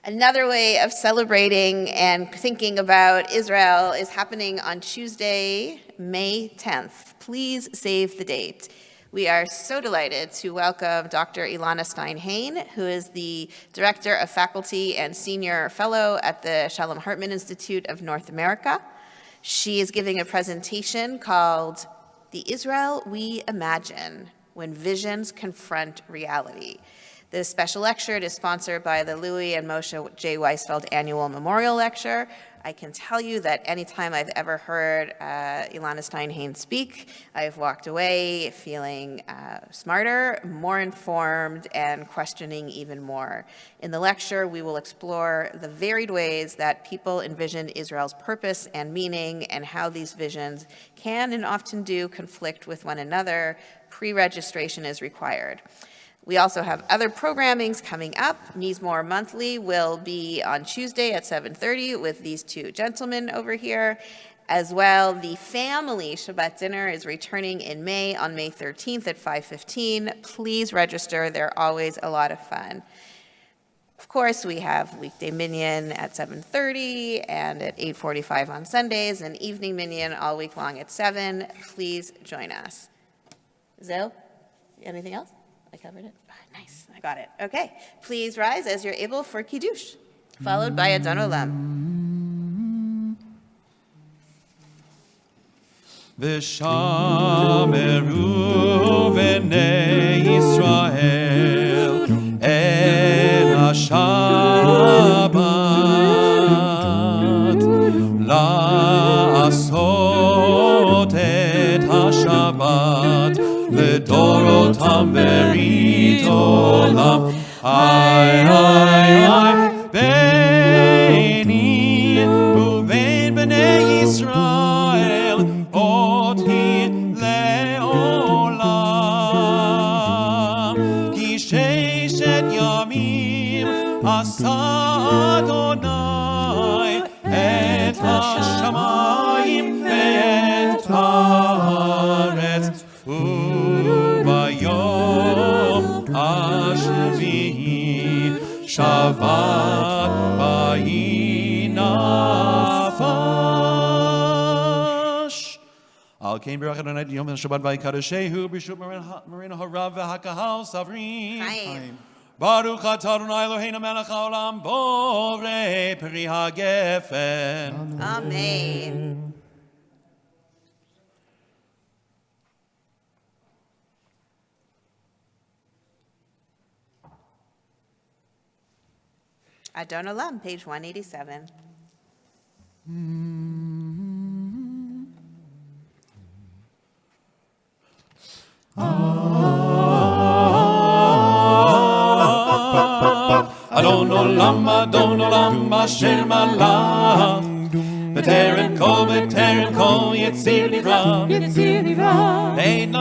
Another way of celebrating and thinking about Israel is happening on Tuesday, May 10th. Please save the date. We are so delighted to welcome Dr. Ilana Stein-Hain, who is the Director of Faculty and Senior Fellow at the Shalom Hartman Institute of North America. She is giving a presentation called The Israel We Imagine, When Visions Confront Reality. This special lecture is sponsored by the Louis and Moshe J. Weisfeld Annual Memorial Lecture. I can tell you that anytime I've ever heard Ilana Steinhain speak, I've walked away feeling smarter, more informed, and questioning even more. In the lecture, we will explore the varied ways that people envision Israel's purpose and meaning, and how these visions can and often do conflict with one another. Pre-registration is required. We also have other programmings coming up. Mizmor Monthly will be on Tuesday at 7:30 with these two gentlemen over here. As well, the family Shabbat dinner is returning in May, on May 13th at 5:15. Please register. They're always a lot of fun. Of course, we have weekday minyan at 7:30 and at 8:45 on Sundays, and evening minyan all week long at 7. Please join us. Zoe, anything else? I covered it? Nice, I got it. Okay, please rise as you're able for Kiddush, followed by Adon Olam. V'shameru v'nei Yisrael el ha-Shabbat la'asot et ha-Shabbat לדורותם ברית עולם. איי איי איי ביני ובין בני ישראל אותי לעולם. כי ששת ימים עשה אדוני את השמיים ואת הארץ. וביום השביעי שבת ויהי נפש. על כן ברך אדוני את יום השבת ויקדשהו ברשות מרינו הרב והקהל סברים. ברוך אתה אדוני אלוהינו מלך העולם בורא פרי הגפן. אמן. Adon Olam, page 187. Adon Olam, Asher Malach. בטרם כל יציר נברא. אין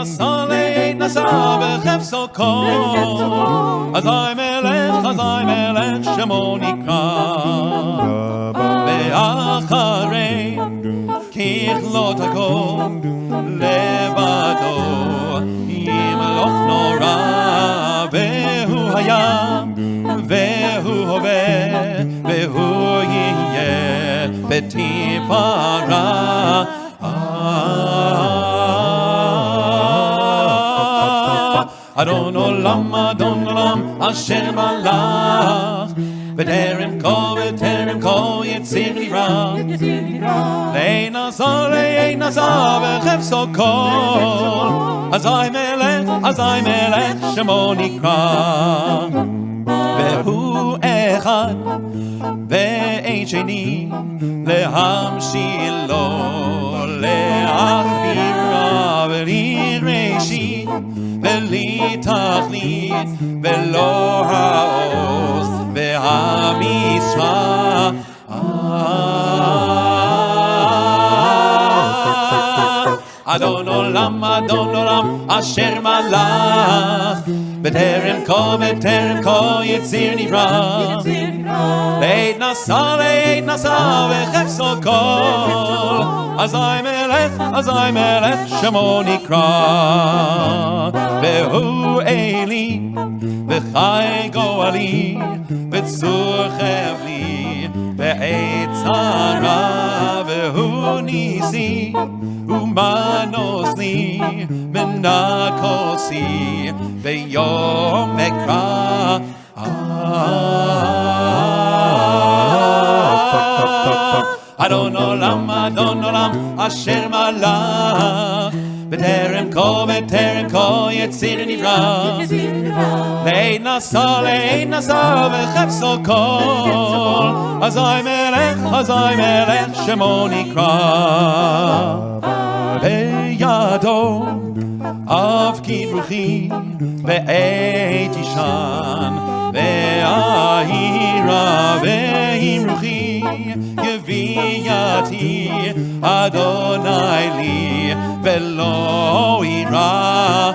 נשא בחפצו כל. אזי מלך שמו נקרא. ואחרי ככלות הכל לבדו ימלוך נורא. והוא היה והוא הווה והוא יהיה בתפארה. אדון עולם אשר מלך בטרם כל יציר נברא. לאין נשא בחפצו כל. אזי מלך שמו נקרא. והוא אחד ואין שני להמשילו להכבירה בלי ראשית בלי תכלית ולא העוז והמצווה. אדון עולם אשר מלך בטרם כל יציר נברא. לעת נשא בחפצו כל. אזי מלך שמו נקרא. והוא אלי וחי גואלי וצור חבלי בעת צרה. והוא ניסי ומנוס לי מנקוסי ביום אקרא. אדון עולם אשר מלך בטרם כל יציר נברא. לעין נסע וחפצו כל, אזי מלך שמו נקרא. בידו אבקין רוחי בעת ישן, והעירה ועם רוחי יביאתי אדוני לי ולא יירא.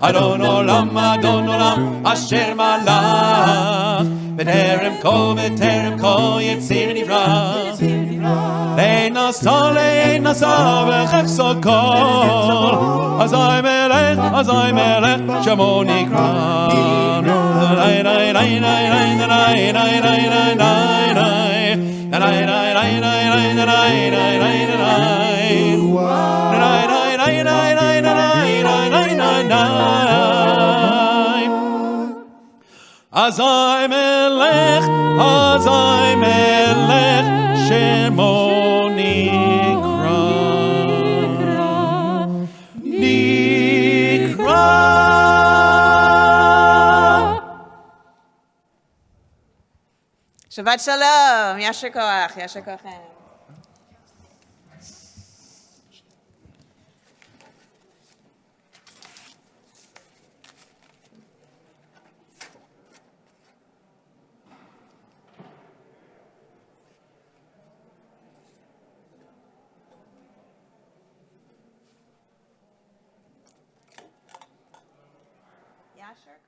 אדון עולם אשר מלך, בטרם כל יציר נברא. לעין נסע וחפצו כל, אזי מלך שמו נקרא. אזי מלך שמו נקרא. Shabbat Shalom, Yasher Koach, Yasher Koachem. Yasher